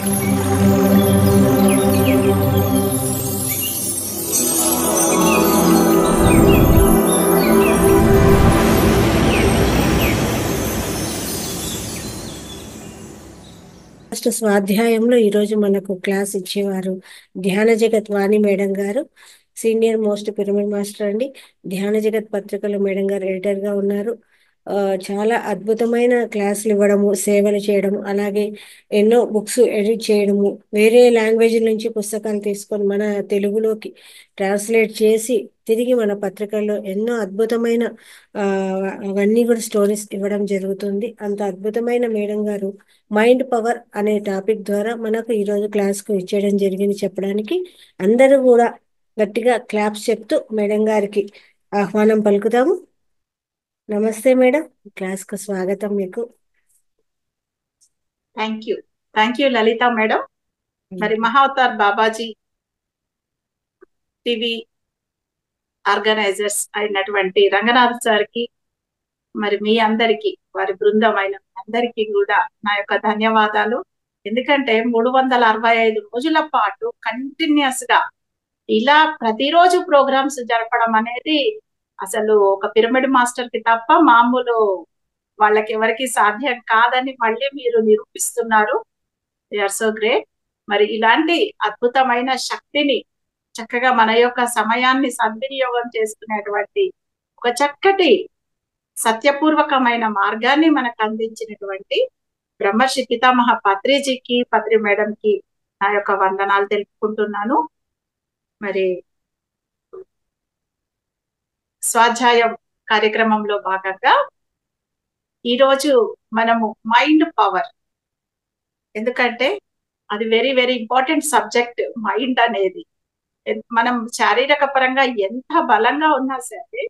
First స్వాధ్యాయంలో ఈరోజు మనకు class ఇచ్చేవారు ధ్యాన జగత్ వాణి మేడం గారు, సీనియర్ మోస్ట్ పిరమిడ్ మాస్టర్ అండి. ధ్యాన జగత్ పత్రికలో మేడం గారు ఎడిటర్ గా ఉన్నారు. చాలా అద్భుతమైన క్లాసులు ఇవ్వడము, సేవలు చేయడము, అలాగే ఎన్నో బుక్స్ ఎడిట్ చేయడము, వేరే లాంగ్వేజ్ నుంచి పుస్తకాలు తీసుకొని మన తెలుగులోకి ట్రాన్స్లేట్ చేసి తిరిగి మన పత్రికల్లో ఎన్నో అద్భుతమైన ఆ, అవన్నీ కూడా స్టోరీస్ ఇవ్వడం జరుగుతుంది. అంత అద్భుతమైన మేడం గారు మైండ్ పవర్ అనే టాపిక్ ద్వారా మనకు ఈరోజు క్లాస్కు ఇచ్చేయడం జరిగింది. చెప్పడానికి అందరూ కూడా గట్టిగా క్లాప్స్ చెప్తూ మేడం గారికి ఆహ్వానం పలుకుతాము. నమస్తే మేడం, క్లాస్కు స్వాగతం మీకు. Thank you Lalitha madam. మరి మహావతార్ బాబాజీ టీవీ ఆర్గనైజర్స్ అయినటువంటి రంగనాథ్ సార్కి, మరి మీ అందరికి, వారి బృందమైన అందరికీ కూడా నా యొక్క ధన్యవాదాలు. ఎందుకంటే 365 రోజుల పాటు కంటిన్యూస్ గా ఇలా ప్రతిరోజు ప్రోగ్రామ్స్ జరపడం అనేది అసలు ఒక పిరమిడ్ మాస్టర్ కి తప్ప మామూలు వాళ్ళకి ఎవరికి సాధ్యం కాదని మళ్ళీ మీరు నిరూపిస్తున్నారు. Are so great. మరి ఇలాంటి అద్భుతమైన శక్తిని చక్కగా మన యొక్క సమయాన్ని సద్వినియోగం చేసుకునేటువంటి ఒక చక్కటి సత్యపూర్వకమైన మార్గాన్ని మనకు అందించినటువంటి బ్రహ్మర్షి పితామహ పత్రిజీకి, పత్రి మేడం కి నా యొక్క వందనాలు తెలుపుకుంటున్నాను. మరి స్వాధ్యాయం కార్యక్రమంలో భాగంగా ఈరోజు మనము మైండ్ పవర్, ఎందుకంటే అది very very important subject. Mind అనేది మనం శారీరక పరంగా ఎంత బలంగా ఉన్నా సరే,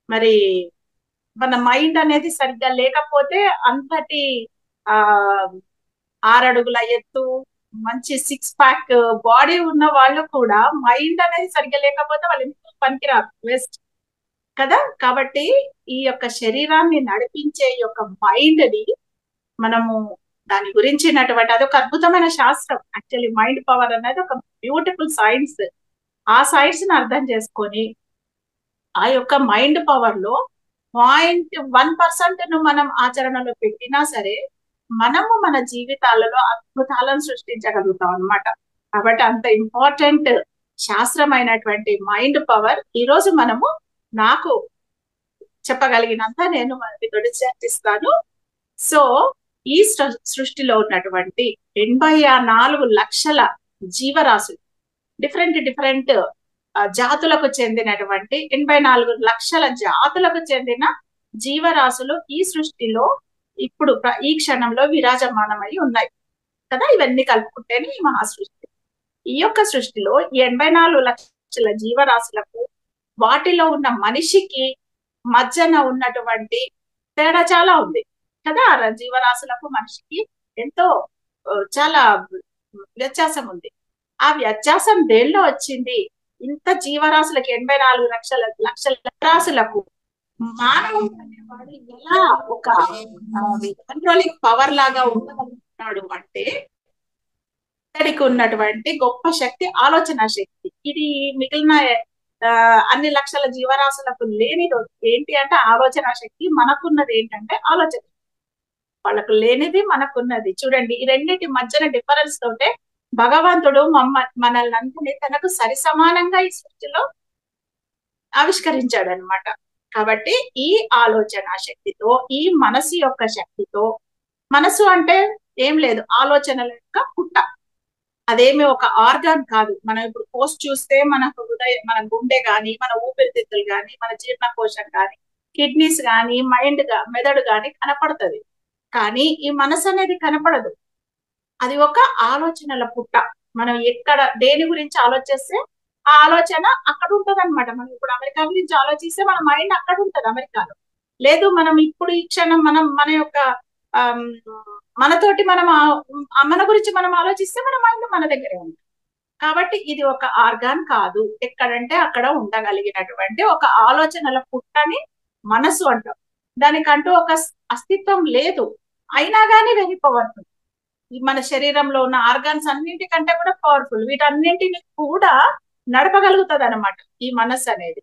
మరి మన మైండ్ అనేది సరిగ్గా లేకపోతే అంతటి 6 అడుగుల ఎత్తు, మంచి 6 ప్యాక్ బాడీ ఉన్న వాళ్ళు కూడా మైండ్ అనేది సరిగ్గా లేకపోతే వాళ్ళు ఎందుకు పనికిరారు, వేస్ట్ కదా. కాబట్టి ఈ యొక్క శరీరాన్ని నడిపించే ఈ యొక్క మైండ్ ని మనము దాని గురించినటువంటి అదొక అద్భుతమైన శాస్త్రం. యాక్చువల్లీ మైండ్ పవర్ అనేది ఒక బ్యూటిఫుల్ సైన్స్. ఆ సైన్స్ ని అర్థం చేసుకొని ఆ యొక్క మైండ్ పవర్ లో 0.1% మనం ఆచరణలో పెట్టినా సరే మనము మన జీవితాలలో అద్భుతాలను సృష్టించగలుగుతాం అన్నమాట. కాబట్టి అంత ఇంపార్టెంట్ శాస్త్రమైనటువంటి మైండ్ పవర్ ఈరోజు మనము నాకు చెప్పగలిగినంత నేను మీతో చర్చిస్తాను. సో ఈ సృష్టిలో ఉన్నటువంటి 84 లక్షల జీవరాశులు, డిఫరెంట్ జాతులకు చెందినటువంటి 84 లక్షల జాతులకు చెందిన జీవరాశులు ఈ సృష్టిలో ఇప్పుడు ఈ క్షణంలో విరాజమానమై ఉన్నాయి కదా. ఇవన్నీ కలుపుకుంటేనే ఈ మహాసృష్టి. ఈ యొక్క సృష్టిలో ఈ 84 లక్షల జీవరాశులకు, వాటిలో ఉన్న మనిషికి మధ్యన ఉన్నటువంటి తేడా చాలా ఉంది కదా. జీవరాశులకు మనిషికి ఎంతో చాలా వ్యత్యాసం ఉంది. ఆ వ్యత్యాసం దేనిలో వచ్చింది? ఇంత జీవరాశులకు 84 లక్షల రాశులకు మానవుడు అనేవాడు ఎలా ఒక కంట్రోలింగ్ పవర్ లాగా ఉండగలుగుతున్నాడు అంటే ఇక్కడికి ఉన్నటువంటి గొప్ప శక్తి ఆలోచన శక్తి. ఇది మిగిలిన అన్ని లక్షల జీవరాశులకు లేనిది ఏంటి అంటే ఆలోచన శక్తి. మనకున్నది ఏంటంటే ఆలోచన, వాళ్ళకు లేనిది మనకున్నది. చూడండి, ఈ రెండింటి మధ్యన డిఫరెన్స్ తోటే భగవంతుడు మనల్ని అందరినీ తనకు సరి సమానంగా ఈ సృష్టిలో ఆవిష్కరించాడు అనమాట. కాబట్టి ఈ ఆలోచన శక్తితో, ఈ మనసు యొక్క శక్తితో, మనసు అంటే ఏం లేదు, ఆలోచనల యొక్క పుట్ట. అదేమి ఒక ఆర్గాన్ కాదు. మనం ఇప్పుడు పోస్ట్ చూస్తే మన గుండె గాని, మన ఊపిరితిత్తులు గాని, మన జీర్ణకోశం గాని, కిడ్నీస్ గాని, మెదడు గాని కనపడుతుంది. కానీ ఈ మనసు అనేది కనపడదు. అది ఒక ఆలోచనల పుట్ట. మనం ఎక్కడ దేని గురించి ఆలోచిస్తే ఆ ఆలోచన అక్కడ ఉంటది అనమాట. మనం ఇప్పుడు అమెరికా గురించి ఆలోచిస్తే మన మైండ్ అక్కడ ఉంటది, అమెరికాలో. లేదు, మనం ఇప్పుడు ఈ క్షణం మన యొక్క మనతోటి మన గురించి మనం ఆలోచిస్తే మన మైండ్ మన దగ్గరే ఉంది. కాబట్టి ఇది ఒక ఆర్గాన్ కాదు, ఎక్కడంటే అక్కడ ఉండగలిగినటువంటి ఒక ఆలోచనల పుట్టని మనసు అంటాం. దానికంటూ ఒక అస్తిత్వం లేదు, అయినా కానీ వెరీ పవర్ఫుల్. మన శరీరంలో ఉన్న ఆర్గాన్స్ అన్నింటికంటే కూడా పవర్ఫుల్. వీటన్నింటిని కూడా నడపగలుగుతుంది అనమాట ఈ మనస్సు అనేది.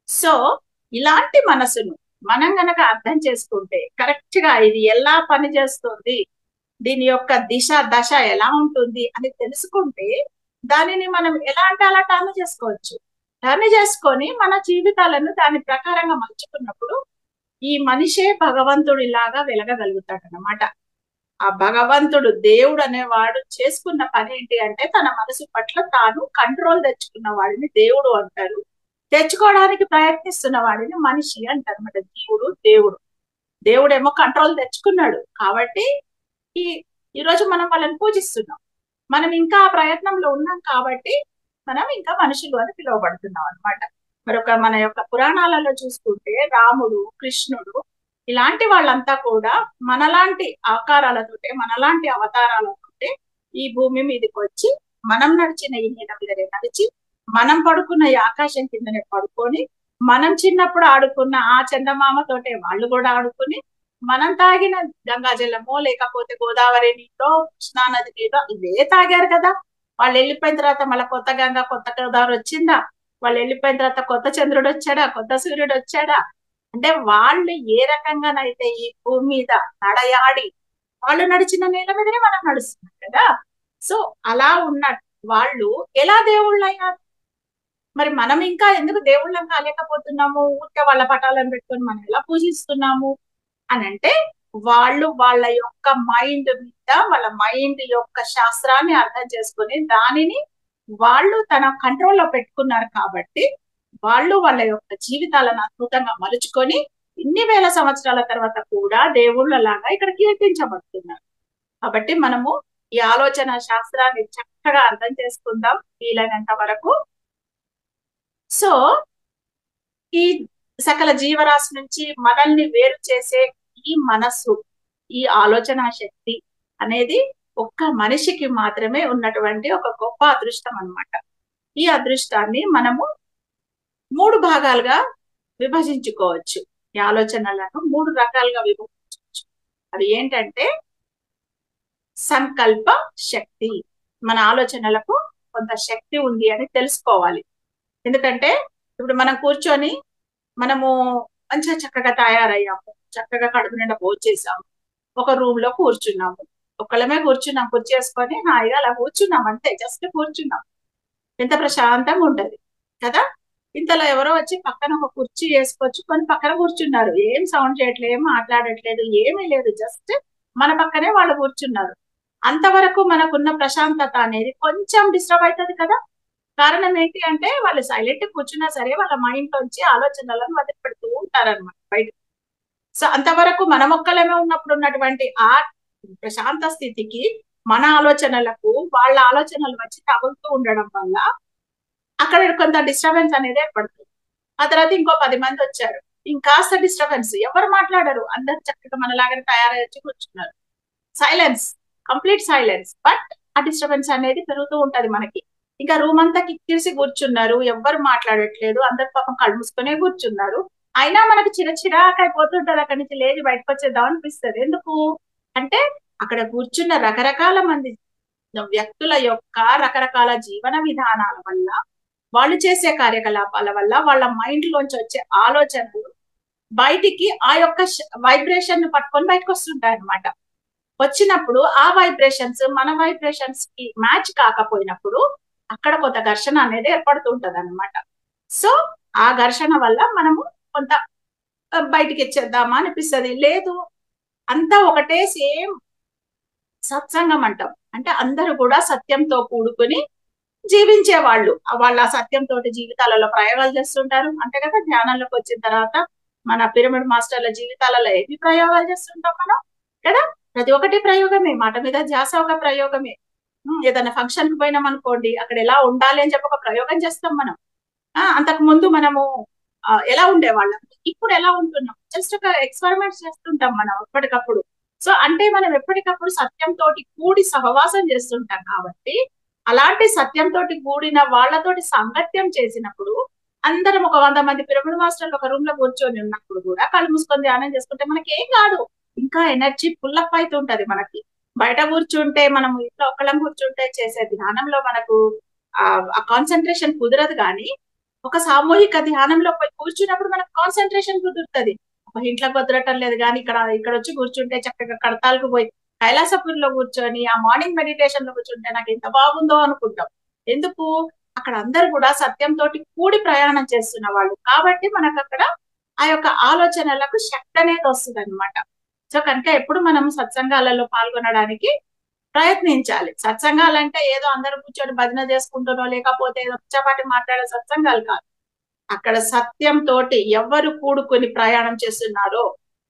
సో ఇలాంటి మనసును మనం గనక అర్థం చేసుకుంటే, కరెక్ట్ గా ఇది ఎలా పని చేస్తుంది, దీని యొక్క దిశ దశ ఎలా ఉంటుంది అని తెలుసుకుంటే, దానిని మనం ఎలా అంటే అలా టర్న్ చేసుకోవచ్చు. టర్న్ చేసుకొని మన జీవితాలను దాని ప్రకారంగా మలుచుకున్నప్పుడు ఈ మనిషే భగవంతుడిలాగా వెలగగలుగుతాడు అన్నమాట. ఆ భగవంతుడు, దేవుడు అనేవాడు చేసుకున్న పని ఏంటి అంటే, తన మనసు పట్ల తాను కంట్రోల్ తెచ్చుకున్న వాడిని దేవుడు అంటారు. తెచ్చుకోవడానికి ప్రయత్నిస్తున్న వాడిని మనిషి అంటారు అన్నమాట. దేవుడు దేవుడేమో కంట్రోల్ తెచ్చుకున్నాడు కాబట్టి ఈ ఈరోజు మనం వాళ్ళని పూజిస్తున్నాం. మనం ఇంకా ఆ ప్రయత్నంలో ఉన్నాం కాబట్టి మనం ఇంకా మనుషులు అని పిలువబడుతున్నాం అనమాట. మరొక మన యొక్క పురాణాలలో చూసుకుంటే రాముడు, కృష్ణుడు ఇలాంటి వాళ్ళంతా కూడా మనలాంటి ఆకారాలతోటే, మనలాంటి అవతారాలతోటే ఈ భూమి మీదకి వచ్చి మనం నడిచిన ఈ నీడ మీదనే నడిచి, మనం పడుకున్న ఈ ఆకాశం కిందనే పడుకొని, మనం చిన్నప్పుడు ఆడుకున్న ఆ చందమామతోటే వాళ్ళు కూడా ఆడుకుని, మనం తాగిన గంగా జలమో లేకపోతే గోదావరి నీళ్ళో, కృష్ణా నది నీళ్ళో ఇవే తాగారు కదా. వాళ్ళు వెళ్ళిపోయిన తర్వాత మళ్ళీ కొత్త గంగా, కొత్త గోదావరి వచ్చిందా? వాళ్ళు వెళ్ళిపోయిన తర్వాత కొత్త చంద్రుడు వచ్చాడా, కొత్త సూర్యుడు వచ్చాడా? అంటే వాళ్ళు ఏ రకంగానైతే ఈ భూమి మీద నడయాడి, వాళ్ళు నడిచిన నేల మీదనే మనం నడుస్తున్నాం కదా. సో అలా ఉన్న వాళ్ళు ఎలా దేవుళ్ళు అయ్యారు? మరి మనం ఇంకా ఎందుకు దేవుళ్ళం కాలేకపోతున్నాము? ఊరికే వాళ్ళ పటాలను పెట్టుకొని మనం ఎలా పూజిస్తున్నాము అని అంటే, వాళ్ళు వాళ్ళ యొక్క మైండ్ మీద, వాళ్ళ మైండ్ యొక్క శాస్త్రాన్ని అర్థం చేసుకుని దానిని వాళ్ళు తన కంట్రోల్లో పెట్టుకున్నారు కాబట్టి వాళ్ళు వాళ్ళ యొక్క జీవితాలను అద్భుతంగా మలుచుకొని ఇన్ని వేల సంవత్సరాల తర్వాత కూడా దేవుళ్ళలాగా ఇక్కడ కీర్తించబడుతున్నారు. కాబట్టి మనము ఈ ఆలోచన శాస్త్రాన్ని చక్కగా అర్థం చేసుకుందాం వీలైనంత వరకు. సో ఈ సకల జీవరాశి నుంచి మనల్ని వేరు చేసే ఈ మనస్సు, ఈ ఆలోచన శక్తి అనేది ఒక్క మనిషికి మాత్రమే ఉన్నటువంటి ఒక గొప్ప అదృష్టం అన్నమాట. ఈ అదృష్టాన్ని మనము 3 భాగాలుగా విభజించుకోవచ్చు. ఈ ఆలోచనలను 3 రకాలుగా విభజించవచ్చు. అవి ఏంటంటే, సంకల్ప శక్తి. మన ఆలోచనలకు కొంత శక్తి ఉంది అని తెలుసుకోవాలి. ఎందుకంటే ఇప్పుడు మనం కూర్చొని మనము మంచిగా చక్కగా తయారయ్యాము, చక్కగా కడుపు నిండా భోంచేసాము, ఒక రూమ్ లో కూర్చున్నాము, ఒక్కళ్ళమే కూర్చున్నాం, కూర్చేసుకొని హాయిగా అలా కూర్చున్నాం, అంతే, జస్ట్ కూర్చున్నాం. ఎంత ప్రశాంతంగా ఉంటది కదా. ఇంతలో ఎవరో వచ్చి పక్కన ఒక కుర్చీ వేసుకొచ్చుకొని పక్కన కూర్చున్నారు, ఏం సౌండ్ చేయట్లేదు, ఏం మాట్లాడట్లేదు, ఏమీ లేదు, జస్ట్ మన పక్కనే వాళ్ళు కూర్చున్నారు. అంతవరకు మనకున్న ప్రశాంతత అనేది కొంచెం డిస్టర్బ్ అవుతుంది కదా. కారణం ఏంటి అంటే, వాళ్ళు సైలెంట్ కూర్చున్నా సరే వాళ్ళ మైండ్ నుంచి ఆలోచనలను వదిలి పెడుతూ ఉంటారన్నమాట బయట. సో అంతవరకు మన మొక్కలమే ఉన్నప్పుడు ఉన్నటువంటి ఆ ప్రశాంత స్థితికి మన ఆలోచనలకు వాళ్ళ ఆలోచనలు వచ్చి తగులుతూ ఉండడం వల్ల అక్కడ కొంత డిస్టర్బెన్స్ అనేది ఏర్పడుతుంది. ఆ తర్వాత ఇంకో 10 మంది వచ్చారు, ఇంకాస్త డిస్టర్బెన్స్, ఎవరు మాట్లాడరు, అందరు చక్కగా మనలాగానే తయారై వచ్చి కూర్చున్నారు. Silence, complete silence. బట్ ఆ డిస్టర్బెన్స్ అనేది పెరుగుతూ ఉంటది మనకి. ఇంకా రూమ్ అంతా కిక్కిరిసి కూర్చున్నారు, ఎవ్వరు మాట్లాడట్లేదు, అందరు పాపం కళ్ళు మూసుకునే కూర్చున్నారు. అయినా మనకు చిరాకైపోతుంటది, అక్కడి నుంచి లేచి బయటకు వచ్చేద్దాం అనిపిస్తుంది. ఎందుకు అంటే అక్కడ కూర్చున్న రకరకాల మంది వ్యక్తుల యొక్క రకరకాల జీవన విధానాల వల్ల, వాళ్ళు చేసే కార్యకలాపాల వల్ల, వాళ్ళ మైండ్ లోంచి వచ్చే ఆలోచనలు బయటికి ఆ యొక్క వైబ్రేషన్ ను పట్టుకొని బయటకు వస్తుంటాయి అనమాట. వచ్చినప్పుడు ఆ వైబ్రేషన్స్ మన వైబ్రేషన్స్ కి మ్యాచ్ కాకపోయినప్పుడు అక్కడ కొంత ఘర్షణ అనేది ఏర్పడుతుంటది అనమాట. సో ఆ ఘర్షణ వల్ల మనము కొంత బయటికి ఇచ్చేద్దామా అనిపిస్తుంది. లేదు, అంతా ఒకటే సేమ్ సత్సంగం అంటాం. అంటే అందరూ కూడా సత్యంతో కూడుకుని జీవించే వాళ్ళు, వాళ్ళ సత్యంతో జీవితాలలో ప్రయోగాలు చేస్తుంటారు. అంటే కదా, ధ్యానంలోకి వచ్చిన తర్వాత మన పిరమిడ్ మాస్టర్ల జీవితాలలో ఎన్ని ప్రయోగాలు చేస్తుంటాం మనం కదా. ప్రతి ఒక్కటి ప్రయోగమే, మాట మీద ధ్యాస ఒక ప్రయోగమే. ఏదైనా ఫంక్షన్ కి పోయినాం అనుకోండి, అక్కడ ఎలా ఉండాలి అని చెప్పి ఒక ప్రయోగం చేస్తాం మనం. అంతకు ముందు మనము ఎలా ఉండేవాళ్ళం, ఇప్పుడు ఎలా ఉంటున్నాం, జస్ట్ ఒక ఎక్స్పెరిమెంట్స్ చేస్తుంటాం మనం ఎప్పటికప్పుడు. సో అంటే మనం ఎప్పటికప్పుడు సత్యంతో కూడి సహవాసం చేస్తుంటాం కాబట్టి, అలాంటి సత్యంతో కూడిన వాళ్ళతోటి సాంగత్యం చేసినప్పుడు, అందరం ఒక 100 మంది పిరమిడ్ మాస్టర్లు ఒక రూమ్ లో కూర్చొని ఉన్నప్పుడు కూడా కళ్ళు మూసుకొని ధ్యానం చేసుకుంటే మనకి ఏం కాదు, ఇంకా ఎనర్జీ పుల్లప్ అవుతుంటది మనకి. బయట కూర్చుంటే మనం ఇంట్లో ఒక్కళ్ళం కూర్చుంటే చేసే ధ్యానంలో మనకు ఆ కాన్సన్ట్రేషన్ కుదరదు, కానీ ఒక సామూహిక ధ్యానంలో పోయి కూర్చున్నప్పుడు మనకు కాన్సన్ట్రేషన్ కుదురుతుంది. ఒక ఇంట్లో కుదరటం లేదు, కానీ ఇక్కడ వచ్చి కూర్చుంటే చక్కగా కడతాలకు పోయి కైలాసపురిలో కూర్చొని ఆ మార్నింగ్ మెడిటేషన్ లో కూర్చుంటే నాకు ఎంత బాగుందో అనుకుంటాం. ఎందుకు? అక్కడ అందరు కూడా సత్యంతో కూడి ప్రయాణం చేస్తున్న వాళ్ళు కాబట్టి మనకు అక్కడ ఆ యొక్క ఆలోచనలకు శక్తి అనేది వస్తుంది అనమాట. సో కనుక ఎప్పుడు మనం సత్సంగాలలో పాల్గొనడానికి ప్రయత్నించాలి. సత్సంగాలంటే ఏదో అందరూ కూర్చొని భజన చేసుకుంటున్నో లేకపోతే ఏదో పిచ్చాపాటి మాట్లాడే సత్సంగాలు కాదు. అక్కడ సత్యం తోటి ఎవరు కూడుకొని ప్రయాణం చేస్తున్నారో,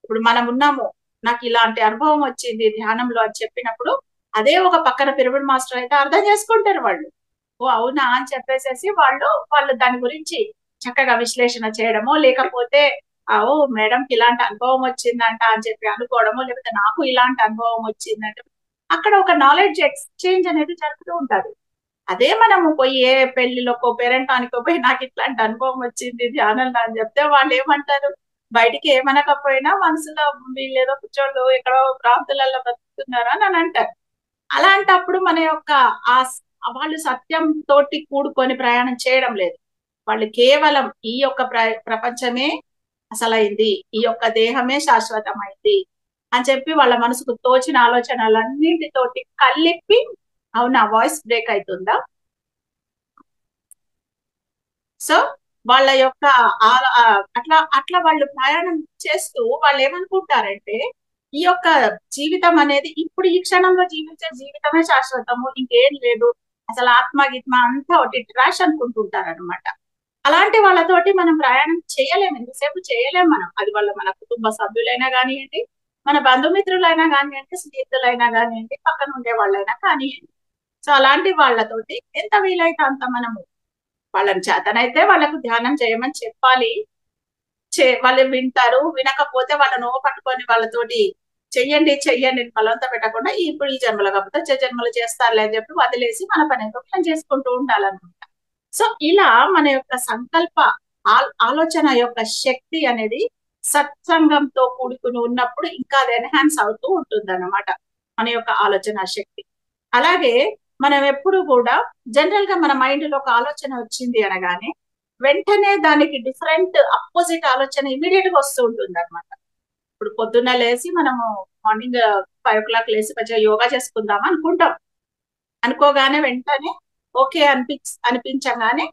ఇప్పుడు మనం ఉన్నాము, నాకు ఇలాంటి అనుభవం వచ్చింది ధ్యానంలో అని చెప్పినప్పుడు అదే ఒక పక్కన పిరమిడ్ మాస్టర్ అయితే అర్థం చేసుకుంటారు వాళ్ళు. ఓ అవునా అని చెప్పేసేసి వాళ్ళు దాని గురించి చక్కగా విశ్లేషణ చేయడమో, లేకపోతే ఓ మేడంకి ఇలాంటి అనుభవం వచ్చిందంట అని చెప్పి అనుకోవడమో, లేకపోతే నాకు ఇలాంటి అనుభవం వచ్చిందంటే అక్కడ ఒక నాలెడ్జ్ ఎక్స్చేంజ్ అనేది జరుగుతూ ఉంటది. అదే మనము పోయి ఏ పెళ్లిలోకో పేరెంటానికో పోయి నాకు ఇట్లాంటి అనుభవం వచ్చింది ధ్యానంలో అని చెప్తే వాళ్ళు ఏమంటారు? బయటికి ఏమనకపోయినా మనసులో వీళ్ళేదో కూర్చోళ్ళు ఎక్కడో ప్రాంతాలలో బతుకుతున్నారా అని అంటారు. అలాంటప్పుడు మన యొక్క ఆ వాళ్ళు సత్యం తోటి కూడుకొని ప్రయాణం చేయడం లేదు. వాళ్ళు కేవలం ఈ యొక్క ప్రపంచమే అసలైంది, ఈ యొక్క దేహమే శాశ్వతమైంది అని చెప్పి వాళ్ళ మనసుకు తోచిన ఆలోచనలన్నింటితోటి కలిపి. అవునా, వాయిస్ బ్రేక్ అవుతుందా? సో వాళ్ళ యొక్క అట్లా అట్లా వాళ్ళు ప్రయాణం చేస్తూ వాళ్ళు ఏమనుకుంటారంటే ఈ యొక్క జీవితం అనేది ఇప్పుడు ఈ క్షణంలో జీవించే జీవితమే శాశ్వతము, ఇంకేం లేదు, అసలు ఆత్మ గీత్మ అంతా ఒకటి ట్రాష్ అనుకుంటుంటారనమాట. అలాంటి వాళ్ళతోటి మనం ప్రయాణం చేయలేము, ఎంతసేపు చేయలేము మనం. అది మన కుటుంబ సభ్యులైనా కానివ్వండి, మన బంధుమిత్రులైనా కానివ్వండి, స్నేహితులైనా కానివ్వండి, పక్కన ఉండే వాళ్ళైనా కానివ్వండి. సో అలాంటి వాళ్ళతోటి ఎంత వీలైతే అంత మనము వాళ్ళని చేతనైతే వాళ్ళకు ధ్యానం చేయమని చెప్పాలి. వాళ్ళు వింటారు, వినకపోతే వాళ్ళను పట్టుకొని వాళ్ళతోటి చెయ్యండి చెయ్యండి బలవంత పెట్టకుండా ఇప్పుడు ఈ జన్మలో కాకపోతే వచ్చే జన్మలు చేస్తారులే అని చెప్పి వదిలేసి మన పని ఏదో మనం చేసుకుంటూ ఉండాలన్నమాట. సో ఇలా మన యొక్క సంకల్ప ఆలోచన యొక్క శక్తి అనేది సత్సంగంతో కూడుకుని ఉన్నప్పుడు ఇంకా అది ఎన్హాన్స్ అవుతూ ఉంటుంది అన్నమాట, మన యొక్క ఆలోచన శక్తి. అలాగే మనం ఎప్పుడు కూడా జనరల్ గా మన మైండ్ లో ఒక ఆలోచన వచ్చింది అనగానే వెంటనే దానికి డిఫరెంట్ అపోజిట్ ఆలోచన ఇమీడియట్ గా వస్తూ ఉంటుంది అనమాట. ఇప్పుడు పొద్దున్న లేసి మనము మార్నింగ్ 5 o'clock లేసి కొంచెం యోగా చేసుకుందాం అనుకుంటాం. అనుకోగానే వెంటనే ఓకే అనిపించగానే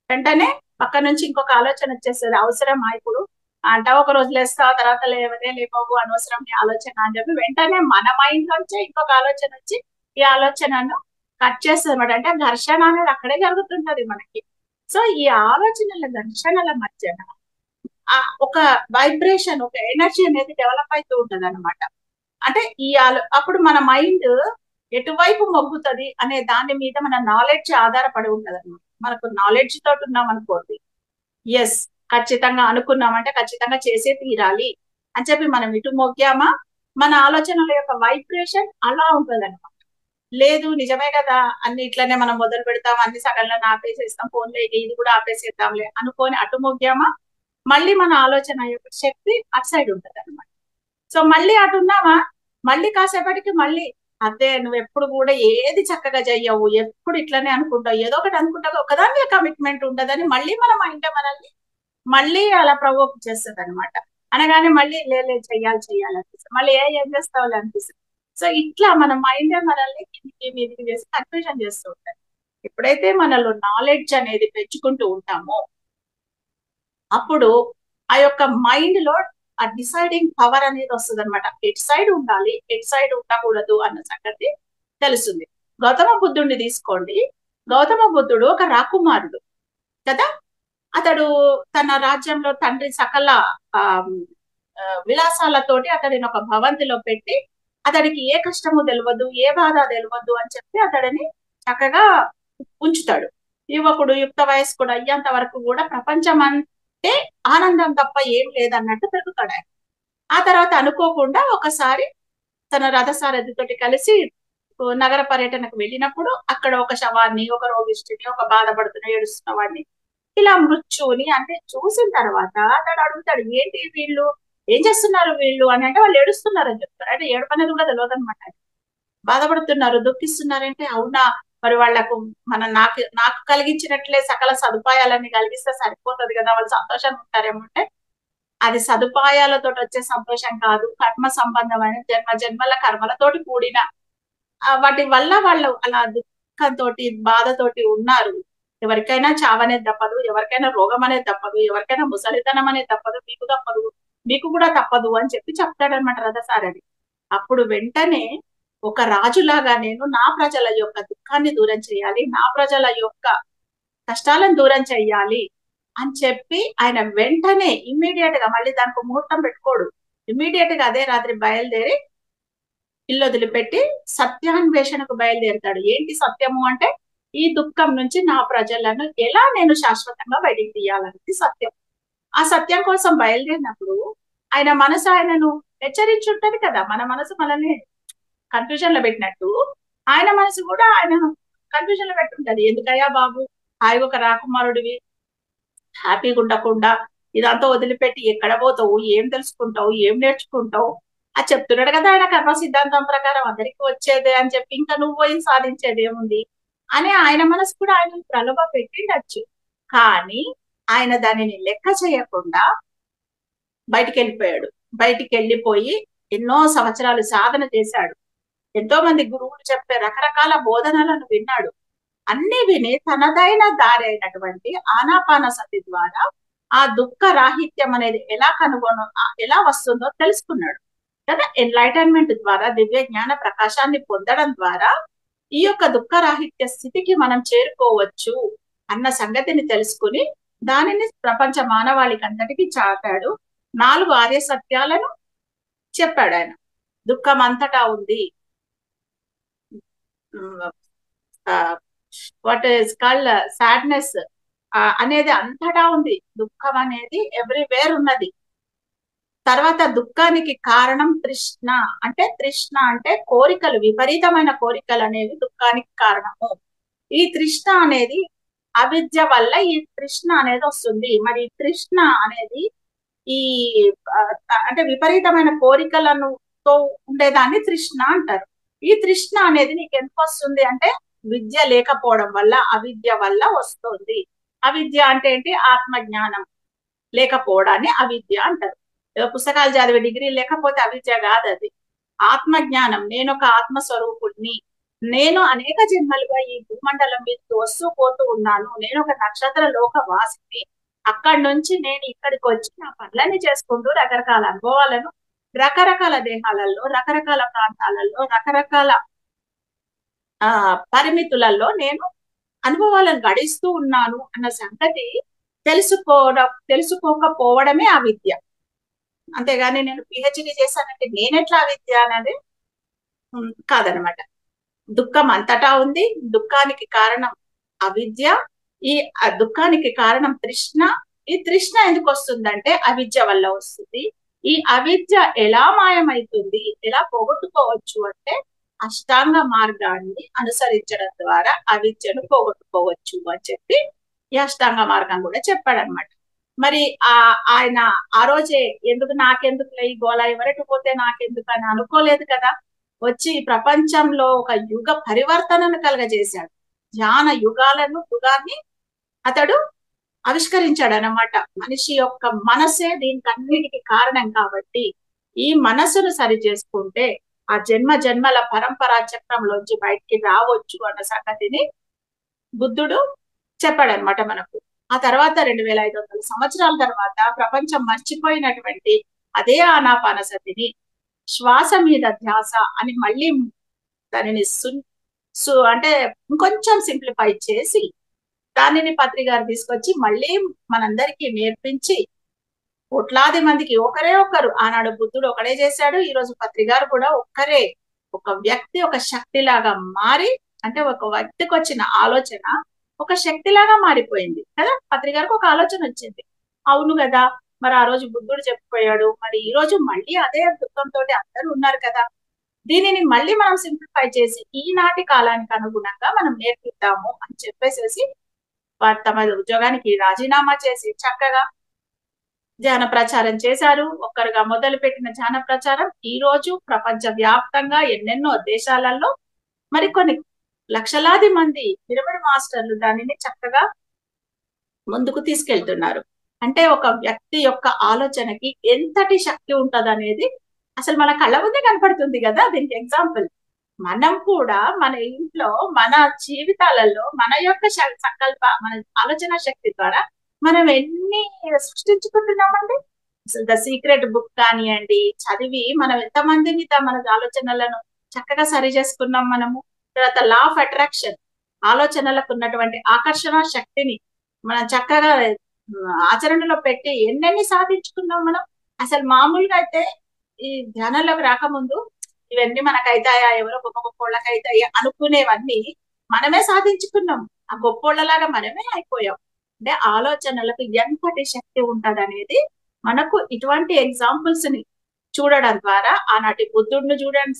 వెంటనే పక్క నుంచి ఇంకొక ఆలోచన వచ్చేస్తుంది, అవసరమా ఇప్పుడు అంటావు, ఒక రోజు లేస్తావు తర్వాత లేవవు, అనవసరం ఈ ఆలోచన అని చెప్పి వెంటనే మన మైండ్ నుంచే ఇంకొక ఆలోచన వచ్చి ఈ ఆలోచనను కట్ చేస్తుంది అనమాట. అంటే ఘర్షణ అనేది అక్కడే జరుగుతుంటది మనకి. సో ఈ ఆలోచనల ఘర్షణల మధ్యన ఒక వైబ్రేషన్, ఒక ఎనర్జీ అనేది డెవలప్ అవుతూ ఉంటది అనమాట. అంటే అప్పుడు మన మైండ్ ఎటువైపు మొగ్గుతుంది అనే దాని మీద మన నాలెడ్జ్ ఆధారపడి ఉంటది అనమాట. మనకు నాలెడ్జ్ తోటి ఉన్నాం అనుకోండి, ఎస్ ఖచ్చితంగా అనుకున్నామంటే ఖచ్చితంగా చేసే తీరాలి అని చెప్పి మనం ఇటు మొగ్గామా మన ఆలోచనల యొక్క వైబ్రేషన్ అలా ఉంటది అనమాట. లేదు నిజమే కదా, అన్ని ఇట్లనే మనం మొదలు పెడతాం, అన్ని సగంలో ఆపేసేస్తాం, ఫోన్లో ఇది కూడా ఆపేసేద్దాంలే అనుకొని అటు మొగ్గామా మళ్ళీ మన ఆలోచన యొక్క శక్తి అటు సైడ్ ఉంటది అనమాట. సో మళ్ళీ అటు ఉన్నామా మళ్ళీ కాసేపటికి మళ్ళీ అదే నువ్వు ఎప్పుడు కూడా ఏది చక్కగా చెయ్యవు, ఎప్పుడు ఇట్లనే అనుకుంటావు, ఏదో ఒకటి అనుకుంటావు, ఒకదాని మీద కమిట్మెంట్ ఉండదని మళ్ళీ మన మైండ్ మనల్ని మళ్ళీ అలా ప్రవోక్ చేస్తుంది అనమాట. అనగానే మళ్ళీ చెయ్యాలి అనిపిస్తుంది, మళ్ళీ ఏం చేస్తావులే అనిపిస్తుంది. సో ఇట్లా మన మైండ్ మనల్ని కిందికి మీదికి చేసి కన్ఫ్యూజన్ చేస్తూ ఉంటారు. ఎప్పుడైతే మనలో నాలెడ్జ్ అనేది పెంచుకుంటూ ఉంటామో అప్పుడు ఆ యొక్క మైండ్ లో ఆ డిసైడింగ్ పవర్ అనేది వస్తుంది అనమాట. ఎట్ సైడ్ ఉండాలి, ఎట్ సైడ్ ఉండకూడదు అన్న సంగతి తెలుస్తుంది. గౌతమ బుద్ధుడిని తీసుకోండి. గౌతమ బుద్ధుడు ఒక రాకుమారుడు కదా. అతడు తన రాజ్యంలో తండ్రి సకల విలాసాలతోటి అతడిని ఒక భవంతిలో పెట్టి అతడికి ఏ కష్టము తెలియదు, ఏ బాధ తెలియదు అని చెప్పి అతడిని చక్కగా ఉంచుతాడు. యువకుడు యుక్త వయస్కుడు అయ్యేంత వరకు కూడా ప్రపంచం అంటే ఆనందం తప్ప ఏం లేదన్నట్టు పెరుగుతాడు ఆయన. ఆ తర్వాత అనుకోకుండా ఒకసారి తన రథసారథితోటి కలిసి నగర పర్యటనకు వెళ్ళినప్పుడు అక్కడ ఒక శవాన్ని, ఒక రోగిష్టిని, ఒక బాధపడుతున్న ఏడుస్తున్న వాడిని, ఇలా మృత్యుని అంటే చూసిన తర్వాత అతడు అడుగుతాడు, ఏంటి వీళ్ళు ఏం చేస్తున్నారు వీళ్ళు అని. అంటే వాళ్ళు ఏడుస్తున్నారు అని చెప్తారు. అంటే ఏడుపు అనేది కూడా తెలియదు అనమాట. బాధపడుతున్నారు, దుఃఖిస్తున్నారంటే అవునా, మరి వాళ్ళకు నాకు నాకు కలిగించినట్లే సకల సదుపాయాలన్నీ కలిగిస్తే సరిపోతుంది కదా, వాళ్ళు సంతోషంగా ఉంటారేమో అంటే అది సదుపాయాలతో వచ్చే సంతోషం కాదు, కర్మ సంబంధమైన జన్మ జన్మల కర్మలతోటి కూడిన వాటి వల్ల వాళ్ళు అలా దుఃఖంతో బాధతోటి ఉన్నారు. ఎవరికైనా చావనేది తప్పదు, ఎవరికైనా రోగం అనేది తప్పదు, ఎవరికైనా ముసలితనం అనేది తప్పదు, మీకు తప్పదు, మీకు కూడా తప్పదు అని చెప్పి చెప్తాడనమాట రథసారథి. అప్పుడు వెంటనే ఒక రాజులాగా నేను నా ప్రజల యొక్క దుఃఖాన్ని దూరం చేయాలి, నా ప్రజల యొక్క కష్టాలను దూరం చెయ్యాలి అని చెప్పి ఆయన వెంటనే ఇమ్మీడియట్ గా, మళ్ళీ దానికి ముహూర్తం పెట్టుకోడు, ఇమ్మీడియట్ గా అదే రాత్రి బయలుదేరి ఇల్లు వదిలిపెట్టి సత్యాన్వేషణకు బయలుదేరుతాడు. ఏంటి సత్యము అంటే ఈ దుఃఖం నుంచి నా ప్రజలను ఎలా నేను శాశ్వతంగా బయటికి తీయాలనేది సత్యం. ఆ సత్యం కోసం బయలుదేరినప్పుడు ఆయన మనసు ఆయనను హెచ్చరించుంటది కదా, మన మనసు మనల్ని కన్ఫ్యూజన్ లో పెట్టినట్టు ఆయన మనసు కూడా ఆయనను కన్ఫ్యూజన్ లో పెట్టుంటది. ఎందుకయ్యా బాబు, హాయిగా ఒక రాకుమారుడివి, హ్యాపీగా ఉండకుండా ఇదంతా వదిలిపెట్టి ఎక్కడ పోతావు, ఏం తెలుసుకుంటావు, ఏం నేర్చుకుంటావు అది చెప్తున్నాడు కదా ఆయన కర్మ సిద్ధాంతం ప్రకారం అందరికి వచ్చేదే అని చెప్పి ఇంకా నువ్వు పోయి సాధించేది ఏముంది అని ఆయన మనసు కూడా ఆయన ప్రలోభ పెట్టిండొచ్చు. కానీ ఆయన దానిని లెక్క చేయకుండా బయటికి వెళ్ళిపోయాడు. బయటికి వెళ్ళిపోయి ఎన్నో సంవత్సరాలు సాధన చేశాడు, ఎంతో మంది గురువులు చెప్పే రకరకాల బోధనలను విన్నాడు. అన్ని విని తనదైన దారి అయినటువంటి ఆనాపానసతి ద్వారా ఆ దుఃఖ రాహిత్యం అనేది ఎలా వస్తుందో తెలుసుకున్నాడు కదా. ఎన్లైటన్మెంట్ ద్వారా, దివ్య జ్ఞాన ప్రకాశాన్ని పొందడం ద్వారా ఈ యొక్క దుఃఖ రాహిత్య స్థితికి మనం చేరుకోవచ్చు అన్న సంగతిని తెలుసుకుని దానిని ప్రపంచ మానవాళికి అంతటికి చాటాడు. 4 ఆర్య సత్యాలను చెప్పాడు ఆయన. దుఃఖం అంతటా ఉంది, వాట్ ఈస్ కాల్డ్ సాడ్నెస్ అనేది అంతటా ఉంది, దుఃఖం అనేది ఎవ్రీవేర్ ఉన్నది. తర్వాత దుఃఖానికి కారణం తృష్ణ, తృష్ణ అంటే కోరికలు, విపరీతమైన కోరికలు అనేవి దుఃఖానికి కారణము. ఈ తృష్ణ అనేది అవిద్య వల్ల ఈ తృష్ణ అనేది వస్తుంది. మరి తృష్ణ అనేది ఈ విపరీతమైన కోరికలను తో ఉండేదాన్ని తృష్ణ అంటారు. ఈ తృష్ణ అనేది నీకు ఎందుకు వస్తుంది అంటే విద్య లేకపోవడం వల్ల, అవిద్య వల్ల వస్తుంది. అవిద్య అంటే ఏంటి? ఆత్మజ్ఞానం లేకపోవడాన్ని అవిద్య అంటారు. పుస్తకాలు చదివే డిగ్రీ లేకపోతే అవిద్య కాదు, అది ఆత్మజ్ఞానం. నేను ఒక ఆత్మస్వరూపుణ్ణి, నేను అనేక జన్మలుగా ఈ భూమండలం మీద వస్తూ పోతూ ఉన్నాను, నేను ఒక నక్షత్ర లోక వాసిని, అక్కడి నుంచి నేను ఇక్కడికి వచ్చి నా పనులన్నీ చేసుకుంటూ రకరకాల అనుభవాలను రకరకాల దేహాలలో, రకరకాల ప్రాంతాలలో, రకరకాల పరిమితులలో నేను అనుభవాలను గడిస్తూ ఉన్నాను అన్న సంగతి తెలుసుకోకపోవడమే అవిద్య. అంతేగాని నేను పిహెచ్డి చేశానంటే నేనెట్లా అవిద్య అనేది కాదనమాట. దుఃఖం అంతటా ఉంది, దుఃఖానికి కారణం అవిద్య, ఈ దుఃఖానికి కారణం తృష్ణ. ఈ తృష్ణ ఎందుకు వస్తుందంటే అవిద్య వల్ల వస్తుంది. ఈ అవిద్య ఎలా మాయమైతుంది, ఎలా పోగొట్టుకోవచ్చు అంటే అష్టాంగ మార్గాన్ని అనుసరించడం ద్వారా అవిద్యను పోగొట్టుకోవచ్చు అని చెప్పి ఈ అష్టాంగ మార్గం కూడా చెప్పాడనమాట. మరి ఆయన ఆ రోజే నాకెందుకు ఈ గోళ, ఎవరికి పోతే నాకెందుకు అని అనుకోలేదు కదా. వచ్చి ప్రపంచంలో ఒక యుగ పరివర్తనను కలగజేశాడు. జ్ఞాన యుగాన్ని అతడు ఆవిష్కరించాడు అన్నమాట. మనిషి యొక్క మనసే దీనికన్నిటికి కారణం కాబట్టి ఈ మనసును సరి చేసుకుంటే ఆ జన్మ జన్మల పరంపరా చక్రంలోంచి బయటికి రావచ్చు అన్న సంగతిని బుద్ధుడు చెప్పాడనమాట మనకు. ఆ తర్వాత 2500 సంవత్సరాల తర్వాత ప్రపంచం మర్చిపోయినటువంటి అదే ఆనాపానసతిని శ్వాస మీద ధ్యాస అని మళ్ళీ దానిని ఇంకొంచెం సింప్లిఫై చేసి దానిని పత్రి గారు తీసుకొచ్చి మళ్ళీ మనందరికీ నేర్పించి కోట్లాది మందికి ఒకరే ఒకరు, ఆనాడు బుద్ధుడు ఒకడే చేశాడు, ఈ రోజు పత్రి గారు కూడా ఒక్కరే, ఒక వ్యక్తి ఒక శక్తిలాగా మారి, ఒక వ్యక్తికి వచ్చిన ఆలోచన ఒక శక్తిలాగా మారిపోయింది కదా. పత్రి గారికి ఒక ఆలోచన వచ్చింది, అవును కదా, మరి ఆ రోజు బుద్ధుడు చెప్పిపోయాడు, మరి ఈ రోజు మళ్ళీ అదే దుఃఖంతో అందరూ ఉన్నారు కదా, దీనిని మళ్ళీ మనం సింప్లిఫై చేసి ఈనాటి కాలానికి అనుగుణంగా మనం నేర్పిద్దాము అని చెప్పేసేసి తమ ఉద్యోగానికి రాజీనామా చేసి చక్కగా ధ్యాన ప్రచారం చేశారు. ఒక్కరుగా మొదలుపెట్టిన ధ్యాన ప్రచారం ఈ రోజు ప్రపంచ వ్యాప్తంగా ఎన్నెన్నో దేశాలలో మరికొన్ని లక్షలాది మంది పిరమిడ్ మాస్టర్లు దానిని చక్కగా ముందుకు తీసుకెళ్తున్నారు. అంటే ఒక వ్యక్తి యొక్క ఆలోచనకి ఎంతటి శక్తి ఉంటదనేది అసలు మన కళ్ళ ముందే కనపడుతుంది కదా. దీనికి ఎగ్జాంపుల్ మనం కూడా మన ఇంట్లో మన జీవితాలలో మన యొక్క సంకల్ప మన ఆలోచన శక్తి ద్వారా మనం ఎన్ని సృష్టించుకుంటున్నామండి. అసలు ద సీక్రెట్ బుక్ కానివ్వండి చదివి మనం ఎంతమందిని మన ఆలోచనలను చక్కగా సరి చేసుకున్నాం మనము. తర్వాత లా ఆఫ్ అట్రాక్షన్ ఆలోచనలకు ఉన్నటువంటి ఆకర్షణ శక్తిని మనం చక్కగా ఆచరణలో పెట్టి ఎన్నెన్ని సాధించుకున్నాం మనం. అసలు మామూలుగా అయితే ఈ ధ్యానంలోకి రాకముందు ఇవన్నీ మనకైతాయా, ఎవరో గొప్ప గొప్పోళ్ళకైతాయా అనుకునేవన్నీ మనమే సాధించుకున్నాం. ఆ గొప్పోళ్ళలాగా మనమే అయిపోయాం. అంటే ఆలోచనలకు ఎంతటి శక్తి ఉంటది అనేది మనకు ఇటువంటి ఎగ్జాంపుల్స్ ని చూడడం ద్వారా ఆనాటి బుద్ధుడిని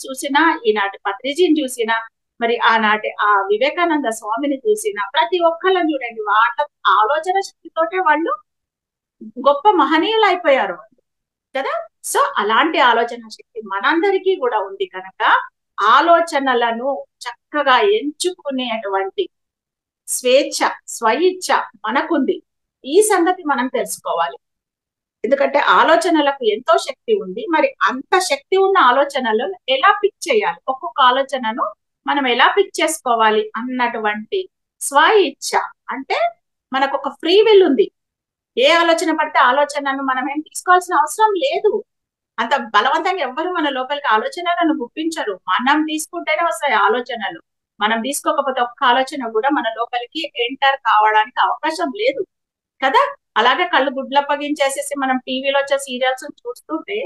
చూసినా, ఈనాటి పత్రిజీని చూసినా, మరి ఆనాటి ఆ వివేకానంద స్వామిని చూసినా ప్రతి ఒక్కళ్ళని చూడండి, వాళ్ళ ఆలోచన శక్తితోటే వాళ్ళు గొప్ప మహనీయులు అయిపోయారు కదా. సో అలాంటి ఆలోచన శక్తి మనందరికీ కూడా ఉంది కనుక ఆలోచనలను చక్కగా ఎంచుకునేటువంటి స్వేచ్ఛ స్వయిచ్ఛ మనకుంది. ఈ సంగతి మనం తెలుసుకోవాలి. ఎందుకంటే ఆలోచనలకు ఎంతో శక్తి ఉంది. మరి అంత శక్తి ఉన్న ఆలోచనలను ఎలా పిక్ చేయాలి, ఒక్కొక్క ఆలోచనను మనం ఎలా పిక్ చేసుకోవాలి అన్నటువంటి స్వయిచ్ఛ అంటే మనకు ఒక ఫ్రీ విల్ ఉంది. ఏ ఆలోచన పడితే ఆలోచనను మనం ఏం తీసుకోవాల్సిన అవసరం లేదు. అంత బలవంతంగా ఎవ్వరు మన లోపలికి ఆలోచనలను గుప్పించరు. మనం తీసుకుంటేనే వస్తాయి ఆలోచనలు. మనం తీసుకోకపోతే ఒక్క ఆలోచన కూడా మన లోపలికి ఎంటర్ కావడానికి అవకాశం లేదు కదా. అలాగే కళ్ళు గుడ్లప్పగించేసేసి మనం టీవీలో వచ్చే సీరియల్స్ చూస్తుంటే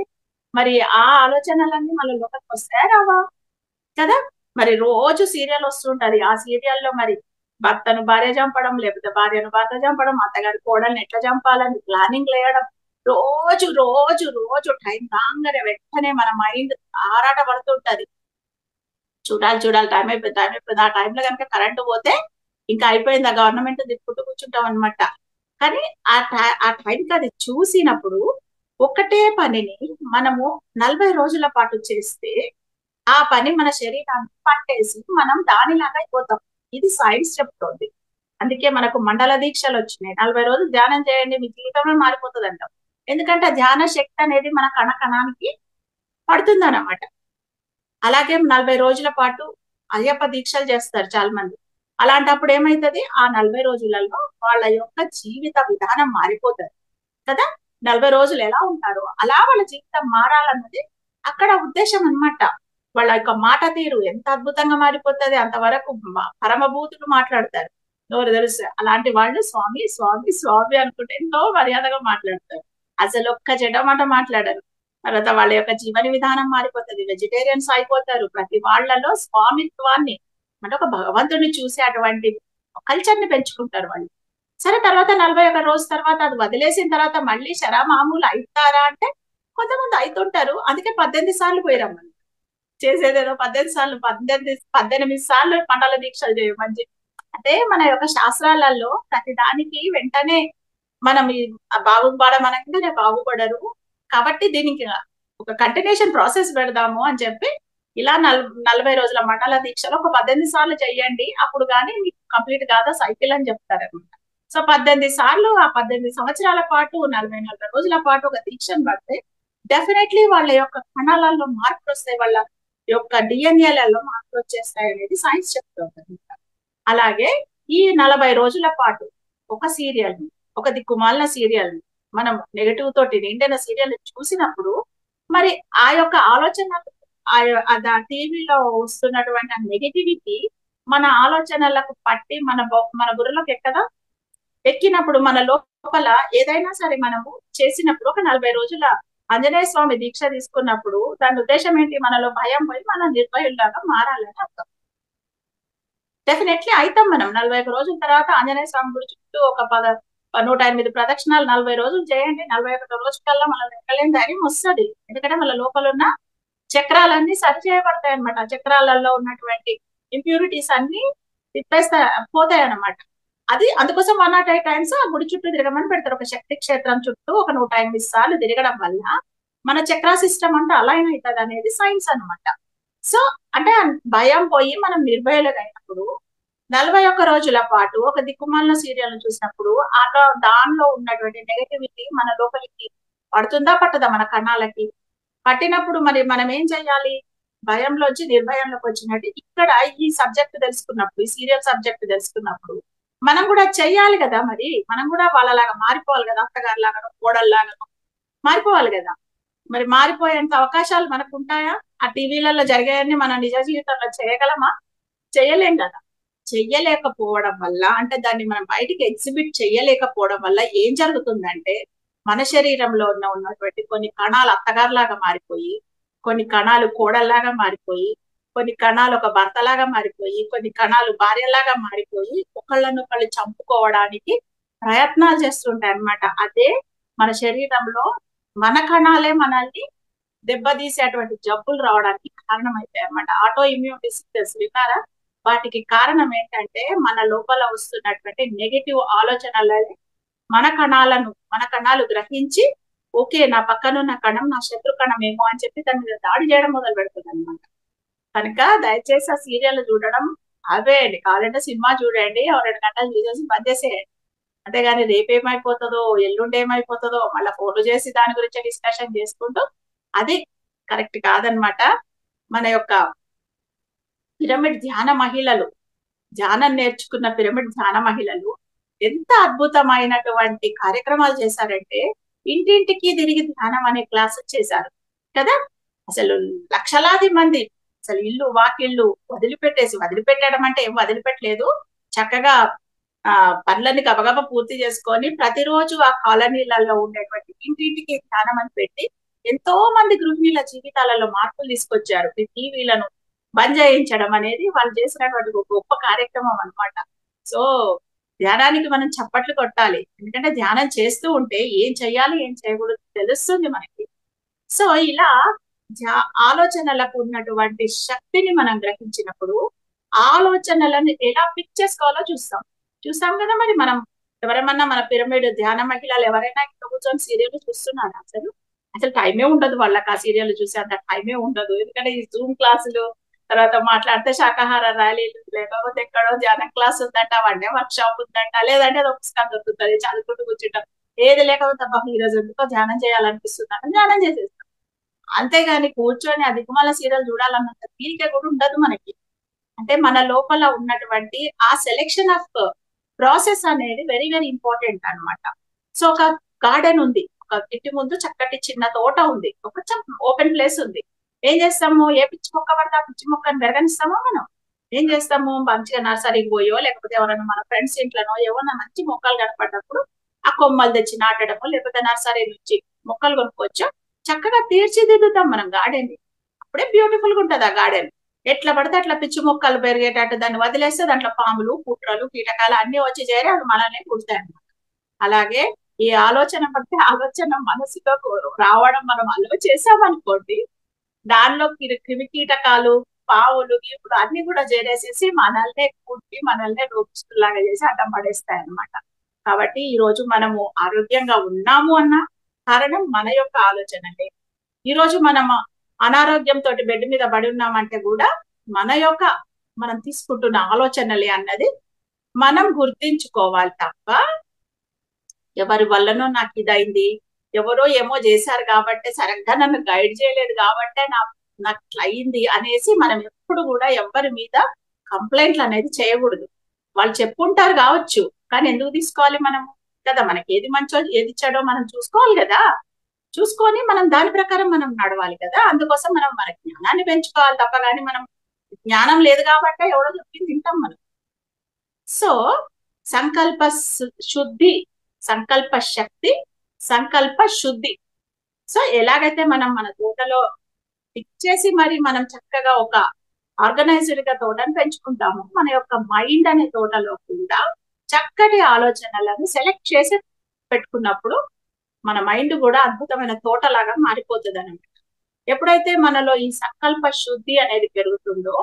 మరి ఆ ఆలోచనలన్నీ మన లోపలికి వస్తాయా రావా కదా. మరి రోజు సీరియల్ వస్తుంటది. ఆ సీరియల్లో మరి భర్తను భార్య చంపడం, లేకపోతే భార్యను భర్త చంపడం, అత్తగారి కోడల్ని ఎట్లా చంపాలని ప్లానింగ్ లేయడం, రోజు రోజు రోజు టైం కాగానే వెంటనే మన మైండ్ ఆరాట పడుతుంటది. చూడాలి టైం అయిపోయింది. ఆ టైంలో కనుక కరెంటు పోతే ఇంకా అయిపోయింది, ఆ గవర్నమెంట్ తిప్పుకుంటూ కూర్చుంటాం అనమాట. కానీ ఆ టైంకి అది చూసినప్పుడు ఒకటే పనిని మనము 40 రోజుల పాటు చేస్తే ఆ పని మన శరీరాన్ని పట్టేసి మనం దానిలాగా అయిపోతాం. ఇది సైన్స్ చెప్తోంది. అందుకే మనకు మండల దీక్షలు వచ్చినాయి. 40 రోజులు ధ్యానం చేయండి, మీ జీవితంలో మారిపోతుంది అంటాం. ఎందుకంటే ధ్యాన శక్తి అనేది మన కణానికి పడుతుంది అన్నమాట. అలాగే 40 రోజుల పాటు అయ్యప్ప దీక్షలు చేస్తారు చాలా మంది. అలాంటప్పుడు ఏమైతుంది, ఆ 40 రోజులలో వాళ్ళ యొక్క జీవిత విధానం మారిపోతుంది కదా. 40 రోజులు ఎలా ఉంటారో అలా వాళ్ళ జీవితం మారాలన్నది అక్కడ ఉద్దేశం అన్నమాట. వాళ్ళ యొక్క మాట తీరు ఎంత అద్భుతంగా మారిపోతుంది. అంతవరకు పరమభూతులు మాట్లాడతారు, ఎవరు తెలుసు. అలాంటి వాళ్ళు స్వామి స్వామి స్వామి అనుకుంటే ఎంతో మర్యాదగా మాట్లాడతారు. అసలు ఒక్క చెడ్డమాట మాట్లాడరు. తర్వాత వాళ్ళ యొక్క జీవన విధానం మారిపోతుంది. వెజిటేరియన్స్ అయిపోతారు. ప్రతి వాళ్ళలో స్వామిత్వాన్ని అంటే ఒక భగవంతుడిని చూసే అటువంటి కల్చర్ ని పెంచుకుంటారు వాళ్ళు. సరే, తర్వాత 41 రోజు తర్వాత అది వదిలేసిన తర్వాత మళ్ళీ మామూలు అవుతారా అంటే కొంతమంది అవుతుంటారు. అందుకే 18 సార్లు పోయిరమ్మని చేసేదేదో 18 సార్లు మండల దీక్షలు చేయమని. అంటే మన యొక్క శాస్త్రాలలో ప్రతి దానికి వెంటనే మనం బాగుపడమనగానే బాగుపడరు. కాబట్టి దీనికి ఒక కంటిన్యూషన్ ప్రాసెస్ పెడదాము అని చెప్పి ఇలా 40 రోజుల మండల దీక్షలో ఒక 18 సార్లు చెయ్యండి, అప్పుడు కానీ మీకు కంప్లీట్ కాదా సైకిల్ అని చెప్తారనమాట. సో 18 సార్లు ఆ 18 సంవత్సరాల పాటు 40 రోజుల పాటు ఒక దీక్షను పడితే డెఫినెట్లీ వాళ్ళ యొక్క కణాలలో మార్పులు వస్తాయి, వాళ్ళ యొక్క డిఎన్ఏలలో మార్పులు వచ్చేస్తాయి అనేది సైన్స్ చెప్తుంది. అలాగే ఈ 40 రోజుల పాటు ఒక సీరియల్ ని, ఒక దిక్కుమాలిన సీరియల్ ని, మనం నెగటివ్ తోటి నిండిన సీరియల్ చూసినప్పుడు మరి ఆ యొక్క ఆలోచనలు ఆ టీవీలో వస్తున్నటువంటి నెగటివిటీ మన ఆలోచనలకు పట్టి మన బుర్రలోకి ఎక్కినప్పుడు మన లోపల ఏదైనా సరే మనము చేసినప్పుడు ఒక 40 రోజుల ఆంజనేయ స్వామి దీక్ష తీసుకున్నప్పుడు దాని ఉద్దేశం ఏంటి, మనలో భయం పోయి మనం నిర్భయుల్లాగా మారాలని అర్థం. డెఫినెట్లీ అయితాం మనం. 41 రోజుల తర్వాత ఆంజనేయ స్వామి గుడి చుట్టూ ఒక 108 ప్రదక్షిణాలు 40 రోజులు చేయండి. 41 రోజు కల్లా మనం ఎక్కలేని ధైర్యం వస్తుంది. ఎందుకంటే మన లోపల ఉన్న చక్రాలన్నీ సరి చేయబడతాయి అనమాట. చక్రాలలో ఉన్నటువంటి ఇంప్యూరిటీస్ అన్ని పోతాయి అన్నమాట. అది అందుకోసం 108 టైమ్స్ ఆ గుడి చుట్టూ తిరగమని పెడతారు. ఒక శక్తి క్షేత్రం చుట్టూ ఒక 108 సార్లు తిరగడం వల్ల మన చక్రా సిస్టమ్ అంటే అలైన్ అవుతుంది అనేది సైన్స్ అన్నమాట. సో అంటే భయం పోయి మనం నిర్భయులుగా అయినప్పుడు 41 రోజుల పాటు ఒక దిక్కుమాలిన సీరియల్ చూసినప్పుడు దానిలో ఉన్నటువంటి నెగటివిటీ మన లోపలికి పడుతుందా పట్టదా మన కణాలకి? పట్టినప్పుడు మరి మనం ఏం చేయాలి? భయంలోంచి నిర్భయంలోకి వచ్చినట్టు ఇక్కడ ఈ సబ్జెక్ట్ తెలుసుకున్నప్పుడు, ఈ సీరియల్ సబ్జెక్ట్ తెలుసుకున్నప్పుడు మనం కూడా చెయ్యాలి కదా. మరి మనం కూడా వాళ్ళలాగా మారిపోవాలి కదా, అత్తగారి లాగానో కోడల్లాగానో మారిపోవాలి కదా. మరి మారిపోయేంత అవకాశాలు మనకు ఉంటాయా? ఆ టీవీలలో జరిగాయని మనం నిజ జీవితంలో చేయగలమా? చెయ్యలేం కదా. చెయ్యలేకపోవడం వల్ల అంటే దాన్ని మనం బయటికి ఎగ్జిబిట్ చెయ్యలేకపోవడం వల్ల ఏం జరుగుతుందంటే మన శరీరంలో ఉన్నటువంటి కొన్ని కణాలు అత్తగారులాగా మారిపోయి, కొన్ని కణాలు కోడల్లాగా మారిపోయి, కొన్ని కణాలు ఒక భర్తలాగా మారిపోయి, కొన్ని కణాలు భార్యలాగా మారిపోయి ఒకళ్ళనొకళ్ళు చంపుకోవడానికి ప్రయత్నాలు చేస్తుంటాయి అన్నమాట. అదే మన శరీరంలో మన కణాలే మనల్ని దెబ్బతీసేటువంటి జబ్బులు రావడానికి కారణమైతాయి అన్నమాట. ఆటో ఇమ్యూన్ డిసీజెస్ విన్నారా? వాటికి కారణం ఏంటంటే మన లోపల వస్తున్నటువంటి నెగటివ్ ఆలోచనలని మన కణాలు గ్రహించి ఓకే నా పక్కనున్న కణం నా శత్రు కణం ఏమో అని చెప్పి దాని మీద దాడి చేయడం మొదలు పెడుతుంది అనమాట. కనుక దయచేసి ఆ సీరియల్ చూడడం ఆపేయండి. కావాలంటే సినిమా చూడండి, 2 గంటలు చూసేసి బంద్ చేసేయండి. అంతేగాని రేపేమైపోతుందో ఎల్లుండి ఏమైపోతుందో మళ్ళీ ఫోన్లు చేసి దాని గురించి డిస్కషన్ చేసుకుంటూ అది కరెక్ట్ కాదనమాట. మన యొక్క పిరమిడ్ ధ్యాన మహిళలు, ధ్యానం నేర్చుకున్న పిరమిడ్ ధ్యాన మహిళలు ఎంత అద్భుతమైనటువంటి కార్యక్రమాలు చేశారంటే ఇంటింటికి తిరిగి ధ్యానం అనే క్లాస్ చేశారు కదా. అసలు లక్షలాది మంది అసలు ఇల్లు వాకిళ్ళు వదిలిపెట్టడం అంటే ఏం వదిలిపెట్టలేదు, చక్కగా పనులన్నీ గబగబా పూర్తి చేసుకొని ప్రతిరోజు ఆ కాలనీలలో ఉండేటువంటి ఇంటింటికి ధ్యానం అని పెట్టి ఎంతో మంది గృహిణీల జీవితాలలో మార్పులు తీసుకొచ్చారు. ఈ టీవీలను బంద్ చేయించడం అనేది వాళ్ళు చేసినటువంటి ఒక గొప్ప కార్యక్రమం అన్నమాట. సో ధ్యానానికి మనం చప్పట్లు కొట్టాలి, ఎందుకంటే ధ్యానం చేస్తూ ఉంటే ఏం చేయాలి ఏం చేయకూడదు తెలుస్తుంది మనకి. సో ఇలా ఆలోచనలకు ఉన్నటువంటి శక్తిని మనం గ్రహించినప్పుడు ఆలోచనలను ఎలా పిక్ చేసుకోవాలో చూస్తాం కదా. మరి మనం ఎవరేమన్నా మన పిరమిడ్ ధ్యాన మహిళలు ఎవరైనా ఇక్కడ కూర్చొని సీరియల్ చూస్తున్నారా? అసలు టైమే ఉండదు వాళ్ళకి ఆ సీరియల్ చూసే అంత టైమే ఉండదు. ఎందుకంటే ఈ జూమ్ క్లాసులు తర్వాత మాట్లాడితే శాకాహార ర్యాలీలు, లేకపోతే ఎక్కడో ధ్యానం క్లాస్ ఉందంట, వన్డే వర్క్ షాప్ ఉందంట, లేదంటే అది ఒక పుస్తకం దొరుకుతుంది చదువుకుంటూ కూర్చుంటాం. ఏది లేకపోతే ఈ రోజు ఎందుకో ధ్యానం చేయాలనిపిస్తుందంటే ధ్యానం చేసేస్తాం. అంతేగాని కూర్చొని ఆ దిక్కుమాల సీరియల్ చూడాలన్నంత తీరిక కూడా ఉండదు మనకి. అంటే మన లోపల ఉన్నటువంటి ఆ సెలెక్షన్ ఆఫ్ ప్రాసెస్ అనేది వెరీ వెరీ ఇంపార్టెంట్ అన్నమాట. సో ఒక గార్డెన్ ఉంది, ఒక ఇంటి ముందు చక్కటి చిన్న తోట ఉంది, ఒక ఓపెన్ ప్లేస్ ఉంది. ఏం చేస్తాము? ఏ పిచ్చి మొక్క పడితే ఆ పిచ్చి మొక్కను పెరగనిస్తామో మనం ఏం చేస్తాము? మంచిగా నర్సరీకి పోయో లేకపోతే ఎవరైనా మన ఫ్రెండ్స్ ఇంట్లోనో ఏమన్నా మంచి మొక్కలు కనపడ్డప్పుడు ఆ కొమ్మలు తెచ్చి నాటడమో లేకపోతే నర్సరీ నుంచి మొక్కలు కొనుక్కోవచ్చు, చక్కగా తీర్చిదిద్దుతాం మనం గార్డెన్ ని. అప్పుడే బ్యూటిఫుల్ గా ఉంటది ఆ గార్డెన్. ఎట్లా పడితే అట్లా పిచ్చి మొక్కలు పెరిగేటట్టు దాన్ని వదిలేస్తే దాంట్లో పాములు పుట్రలు కీటకాలు అన్ని వచ్చి చేరి అవి మనల్ని కుడతాయి అన్నమాట. అలాగే ఈ ఆలోచన బట్టి ఆలోచన మనసులో రావడం మనం అలో చేసామనుకోండి, దానిలో క్రిమి కీటకాలు పావులు ఇప్పుడు అన్ని కూడా చేరేసేసి మనల్నే కుట్టి మనల్నే రోగిస్తులాగా చేసి అడ్డం పడేస్తాయి అన్నమాట. కాబట్టి ఈ రోజు మనము ఆరోగ్యంగా ఉన్నాము అన్న కారణం మన యొక్క ఆలోచనలే. ఈ రోజు మనం అనారోగ్యంతో బెడ్ మీద పడి ఉన్నామంటే కూడా మనం తీసుకుంటున్న ఆలోచనలే అన్నది మనం గుర్తించుకోవాలి తప్ప ఎవరి వల్లనో నాకు ఇదైంది, ఎవరో ఏమో చేశారు కాబట్టి సరిగ్గా నన్ను గైడ్ చేయలేదు కాబట్టే నాకు ఇట్లా అయింది అనేసి మనం ఎప్పుడు కూడా ఎవరి మీద కంప్లైంట్లు అనేది చేయకూడదు. వాళ్ళు చెప్పుంటారు కావచ్చు, కానీ ఎందుకు తీసుకోవాలి మనము కదా? మనకి ఏది మంచో ఏది చెడో మనం చూసుకోవాలి కదా. చూసుకొని మనం దాని ప్రకారం మనం నడవాలి కదా. అందుకోసం మనం మన జ్ఞానాన్ని పెంచుకోవాలి తప్ప కానీ మనం జ్ఞానం లేదు కాబట్టి ఎవడో చెప్పింది తింటాం మనం. సో సంకల్ప శుద్ధి, సంకల్ప శక్తి, సంకల్ప శుద్ధి. సో ఎలాగైతే మనం మన తోటలో ఫిక్స్ చేసి మరి మనం చక్కగా ఒక ఆర్గనైజ్డ్ గా తోటను పెంచుకుంటాము, మన యొక్క మైండ్ అనే తోటలో కూడా చక్కటి ఆలోచనలను సెలెక్ట్ చేసి పెట్టుకున్నప్పుడు మన మైండ్ కూడా అద్భుతమైన తోటలాగా మారిపోతుంది అనమాట. ఎప్పుడైతే మనలో ఈ సంకల్ప శుద్ధి అనేది పెరుగుతుందో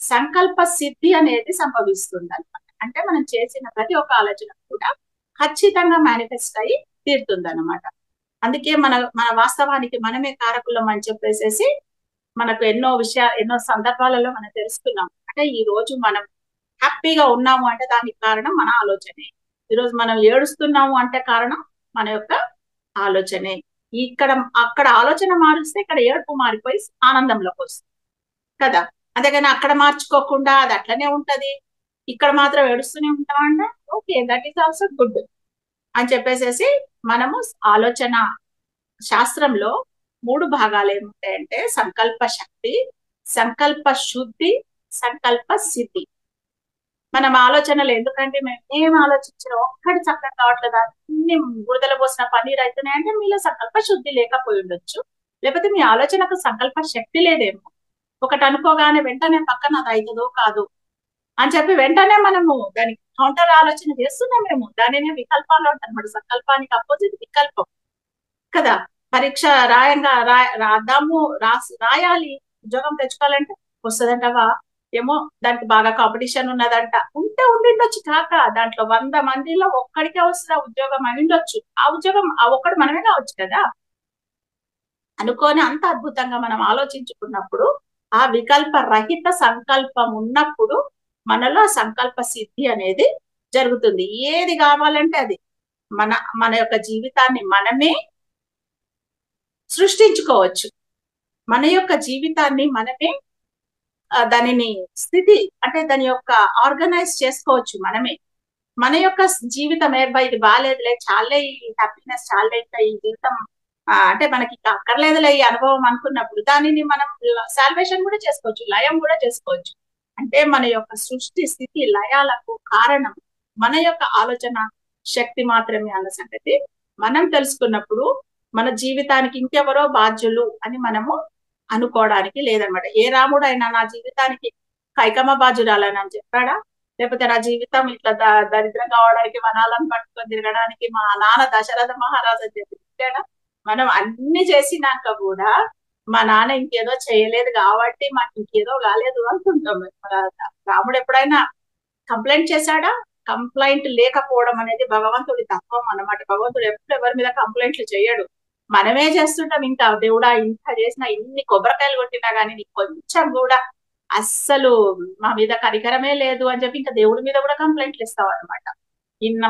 సంకల్ప సిద్ధి అనేది సంభవిస్తుంది అనమాట. అంటే మనం చేసిన ప్రతి ఒక్క ఆలోచన కూడా ఖచ్చితంగా మేనిఫెస్ట్ అయ్యి తీరుతుంది అనమాట. అందుకే మన మన వాస్తవానికి మనమే కారకులం అని చెప్పేసేసి మనకు ఎన్నో సందర్భాలలో మనం తెలుసుకున్నాం. అంటే ఈ రోజు మనం హ్యాపీగా ఉన్నాము అంటే దానికి కారణం మన ఆలోచనే. ఈరోజు మనం ఏడుస్తున్నాము అంటే కారణం మన యొక్క ఆలోచనే. ఇక్కడ అక్కడ ఆలోచన మారుస్తే ఇక్కడ ఏడుపు మారిపోయి ఆనందంలోకి వస్తుంది కదా. అంతేగాని అక్కడ మార్చుకోకుండా అది అట్లనే ఉంటది, ఇక్కడ మాత్రం ఏడుస్తూనే ఉంటామంటే okay, that is also good అని చెప్పేసేసి మనము ఆలోచన శాస్త్రంలో 3 భాగాలు ఏముంటాయంటే సంకల్ప శక్తి, సంకల్ప శుద్ధి, సంకల్ప సిద్ధి. మనం ఆలోచనలు ఎందుకంటే మేము ఏం ఆలోచించిన ఒక్కటి చక్కగా కావట్లేదు, అన్ని బురదల పోసిన పన్నీర్ అవుతున్నాయంటే మీలో సంకల్ప శుద్ధి లేకపోయి ఉండొచ్చు, లేకపోతే మీ ఆలోచనకు సంకల్ప శక్తి లేదేమో. ఒకటి అనుకోగానే వెంటనే పక్కన అది అవుతుందో కాదు అని చెప్పి వెంటనే మనము దానికి కౌంటర్ ఆలోచన చేస్తున్నామేమో. దానినే వికల్పాలు అంటారు. మరి సంకల్పానికి అపోజిట్ వికల్పం కదా. పరీక్ష రాద్దాము, రాయాలి, ఉద్యోగం తెచ్చుకోవాలంటే వస్తుందంటవా, ఏమో దానికి బాగా కాంపిటీషన్ ఉన్నదంట, ఉండిండొచ్చు కాక దాంట్లో 100 మందిలో ఒక్కడికే వస్తుంది ఆ ఉద్యోగం అయిండొచ్చు. ఆ ఉద్యోగం ఆ ఒక్కడు మనమే కావచ్చు కదా అనుకొని అంత అద్భుతంగా మనం ఆలోచించుకున్నప్పుడు, ఆ వికల్ప రహిత సంకల్పం ఉన్నప్పుడు మనలో సంకల్ప సిద్ధి అనేది జరుగుతుంది. ఏది కావాలంటే అది మన మన యొక్క జీవితాన్ని మనమే సృష్టించుకోవచ్చు. మన యొక్క జీవితాన్ని మనమే దానిని స్థితి అంటే దాని యొక్క ఆర్గనైజ్ చేసుకోవచ్చు మనమే. మన యొక్క జీవితం ఇది బాగాలేదులే, చాలే ఈ హ్యాపీనెస్, చాలే ఈ జీవితం అంటే మనకి అక్కర్లేదులే ఈ అనుభవం అనుకున్నప్పుడు దానిని మనం సాల్వేషన్ కూడా చేసుకోవచ్చు, లయం కూడా చేసుకోవచ్చు. అంటే మన యొక్క సృష్టి స్థితి లయాలకు కారణం మన యొక్క ఆలోచన శక్తి మాత్రమే అన్న సంగతి మనం తెలుసుకున్నప్పుడు మన జీవితానికి ఇంకెవరో బాధ్యులు అని మనము అనుకోవడానికి లేదనమాట. ఏ రాముడు అయినా నా జీవితానికి కైకమ్మ బాధ్యురాలని అని చెప్పాడా? లేకపోతే నా జీవితం ఇట్లా దరిద్రం కావడానికి వనాలను పట్టుకొని తిరగడానికి మా నాన్న దశరథ మహారాజు అని చెప్పాడా? మనం అన్ని చేసినాక కూడా మా నాన్న ఇంకేదో చేయలేదు కాబట్టి మాకు ఇంకేదో కాలేదు అనుకుంటాం. రాముడు ఎప్పుడైనా కంప్లైంట్ చేశాడా? కంప్లైంట్ లేకపోవడం అనేది భగవంతుడి తత్వం అన్నమాట. భగవంతుడు ఎప్పుడు ఎవరి మీద కంప్లైంట్లు చేయడు, మనమే చేస్తుంటాం. ఇంకా దేవుడా ఇంత చేసినా, ఇన్ని కొబ్బరికాయలు కొట్టినా కానీ నీకు కొంచెం కూడా అస్సలు మా మీద కనికరమే లేదు అని చెప్పి ఇంకా దేవుడి మీద కూడా కంప్లైంట్లు ఇస్తాం అనమాట.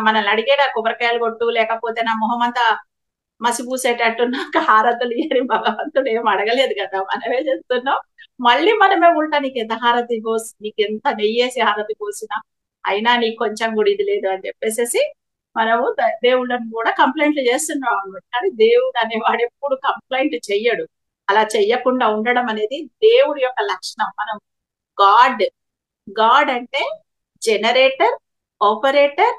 మనల్ని అడిగేడా కొబ్బరికాయలు కొట్టు, లేకపోతే నా మొహం అంతా మసిపూసేటట్టు నాకు హారతులు ఇయని భగవంతుడు ఏం అడగలేదు కదా, మనమే చేస్తున్నాం. మళ్ళీ మనమే ఉల్టా నీకు ఎంత హారతి పోసి, నీకు ఎంత నెయ్యేసి హారతి పోసినా అయినా నీకు కొంచెం కూడా ఇది లేదు అని చెప్పేసి మనము దేవుళ్ళని కూడా కంప్లైంట్లు చేస్తున్నాం అనమాట. కానీ దేవుడు అనేవాడు ఎప్పుడు కంప్లైంట్ చెయ్యడు. అలా చెయ్యకుండా ఉండడం అనేది దేవుడి యొక్క లక్షణం. మనం గాడ్ అంటే జనరేటర్, ఆపరేటర్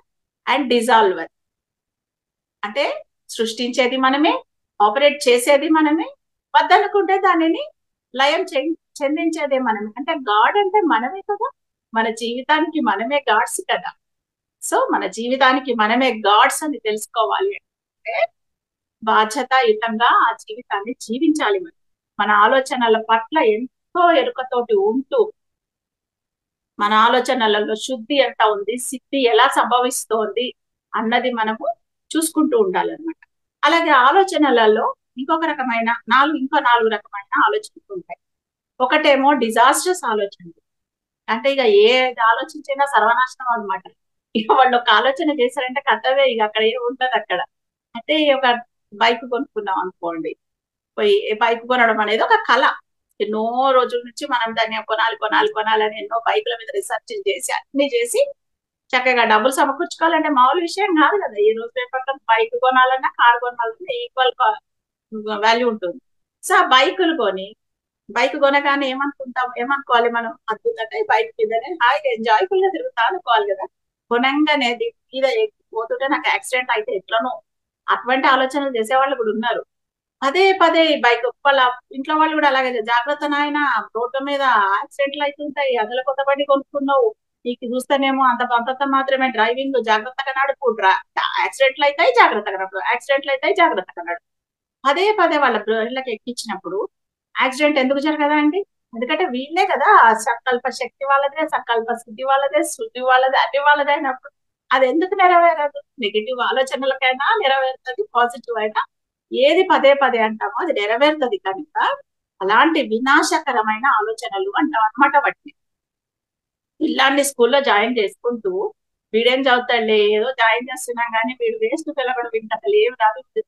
అండ్ డిజాల్వర్. అంటే సృష్టించేది మనమే, ఆపరేట్ చేసేది మనమే, వద్దనుకుంటే దానిని లయం చెందించేదే మనమే. అంటే గాడ్ అంటే మనమే కదా, మన జీవితానికి మనమే గాడ్స్ కదా. సో మన జీవితానికి మనమే గాడ్స్ అని తెలుసుకోవాలి అంటే బాధ్యతాయుతంగా ఆ జీవితాన్ని జీవించాలి. మన ఆలోచనల పట్ల ఎంతో ఎరుకతోటి ఉంటూ మన ఆలోచనలలో శుద్ధి ఎంత ఉంది, సిద్ధి ఎలా సంభవిస్తోంది అన్నది మనము చూసుకుంటూ ఉండాలన్నమాట. అలాగే ఆలోచనలలో ఇంకో 4 రకమైన ఆలోచనలు ఉంటాయి. ఒకటేమో డిజాస్టర్స్ ఆలోచనలు. అంటే ఇక ఏది ఆలోచించినా సర్వనాశనం అనమాట. ఇక వాళ్ళు ఒక ఆలోచన చేశారంటే కథవే, ఇక అక్కడ ఏం ఉంటది అక్కడ. అంటే ఒక బైక్ కొనుక్కున్నాం అనుకోండి, పోయి బైక్ కొనడం అనేది ఒక కళ. ఎన్నో రోజుల నుంచి మనం దాన్ని కొనాలని ఎన్నో బైకుల మీద రీసెర్చ్ చేసి అన్ని చేసి చక్కగా డబ్బులు సమకూర్చుకోవాలంటే మామూలు విషయం కాదు కదా. ఈ రోజు రేపటి బైక్ కొనాలన్నా కారు కొనాలన్నా ఈక్వల్ వాల్యూ ఉంటుంది. సో ఆ బైక్ కొనగానే ఏమనుకోవాలి మనం? అద్భుతంగా ఈ బైక్ మీదనే హాయిగా ఎంజాయ్ఫుల్ గా తిరుగుతా అనుకోవాలి కదా. కొనంగానే మీద పోతుంటే నాకు యాక్సిడెంట్ అయితే ఎట్లనో అటువంటి ఆలోచనలు చేసేవాళ్ళు కూడా ఉన్నారు. పదే బైక్ వాళ్ళ ఇంట్లో వాళ్ళు కూడా అలాగే జాగ్రత్త నాయన, రోడ్ల మీద యాక్సిడెంట్లు అవుతుంటాయి, అసలు కొత్త బండి కొనుక్కున్నావు, నీకు చూస్తేనేమో అంత మాత్రమే డ్రైవింగ్, జాగ్రత్తగా నడుపు, యాక్సిడెంట్లు అవుతాయి జాగ్రత్తగా నడుపు. పదే వాళ్ళ బ్రెయిన్లకు ఎక్కించినప్పుడు యాక్సిడెంట్ ఎందుకు జరగదా అండి? ఎందుకంటే వీళ్ళే కదా ఆ సంకల్ప శక్తి వాళ్ళదే, సంకల్ప శుద్ధి వాళ్ళదే, శుద్ధి వాళ్ళదే, అన్ని వాళ్ళదే అయినప్పుడు అది ఎందుకు నెరవేరదు? నెగిటివ్ ఆలోచనలకైనా నెరవేరుతుంది, పాజిటివ్ అయినా ఏది పదే పదే అంటామో అది నెరవేరుతుంది కనుక అలాంటి వినాశకరమైన ఆలోచనలు అంటాం అనమాట వాటిని. పిల్లాన్ని స్కూల్లో జాయిన్ చేసుకుంటూ వీడేం చదువుతాడులే, ఏదో జాయిన్ చేస్తున్నాం కానీ వీడు వేస్ట్ పిల్లగడు, వీడికి అసలు ఏం రాదు.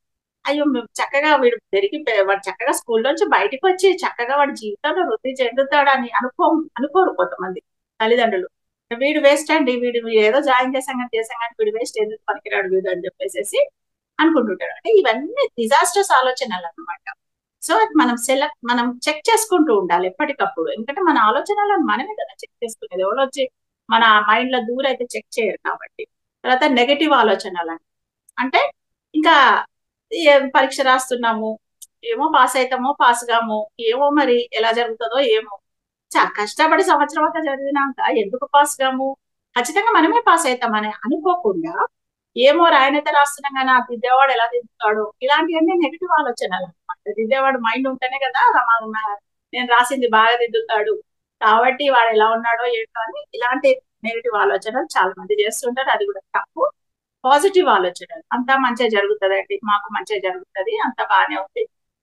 అయ్యో చక్కగా వీడు పెరిగి వాడు చక్కగా స్కూల్లోంచి బయటకు వచ్చి చక్కగా వాడి జీవితంలో వృద్ధి చెందుతాడని అనుకోరు కొంతమంది తల్లిదండ్రులు. వీడు వేస్ట్ అండి, వీడు ఏదో జాయిన్ చేసాం కానీ వీడు వేస్ట్, ఎందుకు పనికిరాడు వీడు అని చెప్పేసి అనుకుంటుంటాడు. అంటే ఇవన్నీ డిజాస్టర్స్ ఆలోచనలు అనమాట. సో అది మనం చెక్ చేసుకుంటూ ఉండాలి ఎప్పటికప్పుడు. ఎందుకంటే మన ఆలోచనలను మనమే కదా చెక్ చేసుకునేది, ఎవరో వచ్చి మన మైండ్ లో దూరైతే చెక్ చేయరు కాబట్టి. తర్వాత నెగటివ్ ఆలోచనలు అంటే ఇంకా పరీక్ష రాస్తున్నాము, ఏమో పాస్ అవుతామో పాస్ కామో, ఏమో మరి ఎలా జరుగుతుందో ఏమో, కష్టపడి సంవత్సరం అంతా చదివినాక ఎందుకు పాస్ కాము, ఖచ్చితంగా మనమే పాస్ అవుతామని అనుకోకుండా ఏమో రాయనైతే రాస్తున్నాం కానీ ఆ దిద్దేవాడు ఎలా దిద్దుతాడు, ఇలాంటివన్నీ నెగిటివ్ ఆలోచనలు అనమాట. దిద్దేవాడు మైండ్ ఉంటేనే కదా నేను రాసింది బాగా దిద్దుతాడు, కాబట్టి వాడు ఎలా ఉన్నాడో ఏంటో అని ఇలాంటి నెగిటివ్ ఆలోచనలు చాలా మంది చేస్తుంటారు. అది కూడా తప్పు. పాజిటివ్ ఆలోచనలు అంతా మంచిగా జరుగుతుందండి, మాకు మంచిగా జరుగుతుంది, అంత బాగానే ఉంది,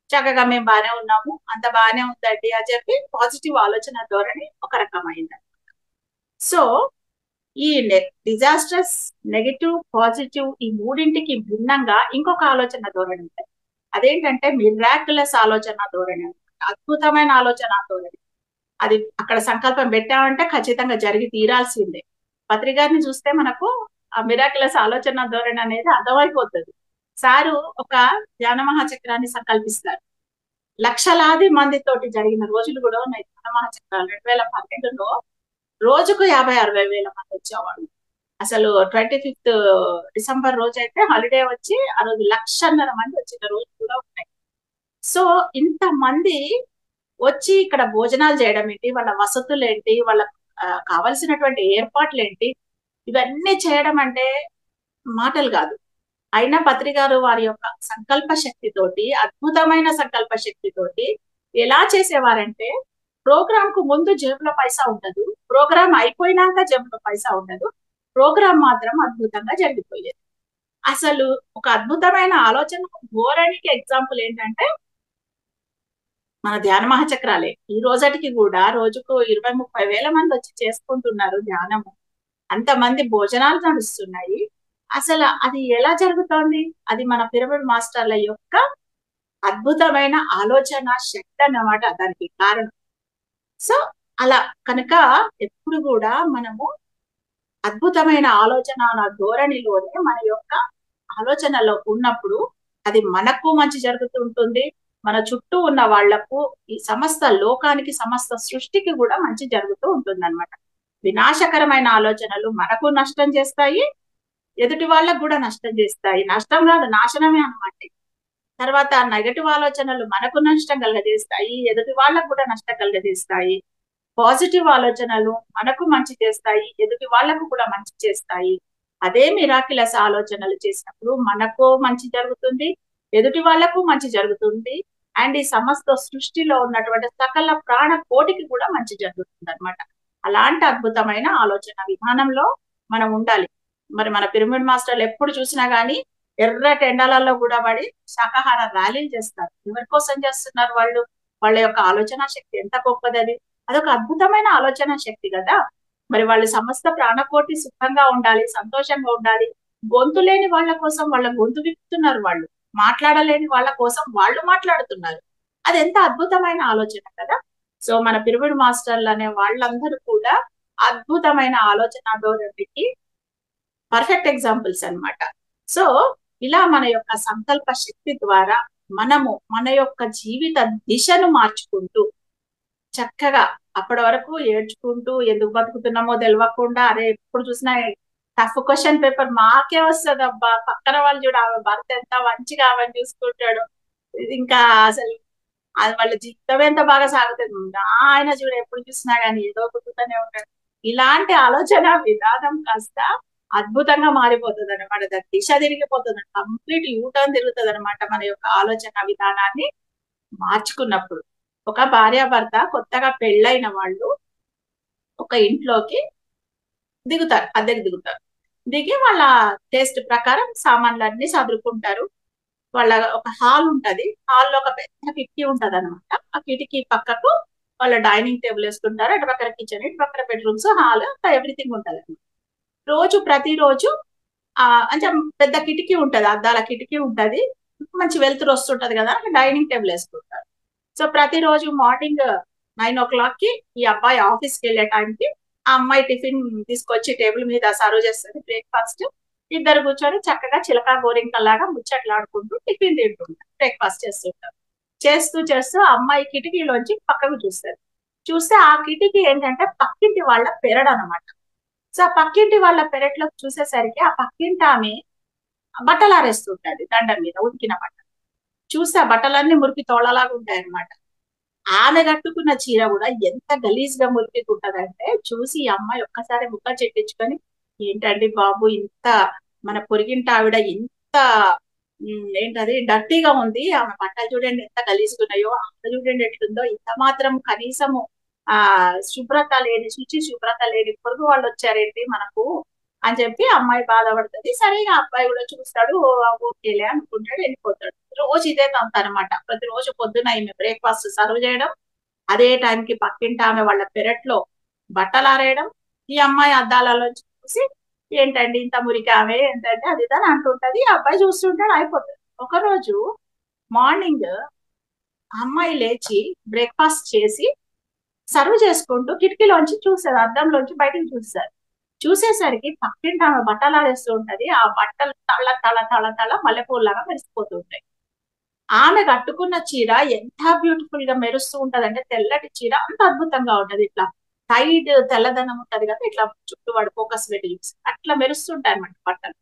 చక్కగా మేము బాగానే ఉన్నాము, అంత బాగానే ఉందండి అని చెప్పి పాజిటివ్ ఆలోచన ధోరణి ఒక రకమైంది. సో ఈ డిజాస్టర్స్, నెగటివ్, పాజిటివ్ ఈ మూడింటికి భిన్నంగా ఇంకొక ఆలోచన ధోరణి ఉంటుంది. అదేంటంటే మిరాక్యులస్ ఆలోచన ధోరణి, అద్భుతమైన ఆలోచన ధోరణి. అది అక్కడ సంకల్పం పెట్టామంటే ఖచ్చితంగా జరిగి తీరాల్సిందే. పత్రికారిని చూస్తే మనకు ఆ మిరాక్యులస్ ఆలోచన ధోరణి అనేది అర్థమైపోతుంది. సారు ఒక ధ్యాన మహాచక్రాన్ని సంకల్పిస్తారు. లక్షలాది మందితోటి జరిగిన రోజులు కూడా ఉన్నాయి ధ్యాన మహాచక్రాలు. 2012లో రోజుకు 50-60 వేల మంది వచ్చేవాళ్ళు. అసలు 25th డిసెంబర్ రోజు అయితే హాలిడే వచ్చి ఆ రోజు 1,50,000 మంది వచ్చిన రోజు కూడా ఉన్నాయి. సో ఇంత మంది వచ్చి ఇక్కడ భోజనాలు చేయడం ఏంటి, వాళ్ళ వసతులు ఏంటి, వాళ్ళ కావలసినటువంటి ఏర్పాట్లు ఏంటి, ఇవన్నీ చేయడం అంటే మాటలు కాదు. అయినా పత్రికారు వారి యొక్క సంకల్ప శక్తితోటి, అద్భుతమైన సంకల్ప శక్తితోటి ఎలా చేసేవారంటే ప్రోగ్రామ్ కు ముందు జేబులో పైసా ఉండదు, ప్రోగ్రామ్ అయిపోయినాక జేబులో పైసా ఉండదు, ప్రోగ్రామ్ మాత్రం అద్భుతంగా జరిగిపోయేది. అసలు ఒక అద్భుతమైన ఆలోచన ధోరణికి ఎగ్జాంపుల్ ఏంటంటే మన ధ్యాన మహాచక్రాలే. ఈ రోజటికి కూడా రోజుకు 20-30 వేల మంది వచ్చి చేసుకుంటున్నారు ధ్యానము, అంతమంది భోజనాలు నడుస్తున్నాయి. అసలు అది ఎలా జరుగుతోంది? అది మన పిరమిడ్ మాస్టర్ల యొక్క అద్భుతమైన ఆలోచన శక్తి అన్నమాట దానికి కారణం. సో అలా కనుక ఎప్పుడు కూడా మనము అద్భుతమైన ఆలోచన ధోరణిలోనే మన యొక్క ఆలోచనలో ఉన్నప్పుడు అది మనకు మంచి జరుగుతుంటుంది, మన చుట్టూ ఉన్న వాళ్లకు, ఈ సమస్త లోకానికి, సమస్త సృష్టికి కూడా మంచి జరుగుతూ ఉంటుంది అనమాట. వినాశకరమైన ఆలోచనలు మనకు నష్టం చేస్తాయి, ఎదుటి వాళ్ళకు కూడా నష్టం చేస్తాయి. నష్టం కాదు, నాశనమే అనమాట. తర్వాత నెగటివ్ ఆలోచనలు మనకు నష్టం కలగజేస్తాయి, ఎదుటి వాళ్ళకు కూడా నష్టం కలగజేస్తాయి. పాజిటివ్ ఆలోచనలు మనకు మంచి చేస్తాయి, ఎదుటి వాళ్ళకు కూడా మంచి చేస్తాయి. అదే మిరాకిలస్ ఆలోచనలు చేసినప్పుడు మనకు మంచి జరుగుతుంది, ఎదుటి వాళ్లకు మంచి జరుగుతుంది, అండ్ ఈ సమస్త సృష్టిలో ఉన్నటువంటి సకల ప్రాణ కోటికి కూడా మంచి జరుగుతుంది అనమాట. అలాంటి అద్భుతమైన ఆలోచన విధానంలో మనం ఉండాలి. మరి మన పిరమిడ్ మాస్టర్లు ఎప్పుడు చూసినా గానీ ఎర్ర టెండాలలో కూడా పడి శాకాహార ర్యాలీలు చేస్తారు. ఎవరి కోసం చేస్తున్నారు వాళ్ళు? వాళ్ళ యొక్క ఆలోచన శక్తి ఎంత గొప్పది! అది అదొక అద్భుతమైన ఆలోచన శక్తి కదా. మరి వాళ్ళు సమస్త ప్రాణకోటి సుఖంగా ఉండాలి, సంతోషంగా ఉండాలి. గొంతు లేని వాళ్ళ కోసం వాళ్ళ గొంతు విప్పుతున్నారు, వాళ్ళు మాట్లాడలేని వాళ్ళ కోసం వాళ్ళు మాట్లాడుతున్నారు. అది ఎంత అద్భుతమైన ఆలోచన కదా. సో మన పిరమిడ్ మాస్టర్లు అనే వాళ్ళందరూ కూడా అద్భుతమైన ఆలోచన ధోరణికి పర్ఫెక్ట్ ఎగ్జాంపుల్స్ అన్నమాట. సో ఇలా మన యొక్క సంకల్ప శక్తి ద్వారా మనము మన యొక్క జీవిత దిశను మార్చుకుంటూ చక్కగా అప్పటి వరకు ఏడ్చుకుంటూ ఎందుకు బతుకుతున్నామో తెలియకుండా, అరే ఎప్పుడు చూసినా టఫ్ క్వశ్చన్ పేపర్ మాకే వస్తుంది అబ్బా, పక్కన వాళ్ళు చూడ ఆమె భర్త ఎంత మంచిగా ఆమెను చూసుకుంటాడు, ఇంకా అసలు అది వాళ్ళ జీవితం ఎంత బాగా సాగుతుంది, ఆయన చూడ ఎప్పుడు చూసినా గానీ ఏదో బతుకుతూనే ఉంటాడు. ఇలాంటి ఆలోచన విధానం కాస్త అద్భుతంగా మారిపోతుంది అనమాట. దాని దిశ తిరిగిపోతుంది, కంప్లీట్ యూటర్న్ తిరుగుతుంది అనమాట మన యొక్క ఆలోచన విధానాన్ని మార్చుకున్నప్పుడు. ఒక భార్యాభర్త కొత్తగా పెళ్ళైన వాళ్ళు ఒక ఇంట్లోకి దిగుతారు, అద్దెకి దిగుతారు. దిగి వాళ్ళ టేస్ట్ ప్రకారం సామాన్లన్నీ సదురుకుంటారు. వాళ్ళ ఒక హాల్ ఉంటది. హాల్లో ఒక పెద్ద కిటికీ ఉంటది అనమాట. ఆ కిటికీ పక్కకు వాళ్ళ డైనింగ్ టేబుల్ వేసుకుంటారు. అటు పక్కన కిచెన్, ఇటు పక్కన బెడ్రూమ్స్, హాల్, ఎవ్రీథింగ్ ఉంటది. ప్రతిరోజు అంటే పెద్ద కిటికీ ఉంటది, అద్దాల కిటికీ ఉంటది. మంచి వెలుతురు వస్తుంటది కదా, డైనింగ్ టేబుల్ వేసుకుంటారు. సో ప్రతిరోజు మార్నింగ్ 9 o'clock కి ఈ అబ్బాయి ఆఫీస్కి వెళ్ళే టైంకి ఆ అమ్మాయి టిఫిన్ తీసుకొచ్చి టేబుల్ మీద సర్వ్ చేస్తుంది, బ్రేక్ఫాస్ట్. ఇద్దరు కూర్చొని చక్కగా చిలకా గోరింకల్లాగా ముచ్చట్లాడుకుంటూ టిఫిన్ తింటుంటారు, బ్రేక్ఫాస్ట్ చేస్తుంటారు. చేస్తూ చేస్తూ ఆ అమ్మాయి కిటికీలోంచి పక్కకు చూస్తారు. చూస్తే ఆ కిటికీ ఏంటంటే పక్కింటి వాళ్ళ పెరడు అనమాట. సో ఆ పక్కింటి వాళ్ళ పెరట్లోకి చూసేసరికి ఆ పక్కింటి ఆమె బట్టలు ఆరేస్తుంటది దండం మీద, ఉతికిన బట్టలు. చూస్తే ఆ బట్టలన్నీ మురికి తోళలాగా ఉంటాయి అనమాట. ఆమె కట్టుకున్న చీర కూడా ఎంత గలీజ్ గా మురికికుంటదంటే, చూసి ఈ అమ్మాయి ఒక్కసారి ముఖం చెట్టించుకొని, ఏంటండి బాబు ఇంత, మన పొరిగింటి ఆవిడ ఇంత ఏంటది డర్టీగా ఉంది, ఆమె బట్టలు చూడండి ఎంత గలీజ్గా ఉన్నాయో, ఆమె చూడండి ఎట్లుందో, ఇంత మాత్రం కనీసము ఆ శుభ్రత లేని, శుభ్రత లేని పొరుగు వాళ్ళు వచ్చారేంటి మనకు అని చెప్పి అమ్మాయి బాధపడుతుంది. సరిగా అబ్బాయి కూడా చూస్తాడు, ఓకేలే అనుకుంటాడు, వెళ్ళిపోతాడు. రోజు ఇదే తంత అనమాట. ప్రతిరోజు పొద్దున ఈమె బ్రేక్ఫాస్ట్ సర్వ్ చేయడం, అదే టైంకి పక్కింటి ఆమె వాళ్ళ పెరట్లో బట్టలు ఆరేయడం, ఈ అమ్మాయి అద్దాలలో చూసి ఏంటండి ఇంత మురికి ఆమె ఏంటంటే అది ఇదని అంటుంటది. ఆ అబ్బాయి చూస్తుంటాడు, అయిపోతుంది. ఒకరోజు మార్నింగ్ అమ్మాయి లేచి బ్రేక్ఫాస్ట్ చేసి సర్వ్ చేసుకుంటూ కిటికీలోంచి చూస్తారు, అద్దంలోంచి బయటకు చూస్తారు. చూసేసరికి పక్కింటి ఆమె బట్టలు ఆడేస్తూ ఉంటది. ఆ బట్టలు తళ తళ తళ తళ మల్లెపూలాగా మెరిసిపోతూ ఉంటాయి. ఆమె కట్టుకున్న చీర ఎంత బ్యూటిఫుల్ గా మెరుస్తూ ఉంటదంటే, తెల్లటి చీర అంత అద్భుతంగా ఉంటది. ఇట్లా టైట్ తెల్లదనం ఉంటది కదా, ఇట్లా చుట్టూ వాడు ఫోకస్ పెట్టి చూసి అట్లా మెరుస్తుంటాయి అన్నమాట బట్టలు.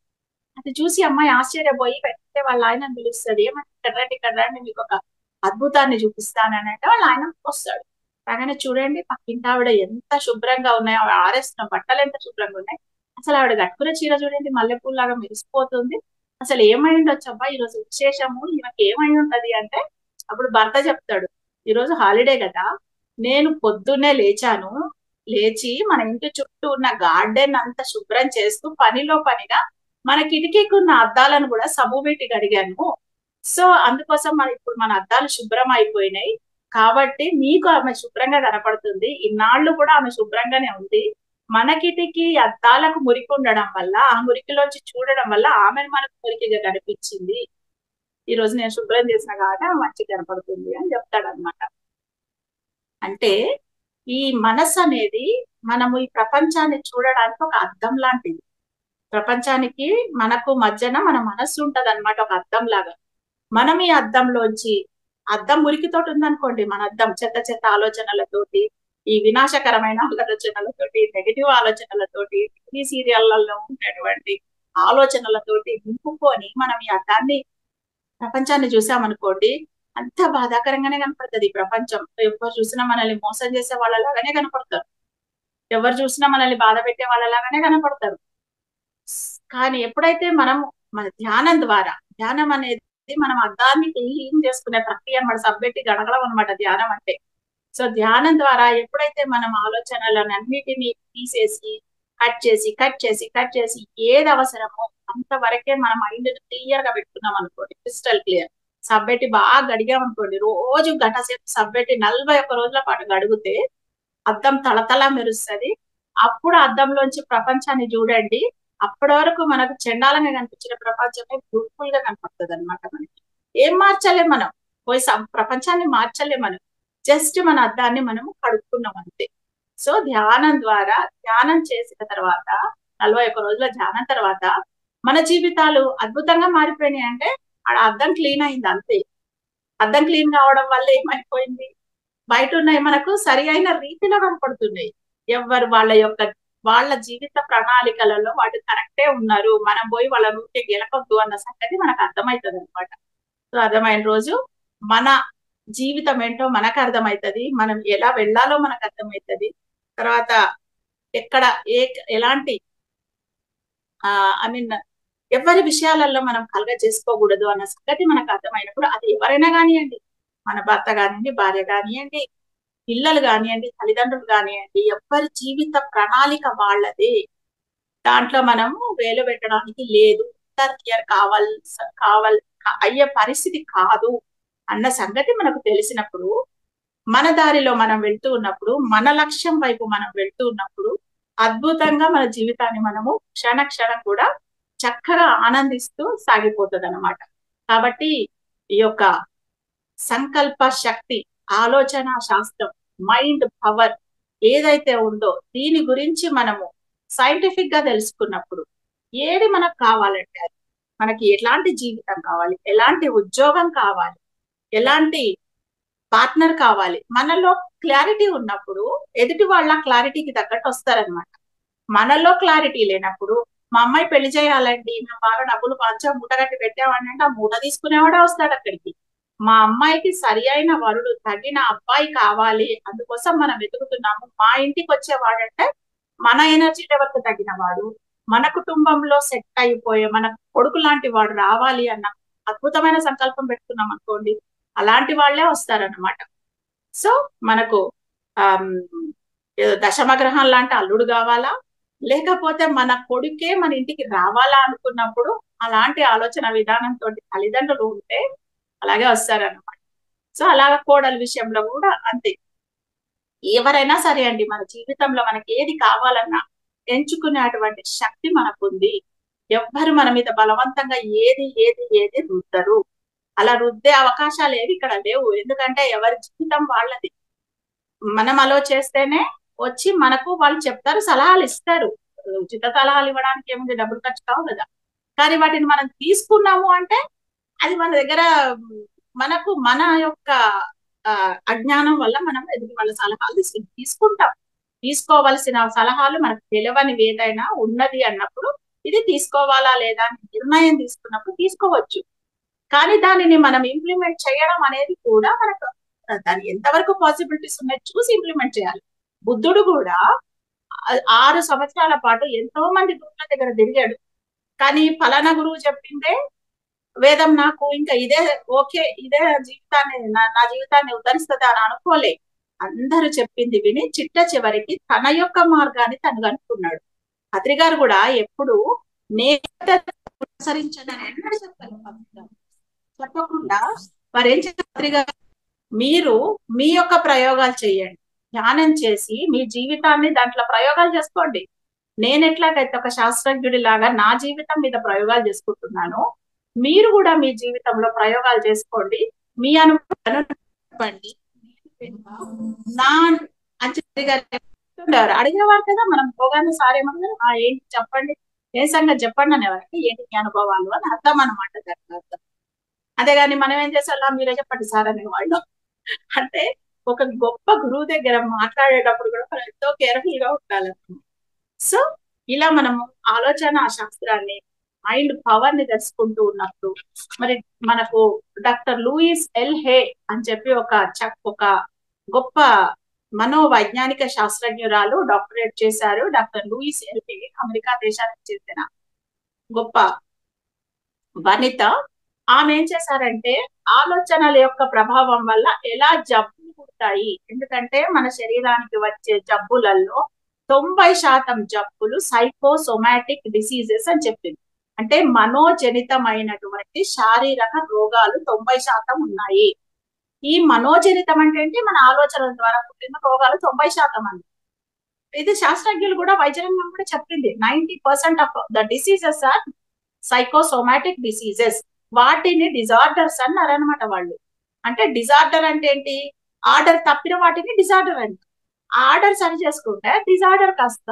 అది చూసి అమ్మాయి ఆశ్చర్యపోయి వెంటనే వాళ్ళ ఆయన పిలుస్తుంది. ఏమంటే ఇక్కడ రండి మీకు ఒక అద్భుతాన్ని చూపిస్తానని అంటే వాళ్ళ ఆయన వస్తాడు. రాగానే చూడండి పక్కింటి ఆవిడ ఎంత శుభ్రంగా ఉన్నాయో, ఆవిడ ఆరేస్తున్న బట్టలు ఎంత శుభ్రంగా ఉన్నాయి, అసలు ఆవిడ కట్టుకున్న చీర చూడండి మల్లెపూలాగా మెరిసిపోతుంది, అసలు ఏమై ఉండొచ్చు అబ్బా ఈరోజు విశేషము, ఈమెకి ఏమై ఉంటది అంటే, అప్పుడు భర్త చెప్తాడు, ఈరోజు హాలిడే కదా, నేను పొద్దున్నే లేచాను, లేచి మన ఇంటి చుట్టూ ఉన్న గార్డెన్ అంతా శుభ్రం చేస్తూ పనిలో పనిగా మన కిటికీకి ఉన్న అద్దాలను కూడా సబ్బు పెట్టి కడిగాను. సో అందుకోసం ఇప్పుడు మన అద్దాలు శుభ్రం అయిపోయినాయి, కాబట్టి మీకు ఆమె శుభ్రంగా కనపడుతుంది, ఇన్నాళ్ళు కూడా ఆమె శుభ్రంగానే ఉంది. మన కిటికీ అద్దాలకు మురికి ఉండడం వల్ల, ఆ మురికిలోంచి చూడడం వల్ల ఆమెను మనకు మురికిగా కనిపించింది. ఈ రోజు నేను శుభ్రం చేసిన కాబట్టి ఆమె మంచిగా కనపడుతుంది అని చెప్తాడనమాట. అంటే ఈ మనసు అనేది మనము ఈ ప్రపంచాన్ని చూడడానికి ఒక అద్దం లాంటిది. ప్రపంచానికి మనకు మధ్యన మన మనస్సు ఉంటది అనమాట, ఒక అద్దం లాగా. మనం ఈ అద్దంలోంచి, అద్దం మురికితోటి ఉందనుకోండి, మన అద్దం చెత్త చెత్త ఆలోచనలతోటి, ఈ వినాశకరమైన ఆలోచనలతోటి, నెగిటివ్ ఆలోచనలతోటి, టీవీ సీరియళ్లలో ఉన్నటువంటి ఆలోచనలతోటి నింపుకొని మనం ఈ అద్దాన్ని, ప్రపంచాన్ని చూసామనుకోండి, అంత బాధాకరంగానే కనపడుతుంది ఈ ప్రపంచం. ఎవరు చూసినా మనల్ని మోసం చేసే వాళ్ళలాగానే కనపడతారు, ఎవరు చూసినా మనల్ని బాధ పెట్టే వాళ్ళలాగానే కనపడతారు. కానీ ఎప్పుడైతే మనం మన ధ్యానం ద్వారా, ధ్యానం అనేది మనం అద్దాన్ని క్లీన్ చేసుకునే ప్రక్రియ అనమాట, సబ్బెట్టి గడగడం అనమాట ధ్యానం అంటే. సో ధ్యానం ద్వారా ఎప్పుడైతే మనం ఆలోచనలను అన్నిటినీ తీసేసి కట్ చేసి ఏది అవసరమో అంతవరకే మన మైండ్ క్లియర్ గా పెట్టుకున్నాం అనుకోండి, క్రిస్టల్ క్లియర్. సబ్బెట్టి బాగా గడిగాం అనుకోండి, రోజు గంటసేపు సబ్బెట్టి 41 రోజుల పాటు గడిగితే అద్దం తళతళ మెరుస్తుంది. అప్పుడు అద్దంలోంచి ప్రపంచాన్ని చూడండి, అప్పటి వరకు మనకు చండాలంగా కనిపించిన ప్రపంచమే బ్యూటిఫుల్ గా కనపడుతుంది అనమాట. మనకి ఏం మార్చలే మనం, పోయి ప్రపంచాన్ని మార్చలే మనం, జస్ట్ మన అద్దాన్ని మనము కడుక్కున్నాం అంతే. సో ధ్యానం ద్వారా, ధ్యానం చేసిన తర్వాత 41 రోజుల ధ్యానం తర్వాత మన జీవితాలు అద్భుతంగా మారిపోయినాయి. అంటే ఆడ అద్దం క్లీన్ అయింది అంతే. అద్దం క్లీన్ కావడం వల్ల ఏమైపోయింది, బయట ఉన్నాయి మనకు సరి అయిన రీతిలో కనపడుతున్నాయి. ఎవరు వాళ్ళ జీవిత ప్రణాళికలలో వాళ్ళు కరెక్టే ఉన్నారు, మనం పోయి వాళ్ళ రూటే గెలకొద్దు అన్న సంగతి మనకు అర్థమవుతుంది అనమాట. సో అర్థమైన రోజు మన జీవితం ఏంటో మనకు అర్థమవుతుంది, మనం ఎలా వెళ్ళాలో మనకు అర్థమవుతుంది. తర్వాత ఎక్కడ ఎలాంటి ఐ మీన్ ఎవరి విషయాలలో మనం కలగ చేసుకోకూడదు అన్న సంగతి మనకు అర్థమైనప్పుడు, అది ఎవరైనా కానివ్వండి, మన భర్త కానివ్వండి, భార్య కానివ్వండి, పిల్లలు కానివ్వండి, తల్లిదండ్రులు కానివ్వండి, ఎవరి జీవిత ప్రణాళిక వాళ్ళది. దాంట్లో మనము వేలు పెట్టడానికి లేదు, కేర్ అయ్యే పరిస్థితి కాదు అన్న సంగతి మనకు తెలిసినప్పుడు, మన దారిలో మనం వెళ్తూ ఉన్నప్పుడు, మన లక్ష్యం వైపు మనం వెళ్తూ ఉన్నప్పుడు అద్భుతంగా మన జీవితాన్ని మనము క్షణ క్షణం కూడా చక్కగా ఆనందిస్తూ సాగిపోతుంది అన్నమాట. కాబట్టి ఈ యొక్క సంకల్ప శక్తి, ఆలోచన శాస్త్రం, మైండ్ పవర్ ఏదైతే ఉందో దీని గురించి మనము సైంటిఫిక్ గా తెలుసుకున్నప్పుడు ఏది మనకు కావాలంటే అది, మనకి ఎలాంటి జీవితం కావాలి, ఎలాంటి ఉద్యోగం కావాలి, ఎలాంటి పార్ట్నర్ కావాలి, మనలో క్లారిటీ ఉన్నప్పుడు ఎదుటి వాళ్ళ క్లారిటీకి తగ్గట్టు వస్తారనమాట. మనలో క్లారిటీ లేనప్పుడు, మా అమ్మాయి పెళ్లి చేయాలండి, మేము బాగా డబ్బులు పంచా మూట కట్టి పెట్టామని అంటే ఆ మూట తీసుకునేవాడే వస్తాడు అక్కడికి. మా అమ్మాయికి సరి అయిన వరుడు, తగిన అబ్బాయి కావాలి, అందుకోసం మనం వెతుకుతున్నాము. మా ఇంటికి వచ్చేవాడంటే మన ఎనర్జీ లెవెల్ కు తగిన వాడు, మన కుటుంబంలో సెట్ అయిపోయే మన కొడుకు లాంటి వాడు రావాలి అన్న అద్భుతమైన సంకల్పం పెట్టుకున్నాం అనుకోండి, అలాంటి వాళ్ళే వస్తారన్నమాట. సో మనకు ఏదో దశమగ్రహం లాంటి అల్లుడు కావాలా, లేకపోతే మన కొడుకే మన ఇంటికి రావాలా అనుకున్నప్పుడు అలాంటి ఆలోచన విధానంతో తల్లిదండ్రులు ఉంటే అలాగే వస్తారన్నమాట. సో అలాగ కోడల విషయంలో కూడా అంతే. ఎవరైనా సరే అండి, మన జీవితంలో మనకి ఏది కావాలన్నా ఎంచుకునేటువంటి శక్తి మనకుంది. ఎవ్వరు మన మీద బలవంతంగా ఏది ఏది ఏది రుద్దరు. అలా రుద్దే అవకాశాలు ఏవి ఇక్కడ లేవు. ఎందుకంటే ఎవరి జీవితం వాళ్ళది. మనం అలో చేస్తేనే వచ్చి మనకు వాళ్ళు చెప్తారు, సలహాలు ఇస్తారు. ఉచిత సలహాలు ఇవ్వడానికి ఏముంది, డబ్బులు ఖర్చు కావు కదా. కానీ వాటిని మనం తీసుకున్నాము అంటే అది మన దగ్గర మనకు మన యొక్క అజ్ఞానం వల్ల మనం ఎదుటి వాళ్ళ సలహాలు తీసుకుంటాం. తీసుకోవలసిన సలహాలు మనకు తెలియనివి ఏదైనా ఉన్నది అన్నప్పుడు ఇది తీసుకోవాలా లేదా అని నిర్ణయం తీసుకున్నప్పుడు తీసుకోవచ్చు. కానీ దానిని మనం ఇంప్లిమెంట్ చేయడం అనేది కూడా మనకు దాని ఎంతవరకు పాసిబిలిటీస్ ఉన్నాయి చూసి ఇంప్లిమెంట్ చేయాలి. బుద్ధుడు కూడా 6 సంవత్సరాల పాటు ఎంతో మంది గురువుల దగ్గర తిరిగాడు. కానీ ఫలానా గురువు చెప్పిందే వేదం, నాకు ఇంకా ఇదే ఓకే, ఇదే జీవితాన్ని నా జీవితాన్ని ఉద్ధరిస్తుంది అని అనుకోలే. అందరూ చెప్పింది విని చిట్ట చివరికి తన యొక్క మార్గాన్ని తను కనుక్కున్నాడు. అత్రి గారు కూడా ఎప్పుడు నేను అనుసరించదని ఎన్నడూ చెప్పకుండా వారు ఏం చెప్పారు, మీరు మీ యొక్క ప్రయోగాలు చేయండి, ధ్యానం చేసి మీ జీవితాన్ని దాంట్లో ప్రయోగాలు చేసుకోండి. నేను ఎట్లాగైతే ఒక శాస్త్రజ్ఞుడి లాగా నా జీవితం మీద ప్రయోగాలు చేసుకుంటున్నాను, మీరు కూడా మీ జీవితంలో ప్రయోగాలు చేసుకోండి, మీ అనుభవాలను చెప్పండి. నా అంచెగారు అడిగేవారు కదా, మనం పోగానే సారేమన్నారు, ఏంటి చెప్పండి, ఏ సంగతి చెప్పండి అనేవారికి, ఏంటి మీ అనుభవాలు అని అర్థం అనమాట. దానికి అర్థం. అంతేగాని మనం ఏం చేసేవాళ్ళం, మీరే చెప్పండి సార్ అనేవాళ్ళు. అంటే ఒక గొప్ప గురువు దగ్గర మాట్లాడేటప్పుడు కూడా మనం ఎంతో కేర్ఫుల్ గా ఉండాలి. సో ఇలా మనము ఆలోచన శాస్త్రాన్ని, మైండ్ పవర్ ని తెలుసుకుంటూ ఉన్నప్పుడు మరి మనకు డాక్టర్ లూయిస్ ఎల్ హే అని చెప్పి ఒక గొప్ప మనోవైజ్ఞానిక శాస్త్రజ్ఞురాలు డాక్టరేట్ చేశారు. డాక్టర్ లూయిస్ ఎల్ హే అమెరికా దేశానికి చెందిన గొప్ప వనిత. ఆమె ఏం చేశారంటే ఆలోచనల యొక్క ప్రభావం వల్ల ఎలా జబ్బులు పుడతాయి, ఎందుకంటే మన శరీరానికి వచ్చే జబ్బులలో 90% జబ్బులు సైకోసోమాటిక్ డిసీజెస్ అని చెప్పింది. అంటే మనోజనితమైనటువంటి శారీరక రోగాలు 90% ఉన్నాయి. ఈ మనోజనితం అంటే ఏంటి, మన ఆలోచనల ద్వారా పుట్టిన రోగాలు 90% అండి. ఇది శాస్త్రజ్ఞులు కూడా, వైద్యరంగం కూడా చెప్పింది. 90% of the diseases are psychosomatic diseases. వాటిని డిజార్డర్స్ అన్నారు అనమాట వాళ్ళు. అంటే డిజార్డర్ అంటే ఏంటి, ఆర్డర్ తప్పిన వాటిని డిజార్డర్ అంట. ఆర్డర్ సరి చేసుకుంటే డిజార్డర్ కాస్త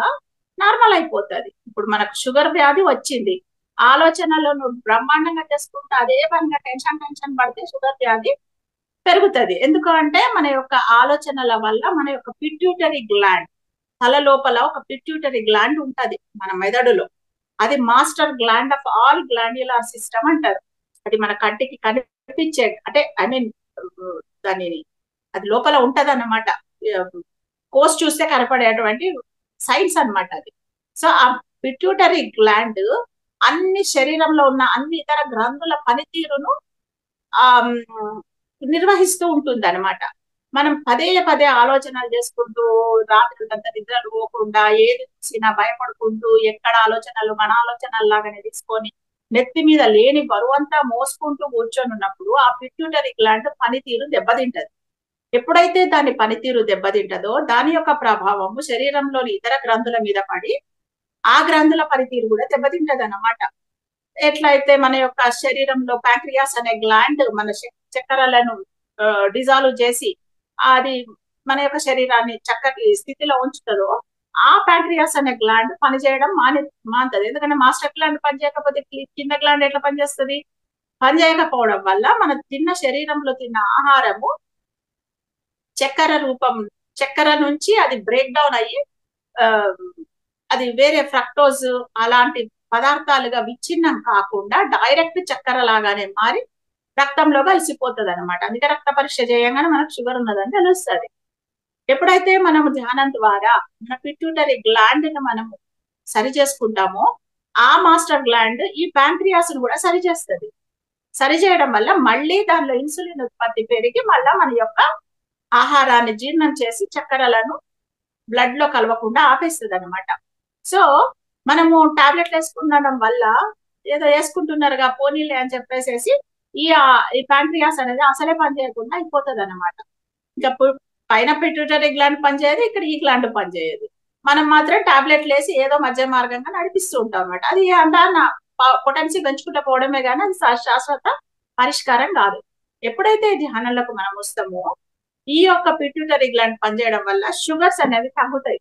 నార్మల్ అయిపోతుంది. ఇప్పుడు మనకు షుగర్ వ్యాధి వచ్చింది, ఆలోచనలో నువ్వు బ్రహ్మాండంగా చేసుకుంటే అదే పనిగా టెన్షన్ పడితే షుగర్ వ్యాధి పెరుగుతుంది. ఎందుకు అంటే మన యొక్క ఆలోచనల వల్ల మన యొక్క పిట్యూటరీ గ్లాండ్, తల లోపల ఒక పిట్యూటరీ గ్లాండ్ ఉంటది మన మెదడులో. అది master gland of all glandular system అంటారు. అది మన కంటికి కనిపించే, అంటే దానిని అది లోపల ఉంటది అన్నమాట. కోర్స్ చూస్తే కనపడేటువంటి సైన్స్ అన్నమాట అది. సో ఆ పిట్యూటరీ గ్లాండ్ అన్ని శరీరంలో ఉన్న అన్ని ఇతర గ్రంథుల పనితీరును నిర్వహిస్తూ ఉంటుంది అనమాట. మనం పదే పదే ఆలోచనలు చేసుకుంటూ రాత్రులంతా నిద్రలు పోకుండా ఏది చూసినా భయపడుకుంటూ ఎక్కడ ఆలోచనలు మన ఆలోచనలు లాగానే తీసుకొని నెత్తి మీద లేని బరువంతా మోసుకుంటూ కూర్చొని ఉన్నప్పుడు ఆ పిట్యూటరీ గ్లాండ్ పనితీరు దెబ్బతింటది. ఎప్పుడైతే దాని పనితీరు దెబ్బతింటదో దాని యొక్క ప్రభావము శరీరంలోని ఇతర గ్రంథుల మీద పడి ఆ గ్రంథుల పనితీరు కూడా దెబ్బతింటది అన్నమాట. ఎట్లయితే మన యొక్క శరీరంలో ప్యాంక్రియాస్ అనే గ్లాండ్ మన చక్కెరలను డిజాల్వ్ చేసి అది మన యొక్క శరీరాన్ని చక్కటి స్థితిలో ఉంచుతుందో ఆ ప్యాంక్రియాస్ అనే గ్లాండ్ పనిచేయడం మానుతుంది. ఎందుకంటే మాస్టర్ గ్లాండ్ పనిచేయకపోతే కింద గ్లాండ్ ఎట్లా పనిచేస్తుంది? పనిచేయకపోవడం వల్ల మన శరీరంలో తిన్న ఆహారము చక్కెర నుంచి అది బ్రేక్ డౌన్ అయ్యి అది వేరే ఫ్రక్టోజ్ అలాంటి పదార్థాలుగా విచ్ఛిన్నం కాకుండా డైరెక్ట్ చక్కెర లాగానే మారి రక్తంలో కలిసిపోతుంది అనమాట. అందుకే రక్త పరీక్ష చేయగానే మనకు షుగర్ ఉన్నదని తెలుస్తుంది. ఎప్పుడైతే మనము ధ్యానం ద్వారా మన పిట్యూటరీ గ్లాండ్ ని మనము సరి చేసుకుంటామో ఆ మాస్టర్ గ్లాండ్ ఈ ప్యాంక్రియాస్ ను కూడా సరి చేస్తుంది. సరి చేయడం వల్ల మళ్ళీ దానిలో ఇన్సులిన్ ఉత్పత్తి పెరిగి మళ్ళా మన యొక్క ఆహారాన్ని జీర్ణం చేసి చక్కెరలను బ్లడ్ లో కలవకుండా ఆపేస్తుంది అనమాట. సో మనము టాబ్లెట్లు వేసుకుండడం వల్ల ఏదో వేసుకుంటున్నారుగా పోనీలే అని చెప్పేసి ఈ ప్యాంక్రియాస్ అనేది అసలే పనిచేయకుండా అయిపోతుంది అనమాట. ఇంకా పైన పిట్యూటరీ గ్లాండ్ పనిచేయదు, ఇక్కడ ఈ గ్లాండ్ పనిచేయదు. మనం మాత్రం టాబ్లెట్లు వేసి ఏదో మధ్య మార్గంగా నడిపిస్తూ ఉంటాం అనమాట. అది దాని పొటెన్సీ పెంచుకుంటూ పోవడమే కానీ అది శాశ్వత పరిష్కారం కాదు. ఎప్పుడైతే ధ్యానంలోకి మనం వస్తామో ఈ యొక్క పిట్యూటరీ గ్లాండ్ పనిచేయడం వల్ల షుగర్స్ అనేవి తగ్గుతాయి.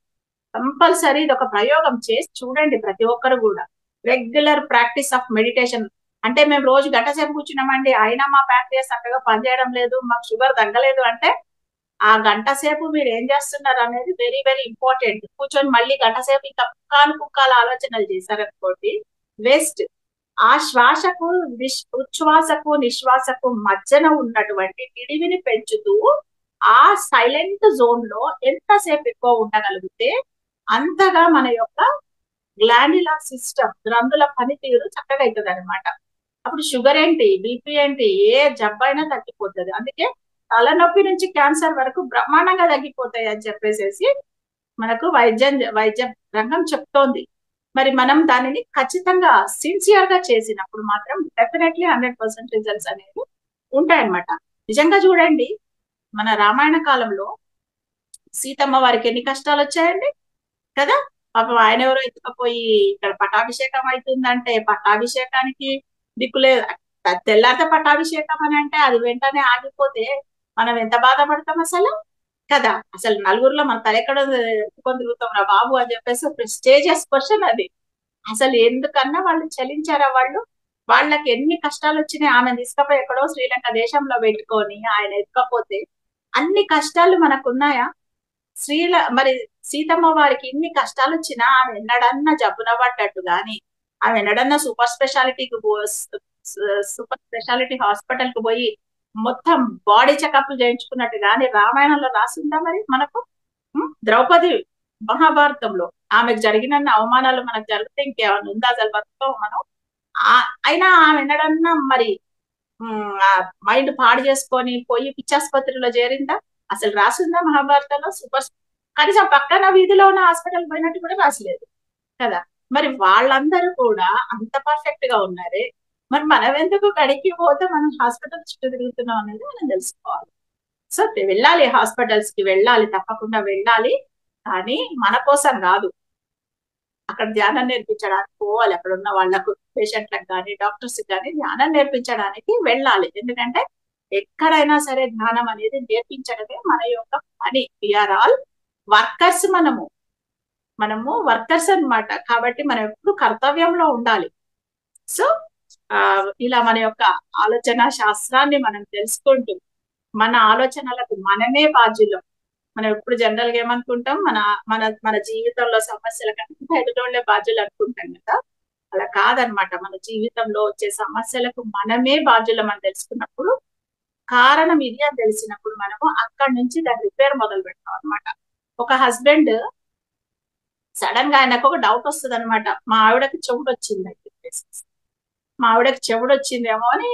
కంపల్సరీ ఇది ఒక ప్రయోగం చేసి చూడండి ప్రతి ఒక్కరు కూడా. రెగ్యులర్ ప్రాక్టీస్ ఆఫ్ మెడిటేషన్ అంటే మేము రోజు గంట సేపు కూర్చున్నామండి అయినా మా ప్యాంక్రియాస్ చక్కగా పనిచేయడం లేదు, మాకు షుగర్ తగ్గలేదు అంటే ఆ గంట సేపు మీరు ఏం చేస్తున్నారు అనేది వెరీ వెరీ ఇంపార్టెంట్. కూర్చొని మళ్ళీ గంట సేపు ఇంకా కుక్కాల ఆలోచనలు చేశారనుకోండి వేస్ట్. ఆ శ్వాసకు ఉచ్ఛ్వాసకు నిశ్వాసకు మధ్యన ఉన్నటువంటి నిడివిని పెంచుతూ ఆ సైలెంట్ జోన్ లో ఎంతసేపు ఎక్కువ ఉండగలిగితే అంతగా మన యొక్క గ్లాండ్యులర్ సిస్టమ్ గ్రంథుల పనితీరు చక్కగా అవుతుంది అనమాట. అప్పుడు షుగర్ ఏంటి, బీపీ ఏంటి, ఏ జబ్బైనా తగ్గిపోతుంది. అందుకే తలనొప్పి నుంచి క్యాన్సర్ వరకు బ్రహ్మాండంగా తగ్గిపోతాయి అని చెప్పేసి మనకు వైద్య రంగం చెప్తోంది. మరి మనం దానిని ఖచ్చితంగా సిన్సియర్ గా చేసినప్పుడు మాత్రం డెఫినెట్లీ 100% రిజల్ట్స్ అనేవి ఉంటాయన్నమాట. నిజంగా చూడండి మన రామాయణ కాలంలో సీతమ్మ వారికి ఎన్ని కష్టాలు వచ్చాయండి కదా. పాపం ఆయన ఎవరో ఎత్తుకపోయి ఇక్కడ పట్టాభిషేకం అవుతుందంటే పట్టాభిషేకానికి దిక్కులేదు. తెల్లారితే పట్టాభిషేకం అని అంటే అది వెంటనే ఆగిపోతే మనం ఎంత బాధపడతాం అసలు కదా. అసలు నలుగురిలో మన తలెక్కడ ఎత్తుకొని తిరుగుతాం రా బాబు అని చెప్పేసి ప్రెస్టేజియస్ క్వశ్చన్ అది. అసలు ఎందుకన్నా వాళ్ళు చలించారా? వాళ్ళకి ఎన్ని కష్టాలు వచ్చినాయి. ఆమె తీసుకపోయి ఎక్కడో శ్రీలంక దేశంలో పెట్టుకొని ఆయన ఎత్తుకపోతే అన్ని కష్టాలు మనకున్నాయా? మరి సీతమ్మ వారికి ఇన్ని కష్టాలు వచ్చినా ఆమె ఎన్నడన్నా జబ్బున పడ్డట్టు గాని ఆమె ఎన్నడన్నా సూపర్ స్పెషాలిటీ హాస్పిటల్ కు పోయి మొత్తం బాడీ చెకప్ చేయించుకున్నట్టు గాని రామాయణంలో రాసిందా మరి మనకు? ద్రౌపది మహాభారతంలో ఆమెకు జరిగిన అవమానాలు మనకు జరిగితే ఇంకేమైనా ఉందా అసలు బతుకో మనం? అయినా ఆమె ఎన్నడన్నా మరి మైండ్ పాడు చేసుకొని పోయి పిచ్చాసుపత్రిలో చేరిందా? అసలు రాసిందా మహాభారతంలో? కనీసం పక్కన వీధిలో ఉన్న హాస్పిటల్ పోయినట్టు కూడా రాసలేదు కదా. మరి వాళ్ళందరూ కూడా అంత పర్ఫెక్ట్ గా ఉన్నారే, మరి మనం ఎందుకు గడికి పోతే మనం హాస్పిటల్ చుట్టూ తిరుగుతున్నాం అనేది మనం తెలుసుకోవాలి. సో వెళ్ళాలి, హాస్పిటల్స్ కి వెళ్ళాలి, తప్పకుండా వెళ్ళాలి. కానీ మన కోసం కాదు, అక్కడ ధ్యానం నేర్పించడానికి పోవాలి. అక్కడ ఉన్న వాళ్ళకు పేషెంట్లకు కానీ డాక్టర్స్ కానీ ధ్యానం నేర్పించడానికి వెళ్ళాలి. ఎందుకంటే ఎక్కడైనా సరే ధ్యానం అనేది నేర్పించడమే మన యొక్క పని. We are all workers. మనము వర్కర్స్ అన్నమాట. కాబట్టి మనం ఎప్పుడు కర్తవ్యంలో ఉండాలి. సో ఇలా మన యొక్క ఆలోచన శాస్త్రాన్ని మనం తెలుసుకుంటూ మన ఆలోచనలకు మనమే బాధ్యులం. మనం ఎప్పుడు జనరల్ గా ఏమనుకుంటాం, మన జీవితంలో సమస్యల కంటే ఎదుటోళ్లే బాధ్యులు అనుకుంటాం కదా. అలా కాదనమాట. మన జీవితంలో వచ్చే సమస్యలకు మనమే బాధ్యులం అని తెలుసుకున్నప్పుడు, కారణం ఇది అని తెలిసినప్పుడు మనము అక్కడి నుంచి దాని రిపేర్ మొదలు పెడతాం అనమాట. ఒక హస్బెండ్ సడన్ గా ఆయనకు ఒక డౌట్ వస్తుంది అనమాట. మా ఆవిడకి చెవుడు వచ్చింది అని చెప్పేసి, మా ఆవిడకి చెవుడు వచ్చిందేమో అని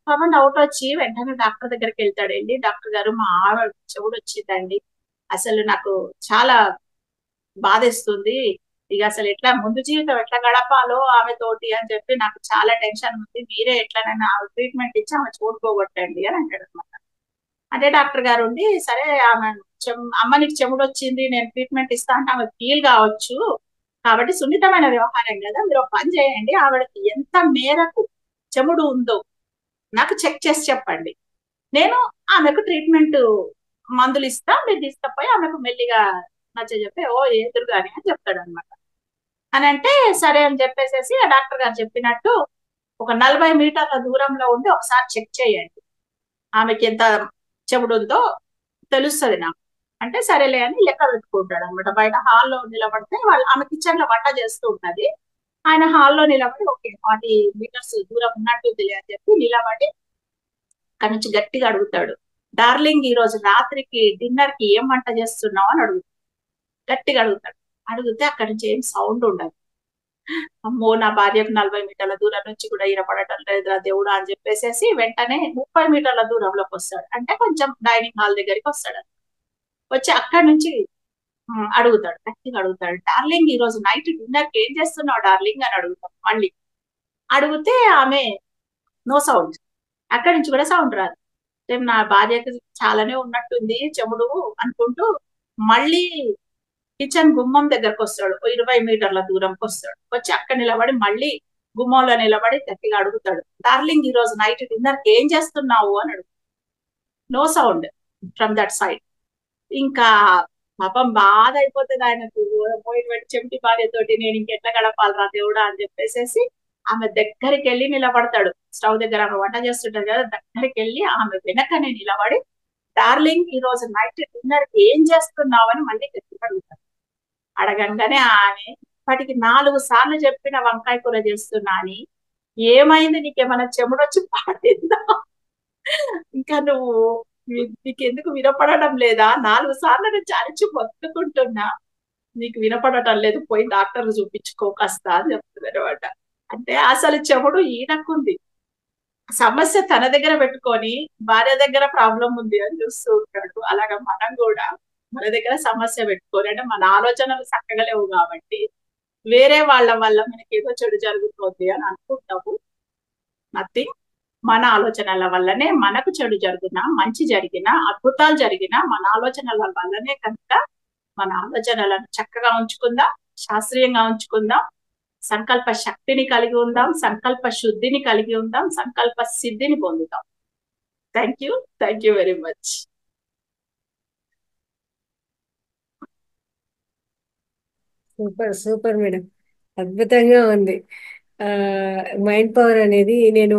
పాపం డౌట్ వచ్చి వెంటనే డాక్టర్ దగ్గరికి వెళ్తాడు. వెళ్ళి డాక్టర్ గారు మా ఆవిడ చెవుడు వచ్చిందండి, అసలు నాకు చాలా బాధేస్తుంది, ఇక అసలు ఎట్లా ముందు జీవితం ఎట్లా గడపాలో ఆమె తోటి అని చెప్పి నాకు చాలా టెన్షన్ ఉంది, మీరే ఎట్లనైనా ట్రీట్మెంట్ ఇచ్చి ఆమె చూడుకోగొట్టండి అని అంటాడు అనమాట. అంటే డాక్టర్ గారు ఉండి, సరే ఆమె అమ్మ నీకు చెముడు వచ్చింది, నేను ట్రీట్మెంట్ ఇస్తా అంటే ఆమె ఫీల్ కావచ్చు, కాబట్టి సున్నితమైన వ్యవహారం కదా, మీరు ఒక పని చేయండి, ఆవిడకి ఎంత మేరకు చెముడు ఉందో నాకు చెక్ చేసి చెప్పండి, నేను ఆమెకు ట్రీట్మెంట్ మందులు ఇస్తా, మీరు తీసుకపోయి ఆమెకు మెల్లిగా నచ్చ చెప్పి ఓ ఎదురు గాని అని చెప్తాడు అనమాట. అని అంటే సరే అని చెప్పేసేసి ఆ డాక్టర్ గారు చెప్పినట్టు ఒక 40 మీటర్ల దూరంలో ఉండి ఒకసారి చెక్ చేయండి, ఆమెకి ఎంత చెవుడు ఉందో తెలుస్తుంది నాకు అంటే, సరేలే అని లెక్క పెట్టుకుంటాడు అనమాట. బయట హాల్లో నిలబడితే వాళ్ళు ఆమె కిచెన్ లో వంట చేస్తూ ఉంటది, ఆయన హాల్లో నిలబడి ఓకే 40 మీటర్స్ దూరం ఉన్నట్టుందిలే అని చెప్పి నిలబడి అక్కడి నుంచి గట్టిగా అడుగుతాడు, డార్లింగ్ ఈ రోజు రాత్రికి డిన్నర్ కి ఏం వంట చేస్తున్నావు అని అడుగుతాడు. గట్టిగా అడుగుతాడు. అడిగితే అక్కడి నుంచి ఏం సౌండ్ ఉండదు. అమ్మో నా భార్యకు 40 మీటర్ల దూరం నుంచి కూడా ఈనపడటం లేదురా దేవుడా అని చెప్పేసేసి వెంటనే 30 మీటర్ల దూరంలోకి వస్తాడు, అంటే కొంచెం డైనింగ్ హాల్ దగ్గరికి వస్తాడు. వచ్చి అక్కడి నుంచి అడుగుతాడు, గట్టిగా అడుగుతాడు, డార్లింగ్ ఈ రోజు నైట్ డిన్నర్ కి ఏం చేస్తున్నావు డార్లింగ్ అని అడుగుతాడు మళ్ళీ. అడిగితే ఆమె నో సౌండ్, అక్కడి నుంచి కూడా సౌండ్ రాదు. నా భార్యకి చాలానే ఉన్నట్టుంది చెముడు అనుకుంటూ మళ్ళీ కిచెన్ గుమ్మం దగ్గరకు వస్తాడు, 20 మీటర్ల దూరంకి వస్తాడు. వచ్చి అక్కడ నిలబడి మళ్ళీ గుమ్మంలో నిలబడి గట్టిగా అడుగుతాడు, డార్లింగ్ ఈ రోజు నైట్ డిన్నర్ కి ఏం చేస్తున్నావు అని అడుగుతాడు. No sound from that side. ఇంకా పాపం బాధ అయిపోతుంది ఆయనకు, పోయినటువంటి చెంటి భార్యతోటి నేను ఇంకెట్లా గడపాలరా దేవుడా అని చెప్పేసేసి ఆమె దగ్గరికి వెళ్ళి నిలబడతాడు. స్టవ్ దగ్గర ఆమె వంట చేస్తుంటారు కదా, దగ్గరికి వెళ్ళి ఆమె వెనకనే నిలబడి, డార్లింగ్ ఈ రోజు నైట్ డిన్నర్ కి ఏం చేస్తున్నావు అని మళ్ళీ గట్టిగా అడుగుతాడు. అడగంగానే ఆమె ఇప్పటికి 4 సార్లు చెప్పిన వంకాయ కూర చేస్తున్నా అని, ఏమైంది నీకేమైనా చెముడొచ్చి పాడిందా, ఇంకా నువ్వు నీకెందుకు వినపడడం లేదా, 4 సార్లు నేను అరిచి మొత్తుకుంటున్నా, నీకు వినపడటం లేదు, పోయి డాక్టర్ చూపించుకో కాస్త అని చెప్తుంది అనమాట. అంటే అసలు చెముడు ఈయనకుంది, సమస్య తన దగ్గర పెట్టుకొని భార్య దగ్గర ప్రాబ్లం ఉంది అని చూస్తూ ఉంటాడు. అలాగా మనం కూడా మన దగ్గర సమస్య పెట్టుకొని, అంటే మన ఆలోచనలు చక్కగా లేవు కాబట్టి వేరే వాళ్ళ వల్ల మనకి ఏదో చెడు జరుగుతుంది అని అనుకుంటాము. నథింగ్, మన ఆలోచనల వల్లనే మనకు చెడు జరిగినా మంచి జరిగినా అద్భుతాలు జరిగినా మన ఆలోచనల వల్లనే కనుక మన ఆలోచనలను చక్కగా ఉంచుకుందాం, శాస్త్రీయంగా ఉంచుకుందాం, సంకల్ప శక్తిని కలిగి ఉందాం, సంకల్ప శుద్ధిని కలిగి ఉందాం, సంకల్ప సిద్ధిని పొందుతాం. Thank you very much. Super super madam, అద్భుతంగా ఉంది. మైండ్ పవర్ అనేది నేను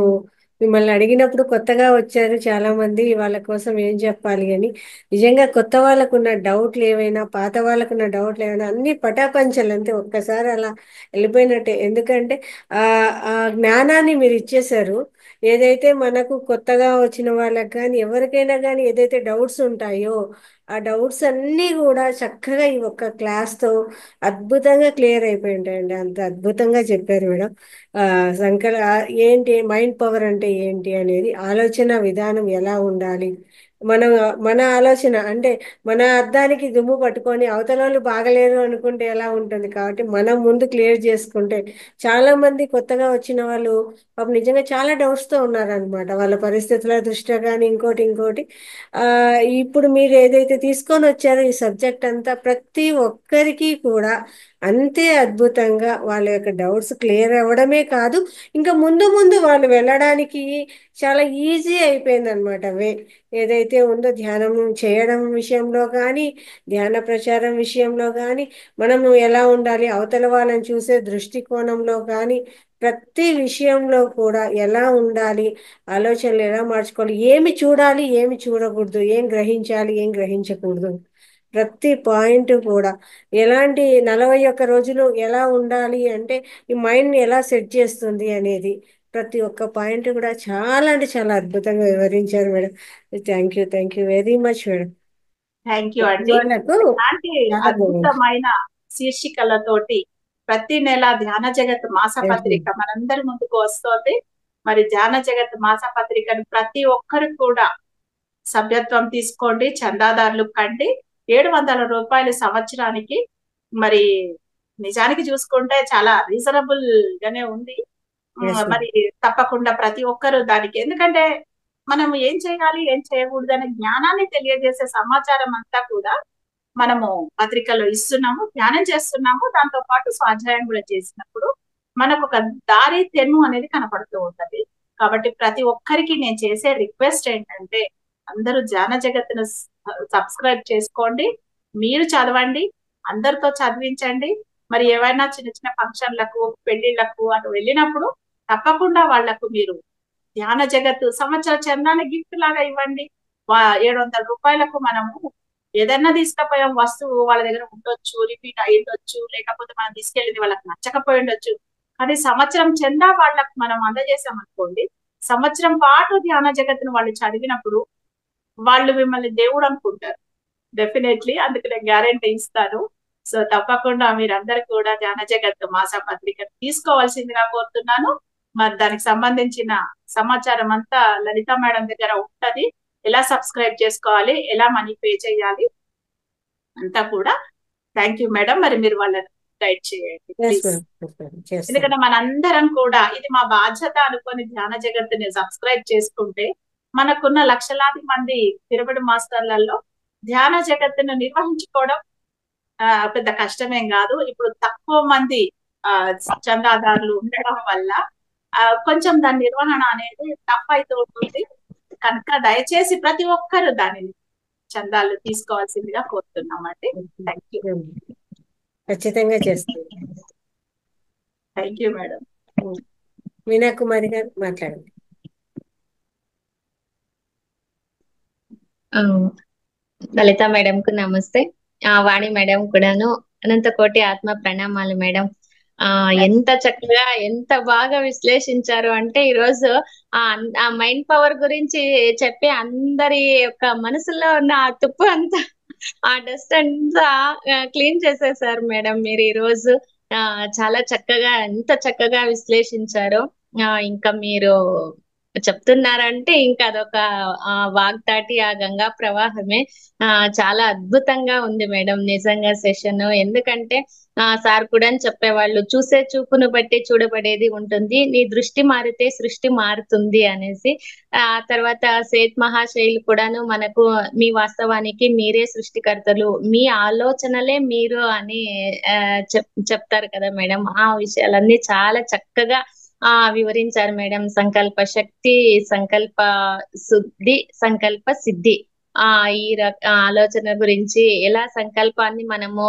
మిమ్మల్ని అడిగినప్పుడు కొత్తగా వచ్చారు చాలా మంది, వాళ్ళ కోసం ఏం చెప్పాలి అని, నిజంగా కొత్త వాళ్ళకున్న డౌట్లు ఏవైనా, పాత వాళ్ళకున్న డౌట్లు ఏవైనా అన్ని పటాపంచలు అంతే, ఒక్కసారి అలా వెళ్ళిపోయినట్టే. ఎందుకంటే ఆ ఆ జ్ఞానాన్ని మీరు ఇచ్చేశారు. ఏదైతే మనకు కొత్తగా వచ్చిన వాళ్ళకి కానీ ఎవరికైనా కానీ ఏదైతే డౌట్స్ ఉంటాయో ఆ డౌట్స్ అన్నీ కూడా చక్కగా ఈ ఒక్క క్లాస్తో అద్భుతంగా క్లియర్ అయిపోయి ఉంటాయండి. అంత అద్భుతంగా చెప్పారు మేడం. ఆ ఏంటి మైండ్ పవర్ అంటే ఏంటి అనేది, ఆలోచన విధానం ఎలా ఉండాలి, మన మన ఆలోచన అంటే మన అర్థానికి దుమ్ము పట్టుకొని అవతల వాళ్ళు బాగలేరు అనుకుంటే ఎలా ఉంటుంది, కాబట్టి మనం ముందు క్లియర్ చేసుకుంటే, చాలా మంది కొత్తగా వచ్చిన వాళ్ళు పాపం నిజంగా చాలా డౌట్స్తో ఉన్నారనమాట, వాళ్ళ పరిస్థితుల దృష్ట్యా కానీ ఇంకోటి ఇంకోటి. ఆ ఇప్పుడు మీరు ఏదైతే తీసుకొని వచ్చారో ఈ సబ్జెక్ట్ అంతా ప్రతి ఒక్కరికి కూడా అంతే అద్భుతంగా వాళ్ళ యొక్క డౌట్స్ క్లియర్ అవ్వడమే కాదు, ఇంకా ముందు ముందు వాళ్ళు వెళ్ళడానికి చాలా ఈజీ అయిపోయింది అనమాట. ఏదైతే ఉందో ధ్యానం చేయడం విషయంలో కానీ, ధ్యాన ప్రచారం విషయంలో కానీ, మనము ఎలా ఉండాలి అవతల వాళ్ళని చూసే దృష్టికోణంలో కానీ, ప్రతి విషయంలో కూడా ఎలా ఉండాలి, ఆలోచనలు ఎలా మార్చుకోవాలి, ఏమి చూడాలి ఏమి చూడకూడదు, ఏం గ్రహించాలి ఏం గ్రహించకూడదు, ప్రతి పాయింట్ కూడా ఎలాంటి 41 రోజులు ఎలా ఉండాలి అంటే ఈ మైండ్ని ఎలా సెట్ చేస్తుంది అనేది ప్రతి ఒక్క పాయింట్ కూడా చాలా అంటే చాలా అద్భుతంగా వివరించారు madam. Thank you very much madam. Thank you అండి. వాళ్ళకు ఇలాంటి చాలా బాగుంది. అద్భుతమైన శీర్షికలతోటి ప్రతి నెల ధ్యాన జగత్ థ్యాంక్ యూ. మాసపత్రిక మనందరి ముందుకు వస్తోంది. మరి ధ్యాన జగత్ మాసపత్రికను ప్రతి ఒక్కరు కూడా సభ్యత్వం తీసుకోండి, చందాదారులు కండి. 700 రూపాయలు సంవత్సరానికి. మరి నిజానికి చూసుకుంటే చాలా రీజనబుల్ గానే ఉంది. Yes, ma'am. మరి తప్పకుండా ప్రతి ఒక్కరు దానికి, ఎందుకంటే మనం ఏం చేయాలి ఏం చేయకూడదు అనే జ్ఞానాన్ని తెలియజేసే సమాచారం అంతా కూడా మనము పత్రికలో ఇస్తున్నాము, ధ్యానం చేస్తున్నాము. దాంతో పాటు స్వాధ్యాయం కూడా చేసినప్పుడు మనకు ఒక దారి తెన్ను అనేది కనపడుతూ ఉంటది. కాబట్టి ప్రతి ఒక్కరికి నేను చేసే రిక్వెస్ట్ ఏంటంటే, అందరూ ధ్యాన జగత్తును సబ్స్క్రైబ్ చేసుకోండి, మీరు చదవండి, అందరితో చదివించండి. మరి ఏవైనా చిన్న చిన్న ఫంక్షన్లకు, పెళ్లిళ్లకు అటు వెళ్ళినప్పుడు తప్పకుండా వాళ్లకు మీరు ధ్యాన జగత్తు సంవత్సర చందాన్ని గిఫ్ట్ లాగా ఇవ్వండి. 700 రూపాయలకు మనము ఏదైనా తీసుకుపోయాం వస్తువు, వాళ్ళ దగ్గర ఉండొచ్చు, రిపీట్ అయి ఉండొచ్చు, లేకపోతే మనం తీసుకెళ్ళింది వాళ్ళకి నచ్చకపోయి ఉండొచ్చు. కానీ సంవత్సరం చందా వాళ్ళకు మనం అందజేసాం అనుకోండి, సంవత్సరం పాటు ధ్యాన జగత్తును వాళ్ళు చదివినప్పుడు వాళ్ళు మిమ్మల్ని దేవుడు అనుకుంటారు. డెఫినెట్లీ, అందుకు నేను గ్యారెంటీ ఇస్తాను. సో తప్పకుండా మీరందరూ కూడా ధ్యాన జగత్తు మాసపత్రిక తీసుకోవాల్సిందిగా కోరుతున్నాను. మరి దానికి సంబంధించిన సమాచారం అంతా లలిత మేడం దగ్గర ఉంటది. ఎలా సబ్స్క్రైబ్ చేసుకోవాలి, ఎలా మనీ పే చేయాలి అంతా కూడా. Thank you madam. మరి మీరు వాళ్ళని గైడ్ చేయండి Yes, please. ma'am. Yes, ma'am. చేస్తాను. ఎందుకంటే మనందరం కూడా ఇది మా బాధ్యత అనుకొని ధ్యాన జగత్తుని సబ్స్క్రైబ్ చేసుకుంటే మనకున్న లక్షలాది మంది పిరమిడ్ మాస్టర్లలో ధ్యాన జగత్తును నిర్వహించుకోవడం పెద్ద కష్టమేం కాదు. ఇప్పుడు తక్కువ మంది చందాదారులు ఉండడం వల్ల కొంచెం దాని నిర్వహణ అనేది తప్పైతూ ఉంటుంది. కనుక దయచేసి ప్రతి ఒక్కరు దానిని చందాలు తీసుకోవాల్సిందిగా కోరుతున్నామండి. Thank you. ఖచ్చితంగా చేస్తాను. Thank you madam. Meena Kumari garu మాట్లాడండి. లలిత మేడం కు నమస్తే. వాణి మేడం కూడాను అనంత కోటి ఆత్మ ప్రణామాలు మేడం. ఎంత చక్కగా ఎంత బాగా విశ్లేషించారు అంటే ఈరోజు ఆ మైండ్ పవర్ గురించి చెప్పి అందరి యొక్క మనసులో ఉన్న ఆ తుప్పు అంతా, ఆ డస్ట్ అంతా క్లీన్ చేసేసారు మేడం మీరు ఈ రోజు. చాలా చక్కగా ఎంత చక్కగా విశ్లేషించారో. ఇంకా మీరు చెప్తున్నారంటే ఇంకా అదొక వాగ్దాటి ఆ గంగా ప్రవాహమే. చాలా అద్భుతంగా ఉంది మేడం నిజంగా సెషన్. ఎందుకంటే సార్ కూడా చెప్పేవాళ్ళు, చూసే చూపును బట్టి చూడబడేది ఉంటుంది, నీ దృష్టి మారితే సృష్టి మారుతుంది అనేసి. ఆ తర్వాత సేత్ మహాశైలు కూడాను మనకు మీ వాస్తవానికి మీరే సృష్టికర్తలు, మీ ఆలోచనలే మీరు అని చెప్తారు కదా మేడం. ఆ విషయాలన్నీ చాలా చక్కగా వివరించారు మేడం. సంకల్ప శక్తి, సంకల్ప శుద్ధి, సంకల్ప సిద్ధి, ఈ ఆలోచన గురించి, ఎలా సంకల్పాన్ని మనము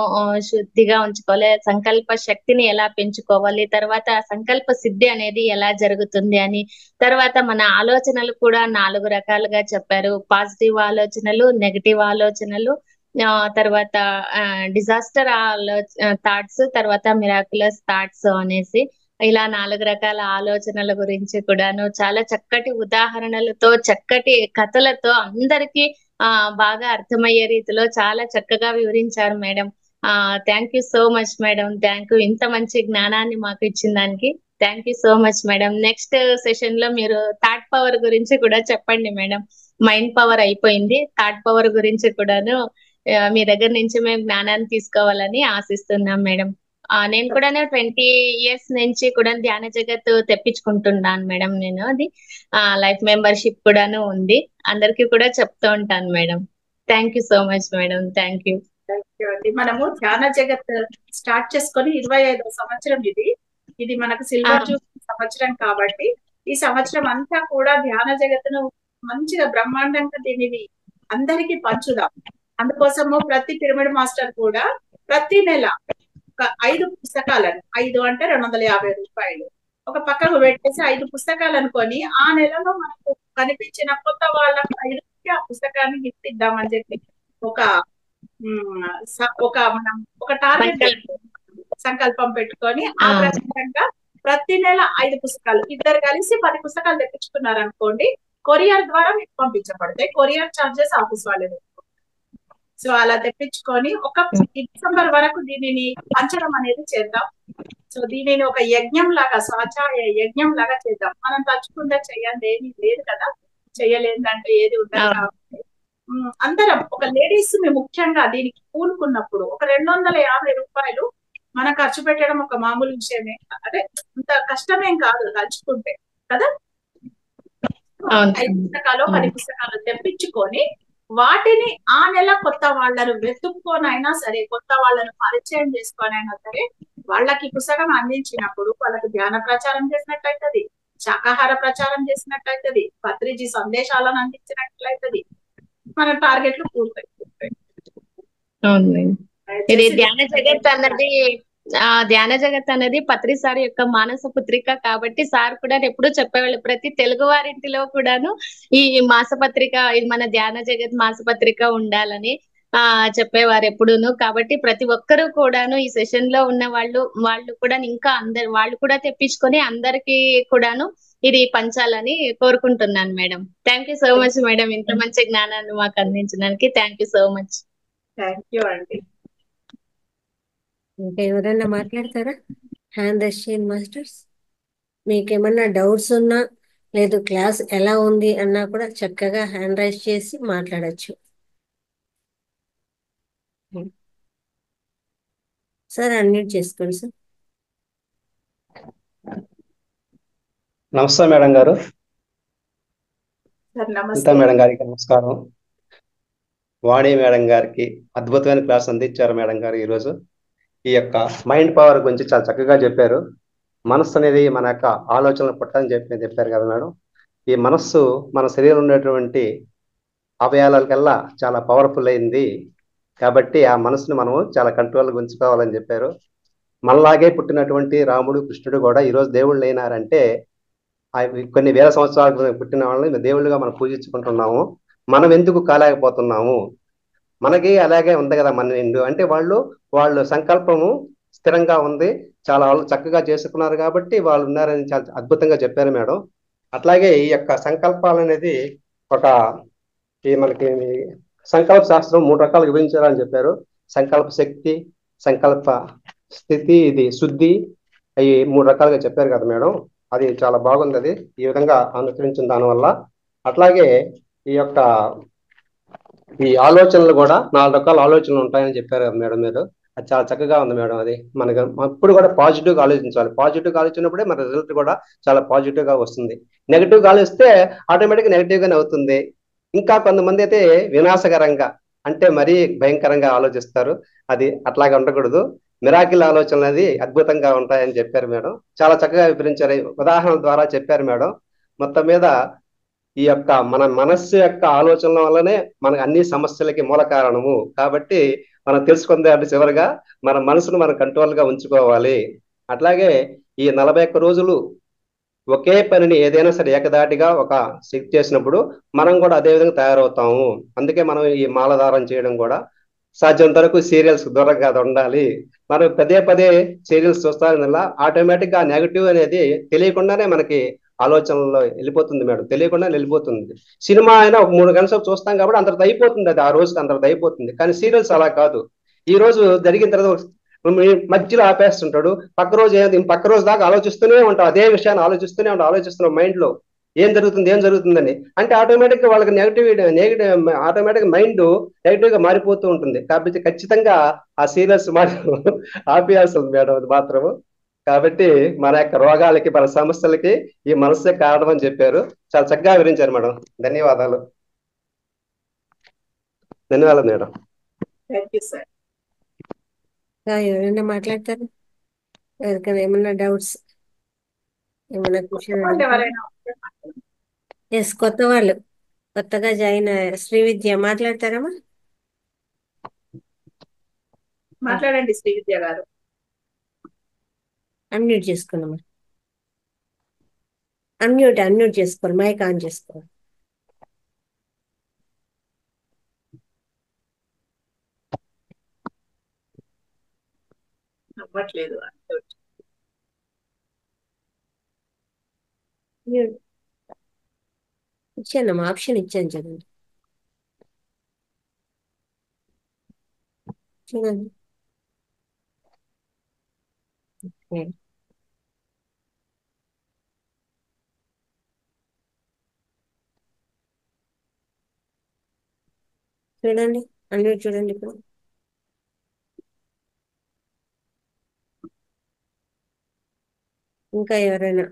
శుద్ధిగా ఉంచుకోవాలి, సంకల్ప శక్తిని ఎలా పెంచుకోవాలి, తర్వాత సంకల్ప సిద్ధి అనేది ఎలా జరుగుతుంది అని, తర్వాత మన ఆలోచనలు కూడా 4 రకాలుగా చెప్పారు. పాజిటివ్ ఆలోచనలు, నెగటివ్ ఆలోచనలు, తర్వాత డిజాస్టర్ థాట్స్, తర్వాత మిరాకులస్ థాట్స్ అనేసి ఇలా 4 రకాల ఆలోచనల గురించి కూడాను చాలా చక్కటి ఉదాహరణలతో, చక్కటి కథలతో అందరికీ బాగా అర్థమయ్యే రీతిలో చాలా చక్కగా వివరించారు madam. Thank you so much madam. Thank you, ఇంత మంచి జ్ఞానాన్ని మాకు ఇచ్చిన దానికి thank you so much madam. Next session లో మీరు థాట్ పవర్ గురించి కూడా చెప్పండి మేడం. మైండ్ పవర్ అయిపోయింది, థాట్ పవర్ గురించి కూడాను మీ దగ్గర నుంచి మేము జ్ఞానాన్ని తీసుకోవాలని ఆశిస్తున్నాం మేడం. నేను కూడా 20 years నుంచి కూడా ధ్యాన జగత్ తెప్పించుకుంటున్నాను మేడం. నేను అది లైఫ్ మెంబర్షిప్ కూడాను ఉంది, అందరికి కూడా చెప్తూ ఉంటాను madam. Thank you so much madam. Thank you. అండి. మనము ధ్యాన జగత్ స్టార్ట్ చేసుకొని 25వ సంవత్సరం ఇది మనకు సిల్వర్ జూబ్లీ సంవత్సరం కాబట్టి ఈ సంవత్సరం అంతా కూడా ధ్యాన జగత్తును మంచిగా బ్రహ్మాండంగా దీనిని అందరికీ పంచుదాం. అందుకోసము ప్రతి పిరమిడ్ మాస్టర్ కూడా ప్రతి నెల ఒక 5 పుస్తకాలను, 5 అంటే 250 రూపాయలు ఒక పక్కకు పెట్టేసి 5 పుస్తకాలు అనుకొని ఆ నెలలో మనకు కనిపించిన కొత్త వాళ్ళకి 5కి ఆ పుస్తకాన్ని గిఫ్ట్ ఇద్దామని చెప్పి ఒక టార్గెట్ సంకల్పం పెట్టుకొని ఆ ప్రకారంగా ప్రతి నెల 5 పుస్తకాలు, ఇద్దరు కలిసి 10 పుస్తకాలు తెప్పించుకున్నారు అనుకోండి, కొరియర్ ద్వారా మీకు పంపించబడతాయి. కొరియర్ చార్జెస్ ఆఫీస్ వాళ్ళే. సో అలా తెప్పించుకొని ఒక ఈ డిసెంబర్ వరకు దీనిని పంచడం అనేది చేద్దాం. సో దీనిని ఒక యజ్ఞం లాగా, స్వాధ్యాయ యజ్ఞం లాగా చేద్దాం. మనం తలుచుకుంటే చెయ్యండి ఏమీ లేదు కదా, చెయ్యలేదంటే ఏది ఉండదు అవును కాబట్టి అందరం ఒక లేడీస్ ముఖ్యంగా దీనికి పూనుకున్నప్పుడు ఒక 250 రూపాయలు మనం ఖర్చు పెట్టడం ఒక మామూలు విషయమే, అదే అంత కష్టమేం కాదు తలుచుకుంటే కదా. అవును 5 పుస్తకాలు 10 అవును పుస్తకాలు తెప్పించుకొని వాటిని ఆ నెల కొత్త వాళ్ళను వెతుక్కోనైనా సరే, కొత్త వాళ్ళను పరిచయం చేసుకొనైనా సరే, వాళ్ళకి పుస్తకం అందించినప్పుడు వాళ్ళకి ధ్యాన ప్రచారం చేసినట్లయితది, శాకాహార ప్రచారం చేసినట్లయితది, పత్రిజీ సందేశాలను అందించినట్లయితది, మన టార్గెట్లు పూర్తయిపోతాయి. అవును మేడం. ఇది దయచేసి ధ్యాన జగత్ అన్నది ధ్యాన జగత్ అనేది పత్రి సార్ యొక్క మానస పుత్రిక కాబట్టి సార్ కూడా ఎప్పుడూ చెప్పేవాళ్ళు ప్రతి తెలుగు వారింటిలో కూడాను ఈ మాసపత్రిక, ఇది మన ధ్యాన జగత్ మాసపత్రిక ఉండాలని చెప్పేవారు ఎప్పుడూను. కాబట్టి ప్రతి ఒక్కరూ కూడాను ఈ సెషన్ లో ఉన్న వాళ్ళు కూడా ఇంకా అందరు వాళ్ళు కూడా తెప్పించుకొని అందరికి కూడాను ఇది పంచాలని కోరుకుంటున్నాను madam. Thank you so much madam, ఇంత మంచి జ్ఞానాన్ని మాకు అందించడానికి thank you so much. Thank you అండి. ఇంకా ఎవరైనా మాట్లాడతారా? హ్యాండ్ రైజ్ చేయండి మాస్టర్స్. మీకేమన్నా డౌట్స్ ఉన్నా లేదు క్లాస్ ఎలా ఉంది అన్నా కూడా చక్కగా హ్యాండ్ రైజ్ చేసి మాట్లాడచ్చు. సార్ అన్మ్యూట్ చేసుకోండి సార్. నమస్తే మేడం గారు. సార్ గీతా నమస్తే. మేడం గారికి నమస్కారం. వాణి మేడం గారికి అద్భుతమైన క్లాస్ అందించారు మేడం గారు. ఈరోజు ఈ యొక్క మైండ్ పవర్ గురించి చాలా చక్కగా చెప్పారు. మనస్సు అనేది మన యొక్క ఆలోచనలు పుట్టని చెప్పారు కదా మేడం. ఈ మనస్సు మన శరీరం ఉన్నటువంటి అవయవాలకల్లా చాలా పవర్ఫుల్ అయింది కాబట్టి ఆ మనసుని మనము చాలా కంట్రోల్గా ఉంచుకోవాలని చెప్పారు. మనలాగే పుట్టినటువంటి రాముడు కృష్ణుడు కూడా ఈరోజు దేవుళ్ళు అయినారంటే కొన్ని వేల సంవత్సరాల క్రితం పుట్టిన వాళ్ళని దేవుళ్ళుగా మనం పూజించుకుంటున్నాము. మనం ఎందుకు కాలేకపోతున్నాము? మనకి అలాగే ఉంది కదా మన నిండు అంటే వాళ్ళు సంకల్పము స్థిరంగా ఉంది, చాలా వాళ్ళు చక్కగా చేసుకున్నారు కాబట్టి వాళ్ళు ఉన్నారని చాలా అద్భుతంగా చెప్పారు మేడం. అట్లాగే ఈ యొక్క సంకల్పాలు అనేది ఒక మనకి సంకల్ప శాస్త్రం 3 రకాలు విభజించాలని చెప్పారు. సంకల్ప శక్తి, సంకల్ప స్థితి, ఇది శుద్ధి, అవి 3 రకాలుగా చెప్పారు కదా మేడం. అది చాలా బాగుంది. అది ఈ విధంగా అనుసరించిన దానివల్ల అట్లాగే ఈ యొక్క ఈ ఆలోచనలు కూడా 4 రకాల ఆలోచనలు ఉంటాయని చెప్పారు కదా మేడం మీరు. అది చాలా చక్కగా ఉంది మేడం. అది మనకు ఎప్పుడు కూడా పాజిటివ్గా ఆలోచించాలి. పాజిటివ్గా ఆలోచించినప్పుడే మన రిజల్ట్ కూడా చాలా పాజిటివ్గా వస్తుంది. నెగిటివ్గా ఆలోచిస్తే ఆటోమేటిక్గా నెగిటివ్గానే అవుతుంది. ఇంకా కొంతమంది అయితే వినాశకరంగా అంటే మరీ భయంకరంగా ఆలోచిస్తారు. అది అట్లాగే ఉండకూడదు. మిరాకిల్ ఆలోచనలు అది అద్భుతంగా ఉంటాయని చెప్పారు మేడం. చాలా చక్కగా వివరించారు, ఉదాహరణల ద్వారా చెప్పారు మేడం. మొత్తం మీద ఈ యొక్క మన మనస్సు యొక్క ఆలోచనల వల్లనే మనకు అన్ని సమస్యలకి మూల కారణము కాబట్టి మనం తెలుసుకుందే అంటే చివరిగా మన మనసును మనం కంట్రోల్గా ఉంచుకోవాలి. అట్లాగే ఈ 41 రోజులు ఒకే పనిని ఏదైనా సరే ఏకదాటిగా ఒక శక్తి చేసినప్పుడు మనం కూడా అదే విధంగా తయారవుతాము. అందుకే మనం ఈ మాలధారం చేయడం కూడా సాధ్యమంత వరకు సీరియల్స్ దూరంగా ఉండాలి. మనం పదే పదే సీరియల్స్ చూస్తాం, ఆటోమేటిక్గా నెగటివ్ అనేది తెలియకుండానే మనకి ఆలోచనలో వెళ్ళిపోతుంది మేడం. తెలియకుండానే వెళ్ళిపోతుంది. సినిమా అయినా ఒక 3 గంటలు చూస్తాం కాబట్టి అంతటితో అయిపోతుంది. అది ఆ రోజుకి అంతటితో అయిపోతుంది. కానీ సీరియల్స్ అలా కాదు. ఈ రోజు జరిగిన తర్వాత మధ్యలో ఆపేస్తుంటాడు. పక్క రోజు పక్క రోజు దాకా ఆలోచిస్తూనే ఉంటాం. అదే విషయాన్ని ఆలోచిస్తున్నాం మైండ్ లో ఏం జరుగుతుందని. అంటే ఆటోమేటిక్ గా వాళ్ళకి నెగిటివ్ ఆటోమేటిక్ మైండ్ నెగిటివ్ గా మారిపోతూ ఉంటుంది. కాబట్టి ఖచ్చితంగా ఆ సీరియల్స్ ఆపేయాల్సింది మేడం అది మాత్రము. కాబట్టి మన యొక్క రోగాలకి మన సమస్యలకి ఈ మనస్సే కారణం అని చెప్పారు. చాలా చక్కగా వివరించారు మేడం. ధన్యవాదాలు మేడం. Thank you sir. ఎవరైనా మాట్లాడతారు? ఎవరికైనా ఏమన్నా డౌట్స్, ఏమన్నా క్వశ్చన్ చెప్పండి అడుగుతారా? ఎవరైనా. ఎస్, కొత్త వాళ్ళు కొత్తగా జాయిన్ అయ్యారు. శ్రీవిద్య మాట్లాడతారమ్మా? మాట్లాడండి శ్రీ విద్య గారు. అన్మ్యూట్ చేసుకున్నామా? అన్మ్యూట్ చేసుకోవాలి, మైక్ ఆన్ చేసుకోవాలి. నవ్వట్లేదు. ఇచ్చానమ్మా, ఆప్షన్ ఇచ్చాను చూడండి. చూడండి. ఓకే. చూడండి, అన్మ్యూట్ చూడండి ఇప్పుడు. ఇంకా ఎవరైనా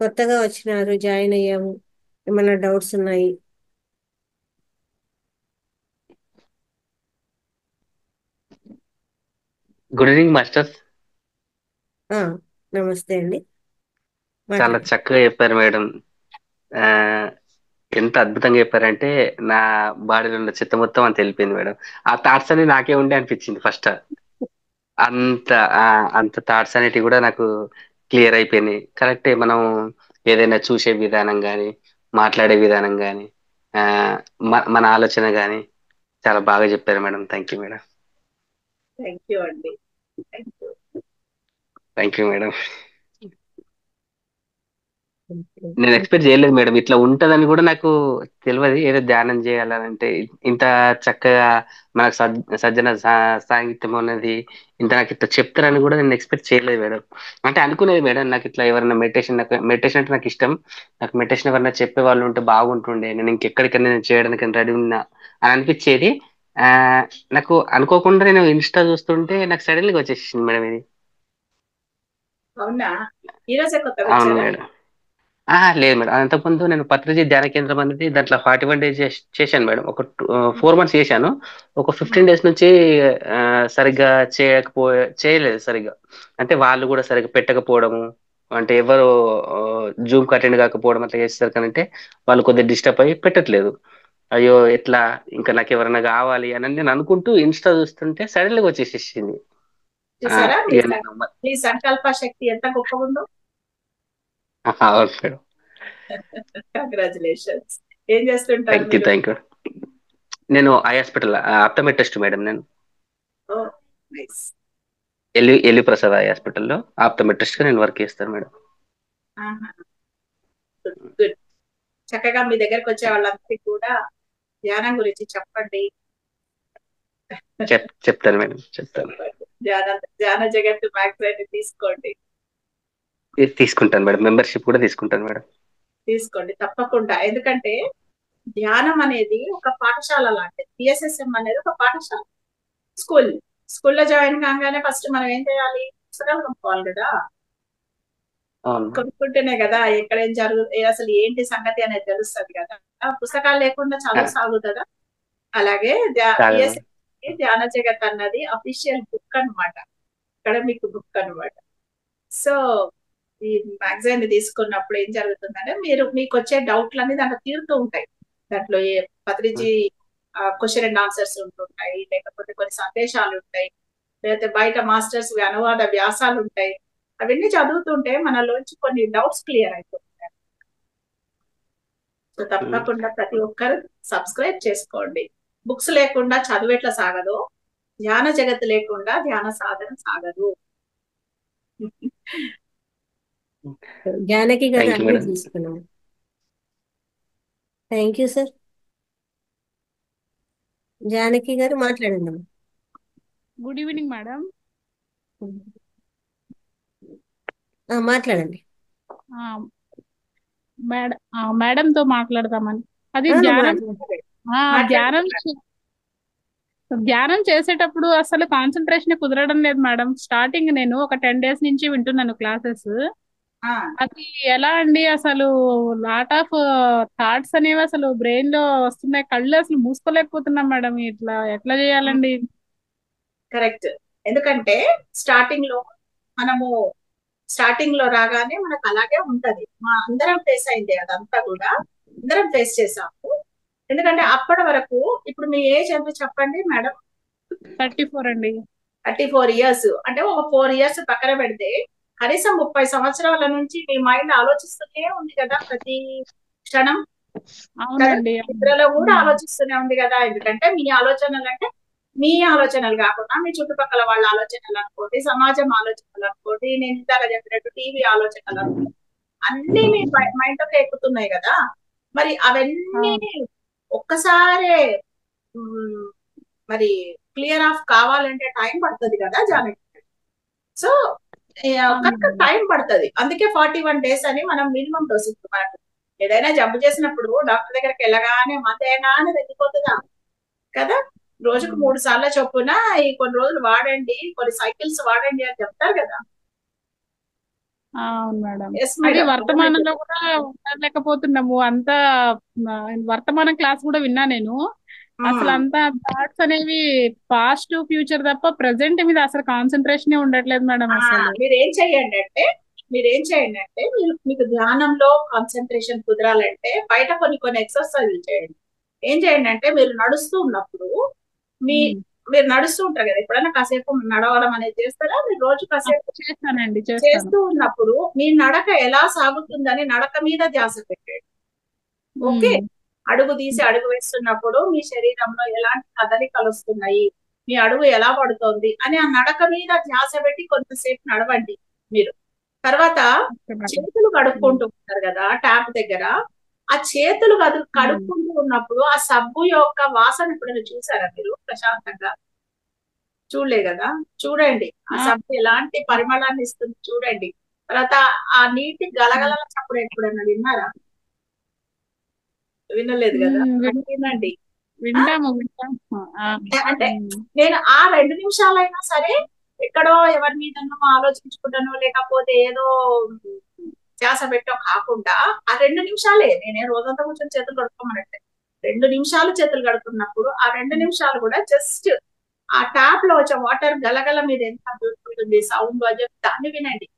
కొత్తగా వచ్చినారు, జాయిన్ అయ్యాము, ఏమైనా డౌట్స్ ఉన్నాయి? Good evening masters. ఆ, నమస్తే అండి, చాలా మాట్లాడండి. చక్కగా చెప్పారు మేడం. ఆ, ఎంత అద్భుతంగా చెప్పారంటే నా బాడీలో ఉన్న చెత్త మొత్తం అంత వెళ్ళిపోయింది మేడం. ఆ థాట్స్ అన్ని నాకే ఉండే అనిపించింది ఫస్ట్. అంత ఆ, అంత థాట్స్ అనేటివి కూడా నాకు క్లియర్ అయిపోయినాయి. కరెక్టే, మనం ఏదైనా చూసే విధానం కానీ, మాట్లాడే విధానం కానీ, ఆ, మన ఆలోచన కానీ చాలా బాగా చెప్పారు madam. Thank you madam. Thank you అండి. Thank you. Thank you madam. నేను ఎక్స్పెక్ట్ చేయలేదు మేడం ఇట్లా ఉంటదని కూడా నాకు తెలియదు. ఏదో ధ్యానం చేయాలంటే ఇంత చక్కగా మనకు సజ్జన సాహిత్యం ఉన్నది, ఇంత నాకు ఇట్లా చెప్తారని కూడా నేను ఎక్స్పెక్ట్ చేయలేదు మేడం. అంటే అనుకునేది మేడం, నాకు ఇట్లా ఎవరైనా మెడిటేషన్ అంటే నాకు ఇష్టం. నాకు మెడిటేషన్ ఎవరైనా చెప్పే వాళ్ళు ఉంటే బాగుంటుండే, నేను ఇంకెక్కడికైనా నేను చేయడానికి రెడీ ఉన్నా అని అనిపించేది. ఆ నాకు అనుకోకుండా నేను ఇన్స్టా చూస్తుంటే నాకు సడన్ గా వచ్చేసింది మేడం ఇది. అవునా, ఈ రోజే కొత్తగా అవును వచ్చారా? మేడం. లేదు మేడం, అంతకుముందు నేను పత్రిజీ ధ్యాన కేంద్రం అనేది దాంట్లో 41 డేస్ చేశాను మేడం. ఒక 4 months చేశాను. ఒక 15 days నుంచి ఆ, సరిగ్గా చేయలేదు సరిగ్గా. అంటే వాళ్ళు కూడా సరిగ్గా పెట్టకపోవడము, అంటే ఎవరు జూమ్ అటెండ్ కాకపోవడం అట్లా చేస్తారు. కానీ అంటే వాళ్ళు కొద్దిగా డిస్టర్బ్ అయ్యి పెట్టట్లేదు. అయ్యో ఎట్లా, ఇంకా నాకు ఎవరైనా కావాలి అని నేను అనుకుంటూ ఇన్స్టా చూస్తుంటే సడన్ గా వచ్చేసేసింది. చూసారా ఇక నేను మీ సంకల్ప శక్తి ఎంత గొప్పగా ఉందో. అవును మేడం. కంగ్రాచులేషన్స్. ఏం చేస్తుంటారు థ్యాంక్ యూ మీరు? Thank you. నేను ఐ హాస్పిటల్ ఆప్టోమెట్రిస్ట్ మేడం. నేను ఓ, నైస్. ఎల్లి ప్రసాద్ ఐ హాస్పిటల్లో ఆప్టోమెట్రిస్ట్ గా నేను వర్క్ చేస్తాను మేడం. Good good. చక్కగా మీ దగ్గరకు వచ్చే వాళ్ళందరికీ కూడా ధ్యానం గురించి చెప్పండి. చెప్తాను మేడం, చెప్తాను. ధ్యాన ధ్యాన జగత్తు మ్యాగజైన్ తీసుకోండి. తీసుకుంటాను మేడం, మెంబర్షిప్ కూడా తీసుకుంటాను మేడం. తీసుకోండి తప్పకుండా. ఎందుకంటే ధ్యానం అనేది ఒక పాఠశాల లాంటిది. పిఎస్ఎస్ఎం అనేది ఒక పాఠశాల, స్కూల్లో జాయిన్ కాగానే ఫస్ట్ మనం ఏం చేయాలి? పుస్తకాలు కొనుక్కోవాలి కదా. అవును మేడం. కొనుక్కుంటేనే కదా ఎక్కడ ఏం అసలు ఏంటి సంగతి అనేది తెలుస్తుంది కదా. పుస్తకాలు లేకుండా చదువు సాగుతుందా? అలాగే కాదు మేడం. పిఎస్ఎస్ఎం ధ్యాన జగత్ అన్నది అఫీషియల్ బుక్ అన్నమాట, అకాడమిక్ బుక్ అన్నమాట. సో ఈ మ్యాగజైన్ తీసుకున్నప్పుడు ఏం జరుగుతుందంటే మీకు వచ్చే డౌట్లన్నీ దాంట్లో తీరుతూ ఉంటాయి. దాంట్లో పత్రిజీ క్వశ్చన్ అండ్ ఆన్సర్స్ ఉంటుంటాయి, లేకపోతే కొన్ని సందేశాలు ఉంటాయి, లేకపోతే బయట మాస్టర్స్ అనువాద వ్యాసాలు ఉంటాయి. అవన్నీ చదువుతుంటే మనలోంచి కొన్ని డౌట్స్ క్లియర్ అయిపోతాయి. సో తప్పకుండా ప్రతి ఒక్కరు సబ్స్క్రైబ్ చేసుకోండి. బుక్స్ లేకుండా చదువు ఎట్లా సాగదు, ధ్యాన జగత్తు లేకుండా ధ్యాన సాధన సాగదు. Janaki garu thank you unmute madam. తీసుకున్నాం. Thank you sir. Janaki garu మాట్లాడండి. Good evening madam. మాట్లాడండి. మేడంతో మాట్లాడదామని. అది మాట్లాడండి. ధ్యానం చేసేటప్పుడు అసలు కాన్సన్ట్రేషన్ కుదరడం లేదు మేడం. స్టార్టింగ్ నేను ఒక 10 days నుంచి వింటున్నాను క్లాసెస్. అది ఎలా అండి, అసలు లాట్ ఆఫ్ థాట్స్ అనేవి అసలు బ్రెయిన్ లో వస్తున్నాయి. కళ్ళు అసలు మూసుకోలేకపోతున్నాం మేడం. ఇట్లా ఎట్లా చేయాలండి? కరెక్ట్. ఎందుకంటే స్టార్టింగ్ లో రాగానే మనకు అలాగే ఉంటది. అందరం ఫేస్ అయింది అదంతా కూడా, అందరం ఫేస్ చేసాము. ఎందుకంటే అప్పటి వరకు, ఇప్పుడు మీ ఏజ్ ఎంత చెప్పండి మేడం? 34 అండి. 34 years అంటే ఒక 4 years పక్కన పెడితే కనీసం 30 సంవత్సరాల నుంచి మీ మైండ్ ఆలోచిస్తూనే ఉంది కదా ప్రతి క్షణం. అవునండి. నిద్రలో కూడా ఆలోచిస్తూనే ఉంది కదా. ఎందుకంటే మీ ఆలోచనలు అంటే మీ ఆలోచనలు కాకుండా మీ చుట్టుపక్కల వాళ్ళ ఆలోచనలు అనుకోండి, సమాజం ఆలోచనలు అనుకోండి, నేను ఇందాక చెప్పినట్టు టీవీ ఆలోచనలు అనుకోండి, అన్ని మీ మైండ్ లోకి ఎక్కుతున్నాయి కదా. మరి అవన్నీ ఒక్కసారే మరి క్లియర్ ఆఫ్ కావాలంటే టైం పడుతుంది కదా జానకి. సో కరెక్ట్ టైం పడుతుంది, అందుకే 41 days అని మనం మినిమం డోస్. మనకు ఏదైనా జబ్బు చేసినప్పుడు డాక్టర్ దగ్గరికి వెళ్ళగానే మందేనా అని తగ్గిపోతుందా కదా. రోజుకు 3 సార్లు చొప్పున ఈ కొన్ని రోజులు వాడండి, కొన్ని సైకిల్స్ వాడండి అని చెప్తారు కదా. అవును మేడం. ఎస్ అది మేడం. వర్తమానంలో కూడా ఉండలేకపోతున్నాము. అంతా వర్తమానం క్లాస్ కూడా విన్నా నేను. అసలు అంతా థాట్స్ అనేవి పాస్ట్ ఫ్యూచర్ తప్ప ప్రెసెంట్ మీద అసలు కాన్సన్ట్రేషన్ ఉండట్లేదు మేడం. అసలు మీరేం చేయండి అంటే మీకు ధ్యానంలో కాన్సన్ట్రేషన్ కుదరాలంటే బయట కొన్ని ఎక్సర్సైజ్ చేయండి. ఏం చేయండి అంటే మీరు నడుస్తూ ఉన్నప్పుడు మీరు నడుస్తూ ఉంటారు కదా, ఎప్పుడైనా కాసేపు నడవడం అనేది చేస్తారా? మీరు రోజు కాసేపు చేస్తానండి, చేస్తూ ఉన్నప్పుడు మీ నడక ఎలా సాగుతుందని నడక మీద ధ్యాస పెట్టండి. ఓకే, అడుగు తీసి అడుగు వేస్తున్నప్పుడు మీ శరీరంలో ఎలాంటి కదలికలు వస్తున్నాయి, మీ అడుగు ఎలా పడుతోంది అని ఆ నడక మీద ధ్యాస పెట్టి కొంతసేపు నడవండి మీరు. తర్వాత చేతులు కడుక్కుంటూ ఉంటారు కదా ట్యాప్ దగ్గర, ఆ చేతులు కడుక్కుంటూ ఉన్నప్పుడు ఆ సబ్బు యొక్క వాసన ఎప్పుడైనా చూసారా మీరు ప్రశాంతంగా? చూడలే కదా, చూడండి ఆ సబ్బు ఎలాంటి పరిమళాన్ని ఇస్తుంది చూడండి. తర్వాత ఆ నీటి గలగల చప్పుడు ఎప్పుడైనా విన్నారా? వినలేదు కదా, వినండి. వింటాము. అంటే నేను ఆ 2 నిమిషాలైనా సరే ఎక్కడో ఎవరి మీదనో ఆలోచించుకుంటానో లేకపోతే ఏదో ధ్యాస పెట్టో కాకుండా ఆ 2 నిమిషాలే, నేనే రోజంతా కొంచెం చేతులు కడుక్కోమనంటే 2 నిమిషాలు చేతులు కడుక్కున్నప్పుడు ఆ 2 నిమిషాలు కూడా జస్ట్ ఆ ట్యాప్ లో వచ్చే వాటర్ గలగల మీద ఎంత ఉంటుంది సౌండ్ అని చెప్పి దాన్ని వినండి,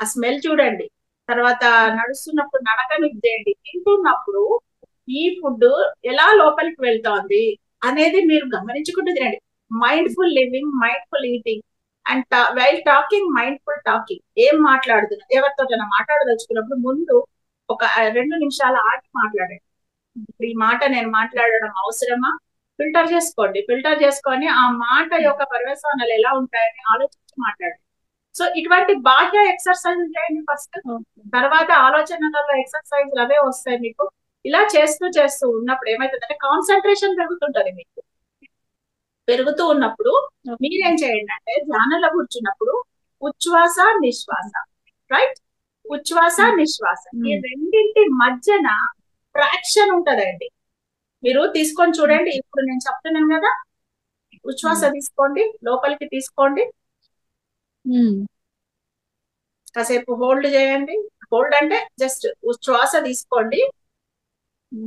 ఆ స్మెల్ చూడండి. తర్వాత నడుస్తున్నప్పుడు నడక చేయండి. తింటున్నప్పుడు ఈ ఫుడ్ ఎలా లోపలికి వెళ్తోంది అనేది మీరు గమనించుకుంటూ తినండి. Mindful living, mindful eating and while talking, mindful talking. ఏం మాట్లాడుతున్నారు, ఎవరితో మాట్లాడదలుచుకున్నప్పుడు ముందు ఒక 2 నిమిషాలు ఆగి మాట్లాడండి. ఈ మాట నేను మాట్లాడడం అవసరమా? ఫిల్టర్ చేసుకోండి. ఫిల్టర్ చేసుకొని ఆ మాట యొక్క పర్యవసానాలు ఎలా ఉంటాయని ఆలోచించి మాట్లాడండి. సో ఇటువంటి బాహ్య ఎక్సర్సైజ్ చేయండి ఫస్ట్, తర్వాత ఆలోచనలలో ఎక్సర్సైజ్ అవే వస్తాయి మీకు. ఇలా చేస్తూ ఉన్నప్పుడు ఏమైతుందంటే కాన్సన్ట్రేషన్ పెరుగుతుంటది మీకు. పెరుగుతూ ఉన్నప్పుడు మీరేం చేయండి అంటే ధ్యానంలో కూర్చున్నప్పుడు ఉచ్ఛ్వాస నిశ్వాస, రైట్, ఉచ్ఛ్వాస నిశ్వాస ఈ రెండింటి మధ్యన ఫ్రాక్షన్ ఉంటదండి. మీరు తీసుకొని చూడండి. ఇప్పుడు నేను చెప్తున్నాను కదా, ఉచ్ఛ్వాస తీసుకోండి, లోపలికి తీసుకోండి, కాసేపు హోల్డ్ చేయండి. హోల్డ్ అంటే జస్ట్ శ్వాస తీసుకోండి,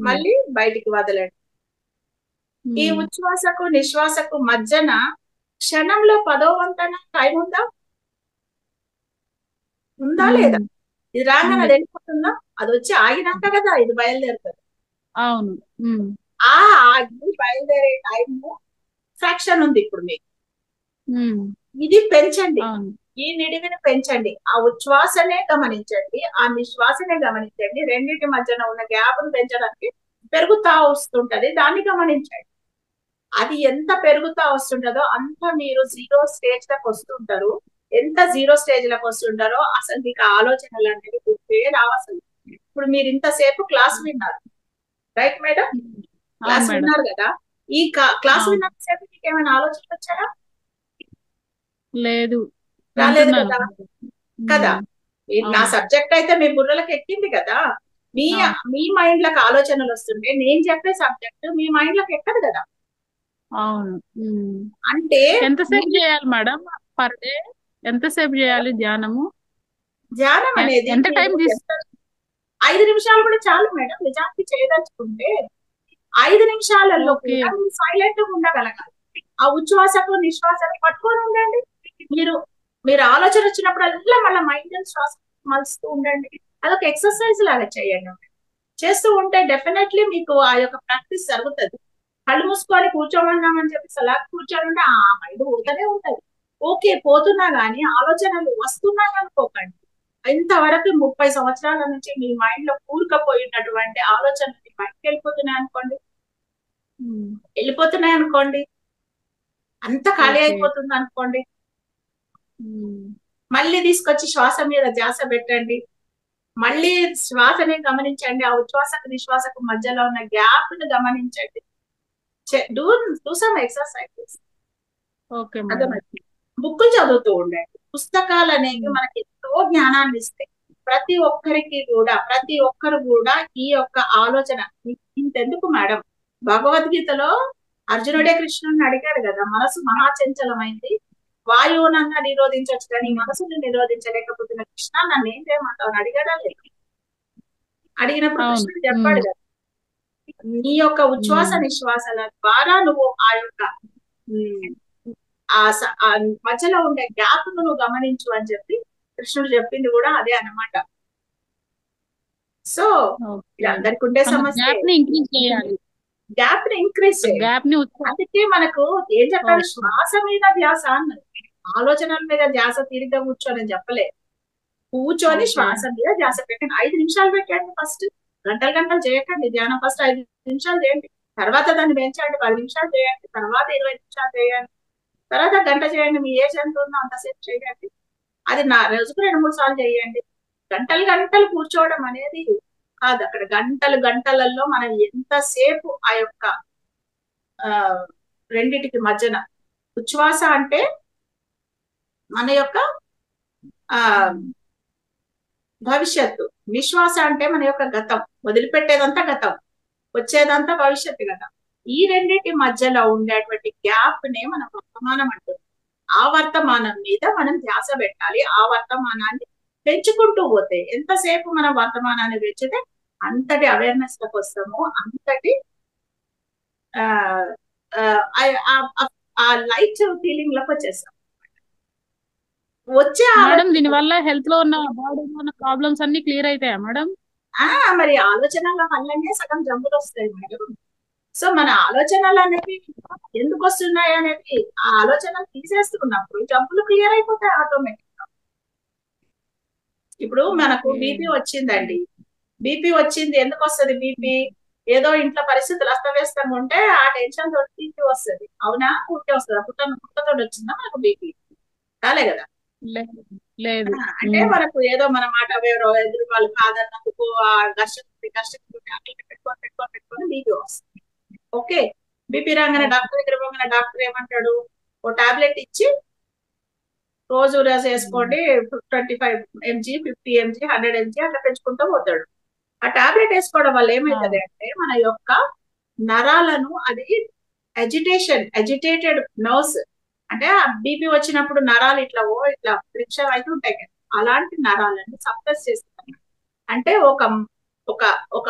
మళ్ళీ బయటికి వదలండి. ఈ ఉచ్ఛ్వాసకు నిశ్వాసకు మధ్యన క్షణంలో 10వ వంతన టైం ఉందా లేదా? ఇది రాగానే అది వెళ్ళిపోతుందా? అది వచ్చి ఆగినాక కదా ఇది బయలుదేరుతుంది. అవును, ఆ ఆగి బయలుదేరే టైము ఫ్రాక్షన్ ఉంది ఇప్పుడు మీకు. ఇది పెంచండి, ఈ నిడివిని పెంచండి. ఆ ఉచ్ఛ్వాసనే గమనించండి, ఆ నిశ్వాసనే గమనించండి. రెండింటి మధ్యన ఉన్న గ్యాప్ ను పెంచడానికి పెరుగుతా వస్తుంటది, దాన్ని గమనించండి. అది ఎంత పెరుగుతా వస్తుంటదో అంత మీరు 0 స్టేజ్ లకు వస్తుంటారు. ఎంత 0 స్టేజ్ లకు వస్తుంటారో అసలు మీకు ఆలోచనలు అనేవి గుర్తే రావసలు. ఇప్పుడు మీరు ఇంతసేపు క్లాస్ విన్నారు, రైట్ మేడం? క్లాస్ విన్నారు కదా, ఈ క్లాస్ విన్నంతసేపు మీకు ఏమైనా ఆలోచనలు వచ్చాయా? లేదు, రాలేదు కదా. కదా, నా సబ్జెక్ట్ అయితే మీ బుర్రలకు ఎక్కింది కదా. మీ మైండ్ లకు ఆలోచనలు వస్తుంటే నేను చెప్పే సబ్జెక్ట్ మీ మైండ్ లకు ఎక్కదు కదా. అవును, అంటే ఎంతసేపు చేయాలి మేడం పర్ డే? ఎంతసేపు చేయాలి ధ్యానము? ధ్యానం అనేది ఎంత టైం 5 నిమిషాలు కూడా చాలు మేడం. నిజానికి చేయదలుచుకుంటే 5 నిమిషాలలో కూడా మీరు సైలెంట్ గా ఉండగలగాలి. ఆ ఉచ్ఛ్వాసకు నిశ్వాసకు పట్టుకొని ఉండండి. మీరు ఆలోచన వచ్చినప్పుడు అలా మళ్ళీ మైండ్ శ్వాస మలుస్తూ ఉండండి. అదొక ఎక్సర్సైజ్ లాగా చేయండి. చేస్తూ ఉంటే డెఫినెట్లీ మీకు ఆ యొక్క ప్రాక్టీస్ జరుగుతుంది. కళ్ళు మూసుకొని కూర్చోమన్నామని చెప్పి అలా కూర్చొని ఉంటే ఆ మైండ్ పోతూనే ఉంటది. ఓకే, పోతున్నా గానీ ఆలోచనలు వస్తున్నాయి అనుకోకండి. ఇంతవరకు 30 సంవత్సరాల నుంచి మీ మైండ్ లో కూరుకుపోయినటువంటి ఆలోచనలు బయటకు వెళ్ళిపోతున్నాయి అనుకోండి, అంత ఖాళీ అయిపోతుంది అనుకోండి. మళ్ళీ తీసుకొచ్చి శ్వాస మీద ధ్యాస పెట్టండి. మళ్ళీ శ్వాసని గమనించండి, ఆ ఉచ్ఛ్వాసకు నిశ్వాసకు మధ్యలో ఉన్న గ్యాప్ ని గమనించండి. Do do some exercises. Okay madam. అర్థమైంది. బుక్కులు చదువుతూ ఉండండి. పుస్తకాలు అనేవి మనకి ఎంతో జ్ఞానాన్ని ఇస్తాయి. ప్రతి ఒక్కరు కూడా ఈ యొక్క ఆలోచన ఇంతెందుకు మేడం, భగవద్గీతలో అర్జునుడే కృష్ణుడిని అడిగాడు కదా, మనసు మహాచంచలమైంది, వాయువునన్నా నిరోధించవచ్చు కానీ మనసుని నిరోధించలేకపోతున్న కృష్ణ నన్ను ఏం చేయమంటావు అని అడిగాడా లేదు? అడిగినప్పుడు కృష్ణుడు చెప్పాడు కదా, నీ యొక్క ఉచ్ఛ్వాస నిశ్వాసల ద్వారా నువ్వు ఆ యొక్క ఆ మధ్యలో ఉండే గ్యాప్ నువ్వు గమనించు అని చెప్పి కృష్ణుడు చెప్పింది కూడా అదే అన్నమాట. సో అందరికి ఉండే సమస్య గ్యాప్ ని ఇంక్రీజ్ చేయాలి. అందుకే మనకు ఏం చెప్పాలి, శ్వాస మీద ధ్యాస అన్నది, ఆలోచనల మీద ధ్యాస తీరిగ్గా కూర్చొని చెప్పలే. కూర్చొని శ్వాస మీద ధ్యాస పెట్టండి. 5 నిమిషాలు పెట్టండి ఫస్ట్, గంటలు చేయకండి ధ్యానం. ఫస్ట్ 5 నిమిషాలు చేయండి, తర్వాత దాన్ని పెంచండి, 10 నిమిషాలు చేయండి, తర్వాత 20 నిమిషాలు చేయండి, తర్వాత గంట చేయండి. మీ ఏజ్ ఎంత ఉందో అంతసేపు చేయండి. అది రోజుకు 2-3 సార్లు చేయండి. గంటలు కూర్చోవడం అనేది కాదు. అక్కడ గంటలలో మనం ఎంతసేపు ఆ యొక్క రెండిటికి మధ్యన ఉచ్ఛ్వాస అంటే మన యొక్క భవిష్యత్తు, నిశ్వాస అంటే మన యొక్క గతం, వదిలిపెట్టేదంతా గతం, వచ్చేదంతా భవిష్యత్తు కదా. ఈ రెండింటి మధ్యలో ఉండేటువంటి గ్యాప్ నే మనం వర్తమానం అంటుంది. ఆ వర్తమానం మీద మనం ధ్యాస పెట్టాలి. ఆ వర్తమానాన్ని పెంచుకుంటూ పోతే ఎంతసేపు మనం వర్తమానాన్ని పెంచితే అంతటి అవేర్నెస్ లకు వస్తాము, అంతటి ఆ లైట్ ఫీలింగ్ లకు వచ్చేస్తాం. మేడం దీని వల్ల హెల్త్ లో ఉన్న బాడీలో ఉన్న ప్రాబ్లమ్స్ అన్ని క్లియర్ అవుతాయా మేడం? మరి ఆలోచనల వల్లనే సగం జబ్బులు వస్తాయి మేడం. సో మన ఆలోచనలు అనేవి ఎందుకు వస్తున్నాయి అనేది ఆ ఆలోచనలు తీసేస్తున్నప్పుడు జబ్బులు క్లియర్ అయిపోతాయి ఆటోమేటిక్ గా. ఇప్పుడు మనకు బీపీ వచ్చిందండి, బీపీ వచ్చింది ఎందుకు వస్తుంది? బీపీ ఏదో ఇంట్లో పరిస్థితులు అస్తవ్యస్తంగా ఉంటే ఆ టెన్షన్ తోటి బీపీ వస్తుంది. అవునా? పుట్టే వస్తుందా? పుట్టతో వచ్చిందా మనకు బీపీ? కాలే కదా. లేదు. అంటే మనకు ఏదో మన మాట ఎవరో ఎదురు వాళ్ళు కాదన్నందుకు ఆ కష్టం పెట్టుకొని బీపీ వస్తుంది. ఓకే, బీపీ రాగానే డాక్టర్ దగ్గర పోగానే డాక్టర్ ఏమంటాడు, ఓ టాబ్లెట్ ఇచ్చి రోజు వేసుకోండి, 25 mg 50 mg 100 mg అట్లా పెంచుకుంటూ పోతాడు. ఆ టాబ్లెట్ వేసుకోవడం వల్ల ఏమైతుంది అంటే మన యొక్క నరాలను అది అజిటేటెడ్ నర్వ్స్ అంటే ఆ బీపీ వచ్చినప్పుడు నరాలు ఇట్లా ఫ్రిక్షన్ అయితే ఉంటాయి కదా, అలాంటి నరాలను సప్రెస్ చేస్తారు. అంటే ఒక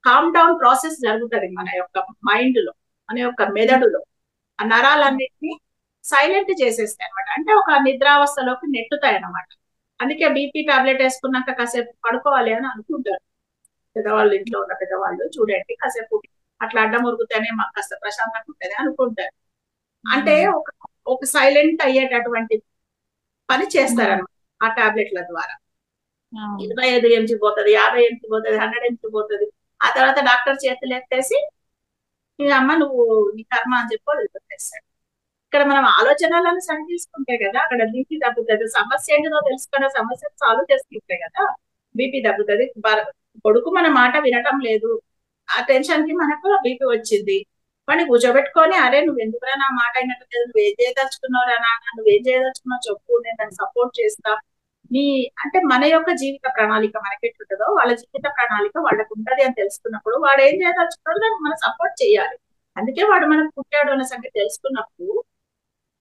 కామ్ డౌన్ ప్రాసెస్ జరుగుతుంది మన యొక్క మైండ్ లో, మన యొక్క మెదడులో. ఆ నరాలన్నిటిని సైలెంట్ చేసేస్తాయి అనమాట. అంటే ఒక నిద్రావస్థలోకి నెట్టుతాయి అన్నమాట. అందుకే బీపీ టాబ్లెట్ వేసుకున్నాక కాసేపు పడుకోవాలి అని అనుకుంటారు పెద్దవాళ్ళు, ఇంట్లో ఉన్న పెద్దవాళ్ళు. చూడండి, కాసేపు అట్లా అడ్డం మురుగుతేనే మాకు కాస్త ప్రశాంతంగా ఉంటుంది అనుకుంటారు. అంటే ఒక సైలెంట్ అయ్యేటటువంటి పని చేస్తారన్నమాట ఆ టాబ్లెట్ల ద్వారా. 25 mg పోతుంది, 50 mg పోతుంది, 100 mg పోతుంది. ఆ తర్వాత డాక్టర్ చేతులు ఎత్తేసి అమ్మ నువ్వు నీ కర్మ అని చెప్పి వదిలిపెట్టేస్తాడు. ఇక్కడ మనం ఆలోచనలను సరి తీసుకుంటే కదా అక్కడ బీపీ తగ్గుతుంది. సమస్య ఏంటిదో తెలుసుకునే సమస్య సాల్వ్ చేసుకుంటే కదా బీపీ తగ్గుతుంది. కొడుకు మన మాట వినటం లేదు, ఆ టెన్షన్ కి మనకు బీపీ వచ్చింది. వాడిని కూర్చోబెట్టుకొని, అరే నువ్వు ఎందుకురా నా మాట అయినట్టు లేదు, నువ్వేం చేయదలుచుకున్నావు రా నాన్న, నువ్వేం చేయదలుచుకున్నావు చెప్పు, నేను దాన్ని సపోర్ట్ చేస్తా. అంటే మన యొక్క జీవిత ప్రణాళిక మనకెట్టుంటుందో వాళ్ళ జీవిత ప్రణాళిక వాళ్ళకు ఉంటది అని తెలుసుకున్నప్పుడు వాడు ఏం చేయదలుచుకున్నాడో దానికి మనం సపోర్ట్ చేయాలి. అందుకే వాడు మనకు పుట్టాడు అన్న సంగతి తెలుసుకున్నప్పుడు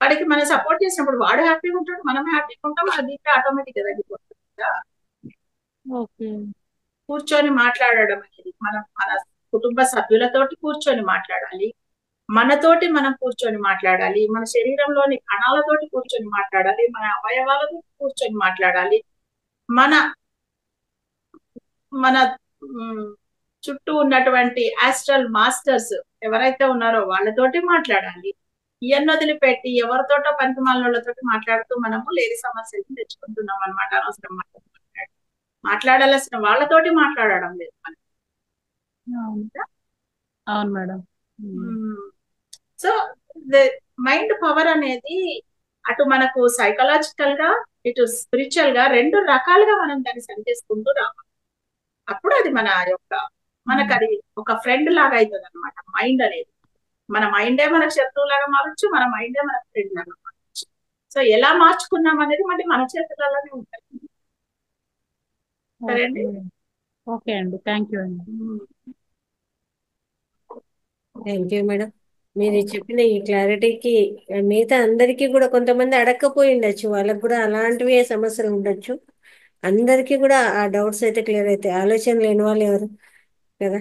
వాడికి మనం సపోర్ట్ చేసినప్పుడు వాడు హ్యాపీగా ఉంటాడు, మనం హ్యాపీగా ఉంటాం, అది ఆటోమేటిక్ గా తగ్గిపోతుంది కదా. కూర్చొని మాట్లాడడం అనేది మనం మన కుటుంబ సభ్యులతోటి కూర్చొని మాట్లాడాలి, మనతోటి మనం కూర్చొని మాట్లాడాలి, మన శరీరంలోని కణాలతోటి కూర్చొని మాట్లాడాలి, మన అవయవాలతో కూర్చొని మాట్లాడాలి, మన చుట్టూ ఉన్నటువంటి ఆస్ట్రల్ మాస్టర్స్ ఎవరైతే ఉన్నారో వాళ్ళతోటి మాట్లాడాలి. ఇవన్నీ వదిలిపెట్టి ఎవరితోటో పనికి మాలినోళ్ళతోటి మాట్లాడుతూ మనము లేని సమస్యలు తెచ్చుకుంటున్నాం అనమాట. అనవసరం మాట్లాడాల్సిన వాళ్ళతోటి మాట్లాడడం లేదు మనం. అవును మేడం. సో మైండ్ పవర్ అనేది అటు మనకు సైకలాజికల్ గా ఇటు స్పిరిచువల్ గా 2 రకాలుగా మనం దాన్ని సరి చేసుకుంటూ రావాలి. అప్పుడు అది మనకు అది ఒక ఫ్రెండ్ లాగా అవుతుంది అనమాట మైండ్ అనేది. మన మైండే మనకు శత్రువులాగా మారచ్చు, మన మైండే మనకు ఫ్రెండ్ లాగా మారచ్చు. సో ఎలా మార్చుకున్నాం అనేది మళ్ళీ మన చేతులలోనే ఉంటుంది. సరే అండి. ఓకే అండి, థ్యాంక్ యూ అండి. Thank you madam. మీరు చెప్పిన ఈ క్లారిటీకి మిగతా అందరికీ కూడా కొంతమంది అడగకపోయి ఉండొచ్చు, వాళ్ళకు కూడా అలాంటివి సమస్యలు ఉండొచ్చు. అందరికీ కూడా ఆ డౌట్స్ అయితే క్లియర్ అవుతాయి. ఆలోచన లేని వాళ్ళు ఎవరు కదా.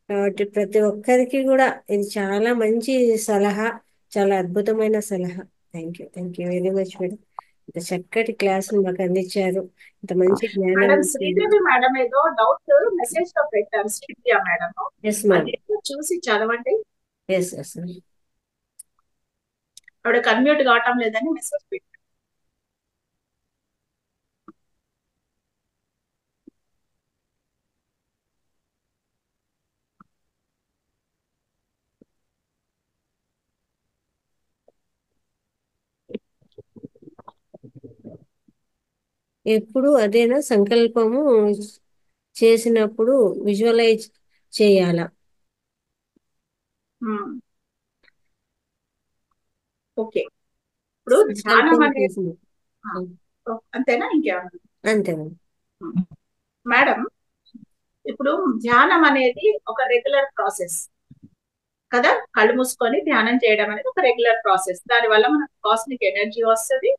కాబట్టి ప్రతి ఒక్కరికి కూడా ఇది చాలా మంచి సలహా, చాలా అద్భుతమైన సలహా. Thank you very much madam. ఇంత చక్కటి క్లాస్ మాకు అందించారు, ఇంత మంచి జ్ఞానం మేడం ఇచ్చారు. శ్రీదేవి మేడం ఏదో డౌట్ మెసేజ్ లో పెట్టారు, శ్రీవిద్య మేడం. Yes ma'am. అది చూసి చదవండి. ఎస్ ఎస్ ఆవిడ కన్మ్యూట్ కావటం లేదని మెసేజ్ పెట్టారు. ఎప్పుడు అదేనా సంకల్పము చేసినప్పుడు విజువలైజ్ చేయాలా? ఓకే, ఇప్పుడు ధ్యానం సంకల్పం అనేది చేసిన అంతేనా, ఇంకేమన్నా? అంతేనా మేడం, ఇప్పుడు ధ్యానం అనేది ఒక రెగ్యులర్ ప్రాసెస్ కదా. కళ్ళు మూసుకొని ధ్యానం చేయడం అనేది ఒక రెగ్యులర్ ప్రాసెస్. దానివల్ల మనకు కాస్మిక్ ఎనర్జీ వస్తుంది,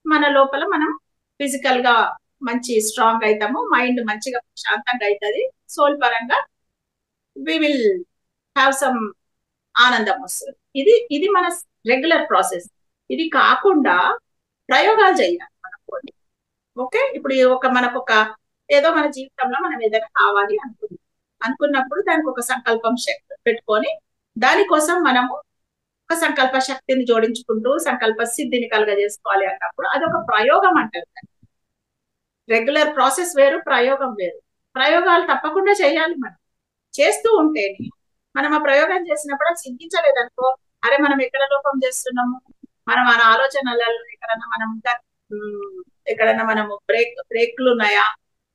మన లోపల మనం ఫిజికల్ గా మంచి స్ట్రాంగ్ అవుతాము, మైండ్ మంచిగా శాంతంగా అవుతుంది, సోల్ పరంగా వి విల్ హ్యావ్ సమ్ ఆనందం వస్తుంది. ఇది మన రెగ్యులర్ ప్రాసెస్. ఇది కాకుండా ప్రయోగాలు చేయాలి మనం. ఓకే, ఇప్పుడు మనకు ఏదో మన జీవితంలో మనం ఏదైనా కావాలి అనుకున్నప్పుడు దానికి ఒక సంకల్పం శక్తి పెట్టుకొని దానికోసం మనము ఒక సంకల్ప శక్తిని జోడించుకుంటూ సంకల్ప సిద్ధిని కలుగజేసుకోవాలి అన్నప్పుడు అదొక ప్రయోగం అంటారు. రెగ్యులర్ ప్రాసెస్ వేరు, ప్రయోగం వేరు. ప్రయోగాలు తప్పకుండా చేయాలి. మనం చేస్తూ ఉంటేనే మనం ఆ ప్రయోగం చేసినప్పుడు అది సిద్ధించలేదనుకో, అరే మనం ఎక్కడ లోపం చేస్తున్నాము, మనం మన ఆలోచనలలో ఎక్కడన్నా మనము బ్రేక్లు ఉన్నాయా,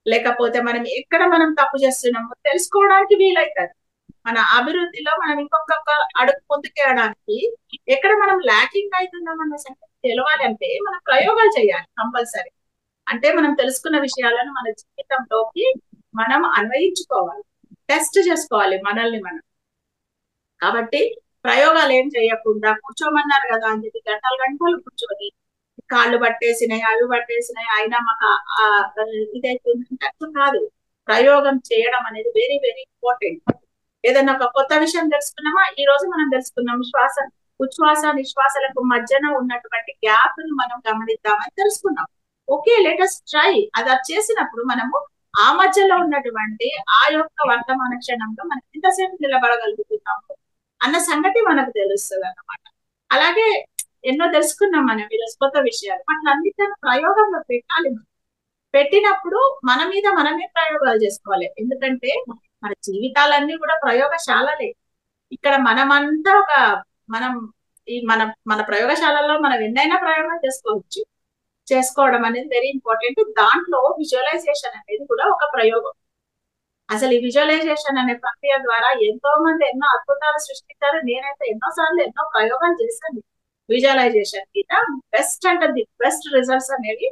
లేకపోతే మనం తప్పు చేస్తున్నాము తెలుసుకోవడానికి వీలవుతుంది. మన అభివృద్ధిలో మనం ఇంకొక అడుగు ముందుకేయడానికి ఎక్కడ మనం ల్యాకింగ్ అవుతున్నాం అన్న సంగతి తెలవాలి అంటే మనం ప్రయోగాలు చేయాలి కంపల్సరీ. అంటే మనం తెలుసుకున్న విషయాలను మన జీవితంలోకి మనం అన్వయించుకోవాలి, టెస్ట్ చేసుకోవాలి మనల్ని మనం. కాబట్టి ప్రయోగాలు ఏం చేయకుండా కూర్చోమన్నారు కదా అని చెప్పి గంటలు గంటలు కూర్చొని కాళ్ళు పట్టేసినాయి, అవి పట్టేసినాయి, అయినా మాకు ఇదైతుందంటే అర్థం కాదు. ప్రయోగం చేయడం అనేది వెరీ వెరీ ఇంపార్టెంట్. ఏదైనా ఒక కొత్త విషయం తెలుసుకున్నామా, ఈ రోజు మనం తెలుసుకున్నాం ఉచ్ఛ్వాస నిశ్వాసలకు మధ్యన ఉన్నటువంటి గ్యాప్ ని మనం గమనిద్దామని తెలుసుకున్నాం. Okay, let's try. అది చేసినప్పుడు మనము ఆ మధ్యలో ఉన్నటువంటి ఆ యొక్క వర్తమాన క్షణంలో మనం ఎంతసేపు నిలబడగలుగుతున్నాము అన్న సంగతి మనకు తెలుస్తుంది అన్నమాట. అలాగే ఎన్నో తెలుసుకున్నాం మనం ఈరోజు కొత్త విషయాలు, అన్నిటిని ప్రయోగంలో పెట్టాలి. పెట్టినప్పుడు మన మీద మనమే ప్రయోగాలు చేసుకోవాలి. ఎందుకంటే మన జీవితాలన్నీ కూడా ప్రయోగశాలలే. ఇక్కడ మనమంతా మనం మన ప్రయోగశాలలో మనం ఎన్నైనా ప్రయోగాలు చేసుకోవడం అనేది వెరీ ఇంపార్టెంట్. దాంట్లో విజువలైజేషన్ అనేది కూడా ఒక ప్రయోగం. అసలు ఈ విజువలైజేషన్ అనే ప్రక్రియ ద్వారా ఎంతో మంది ఎన్నో అద్భుతాలు సృష్టించారు. నేనైతే ఎన్నోసార్లు ఎన్నో ప్రయోగాలు చేశాను విజువలైజేషన్ మీద. బెస్ట్ అంటే ది బెస్ట్ రిజల్ట్స్ అనేవి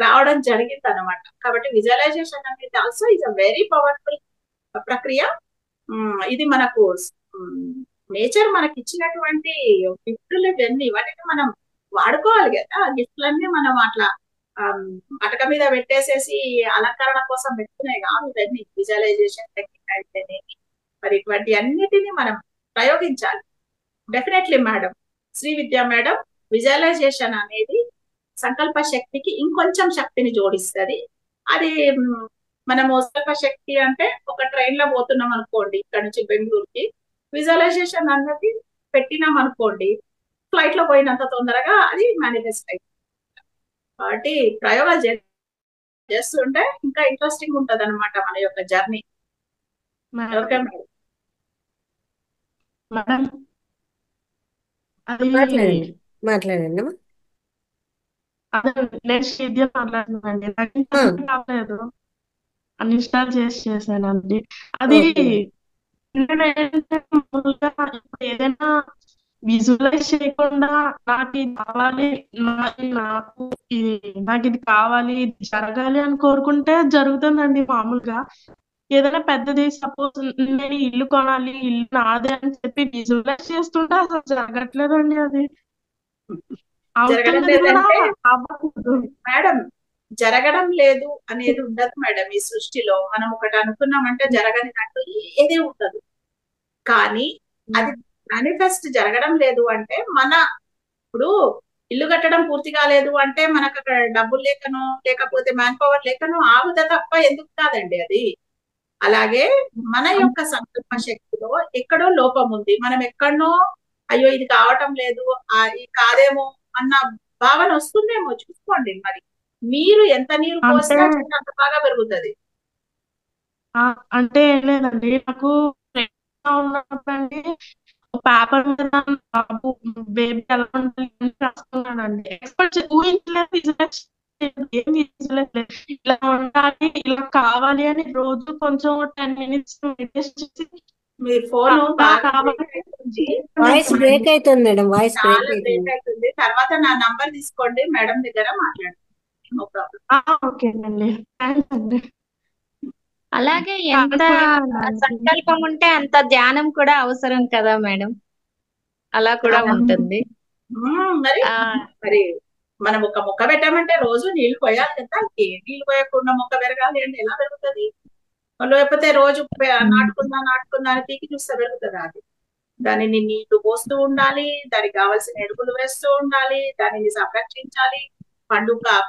రావడం జరిగింది అనమాట. కాబట్టి విజువలైజేషన్ అనేది also is a very powerful ప్రక్రియ. ఇది మనకు నేచర్ మనకి ఇచ్చినటువంటి గిఫ్ట్లు ఇవన్నీ మనం వాడుకోవాలి కదా. ఆ గిఫ్ట్లన్నీ మనం అట్లా అటక మీద పెట్టేసేసి అలంకరణ కోసం పెట్టుకున్నాయి కాదు. ఇవన్నీ విజువలైజేషన్ టెక్నిక్ అయితేనే మరి ఇటువంటి అన్నిటినీ మనం ప్రయోగించాలి. Definitely madam, Srividya madam, visualisation అనేది సంకల్ప శక్తికి ఇంకొంచెం శక్తిని జోడిస్తుంది. అది మనము సంకల్ప శక్తి అంటే ఒక ట్రైన్ లో పోతున్నాం అనుకోండి, ఇక్కడ నుంచి బెంగళూరుకి, విజువలైజేషన్ అన్నది పెట్టినాం అనుకోండి, ఫ్లైట్ లో పోయినంత తొందరగా అది మేనిఫెస్ట్ అవుతుంది. కాబట్టి ప్రయోగాలు చేస్తుంటే ఇంకా ఇంట్రెస్టింగ్ ఉంటది అనమాట మన యొక్క జర్నీ. Okay madam. మేడం మాట్లాడండి. అదే నేను శ్రీవిద్య మాట్లాడుతున్నానండి. నాకు కాలేదు, అన్ఇన్స్టాల్ చేసానండి. అది నేను ఏంటంటే మామూలుగా ఇప్పుడు ఏదైనా విజువలైజ్ చేయకుండా నాకు ఇది కావాలి, నాకు ఇది కావాలి, ఇది జరగాలి అని కోరుకుంటే జరుగుతుందండి మామూలుగా. ఏదైనా పెద్దది సపోజ్ నేను ఇల్లు కొనాలి, ఇల్లు నాదే అని చెప్పి విజువలైజ్ చేస్తుంటే అసలు జరగట్లేదండి అది. జరగడం అవుతున్నది కూడా లేదంటే అవ్వట్లేదు. మేడం, జరగడం లేదు అనేది ఉండదు మేడం. ఈ సృష్టిలో మనం ఒకటి అనుకున్నామంటే జరగనిదంటూ ఏది ఉండదు. కానీ అది మేనిఫెస్ట్ జరగడం లేదు అంటే ఇప్పుడు ఇల్లు కట్టడం పూర్తి కాలేదు అంటే మనకు అక్కడ డబ్బులు లేకనో లేకపోతే మ్యాన్ పవర్ లేకనో ఆగుదా తప్ప ఎందుకు కాదండి అది. అలాగే మన యొక్క సంకల్ప శక్తిలో ఎక్కడో లోపం ఉంది. మనం ఎక్కడనో అయ్యో ఇది కావటం లేదు, ఇది కాదేమో అన్న భావన వస్తుందేమో చూసుకోండి. మరి మీరు ఎంత నీరు పోస్తే అంటే ఆ చెట్టు అంత బాగా పెరుగుతుంది. అంటే ఏం లేదండి, నాకు ఉన్నప్పుడండి పేపర్ మీద బాబు బేబీ ఎలా ఉండాలి అని రాసుకున్నానండి. ఎక్స్పెక్ట్ ఊహించలేదు, ఏం ఊహించలేదు. ఇలా ఉండాలి, ఇలా కావాలి అని రోజు కొంచెం 10 minutes మెడిటేషన్ చేసి మీ ఫోన్ బాగా కావాలి బ్రేక్ అవుతుంది, వాయిస్ బ్రేక్ అవుతుంది మేడం, వాయిస్ బ్రేక్ చాలా బ్రేక్ అవుతుంది. అవుతుంది. తర్వాత నా నంబర్ తీసుకోండి, మేడం దగ్గర మాట్లాడండి, నో ప్రాబ్లం. ఓకేనండి, థ్యాంక్స్ అండి. అలాగే ఎంత కాన్ఫిడెంట్ సంకల్పం ఉంటే అంత ధ్యానం కూడా అవసరం కదా మేడం, అలా కూడా ఉంటుంది. మరి ఆ మరి మనం ఒక మొక్క పెట్టామంటే రోజు నీళ్లు పోయాలి కదా. నీళ్లు పోయకుండా మొక్క పెరగాలి అంటే ఎలా పెరుగుతుంది? లేకపోతే రోజు నాటుకుందా అని పీకి చూస్తే పెరుగుతుందా అది? దానిని నీళ్లు పోస్తూ ఉండాలి, దానికి కావాల్సిన ఎరువులు వేస్తూ ఉండాలి, దానిని సంరక్షించాలి.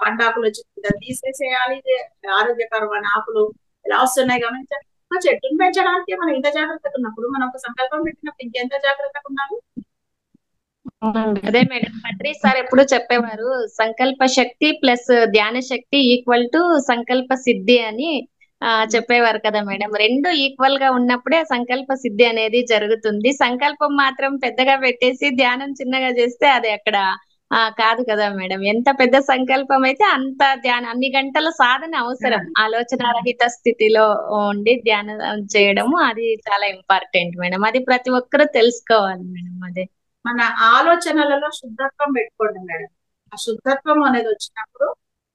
పండాకులు వచ్చి దాన్ని తీసేసేయాలి. ఆరోగ్యకరమైన ఆకులు ఎలా వస్తున్నాయి గమనించాలి. ఆ చెట్టును పెంచడానికి మనం ఇంత జాగ్రత్తగా ఉన్నప్పుడు, మనం ఒక సంకల్పం పెట్టినప్పుడు ఇంకెంత జాగ్రత్తగా ఉండాలి. అదే మేడం, పత్రి సార్ ఎప్పుడు చెప్పేవారు, సంకల్ప శక్తి ప్లస్ ధ్యాన శక్తి ఈక్వల్ టు సంకల్ప సిద్ధి అని చెప్పేవారు కదా మేడం. రెండు ఈక్వల్ గా ఉన్నప్పుడే సంకల్ప సిద్ధి అనేది జరుగుతుంది. సంకల్పం మాత్రం పెద్దగా పెట్టేసి ధ్యానం చిన్నగా చేస్తే అది అక్కడ కాదు కదా మేడం. ఎంత పెద్ద సంకల్పం అయితే అంత ధ్యానం, అన్ని గంటల సాధన అవసరం. ఆలోచన రహిత స్థితిలో ఉండి ధ్యానం చేయడము అది చాలా ఇంపార్టెంట్ మేడం. అది ప్రతి ఒక్కరూ తెలుసుకోవాలి మేడం. అదే మన ఆలోచనలలో శుద్ధత్వం పెట్టుకోండి మేడం. ఆ శుద్ధత్వం అనేది వచ్చినప్పుడు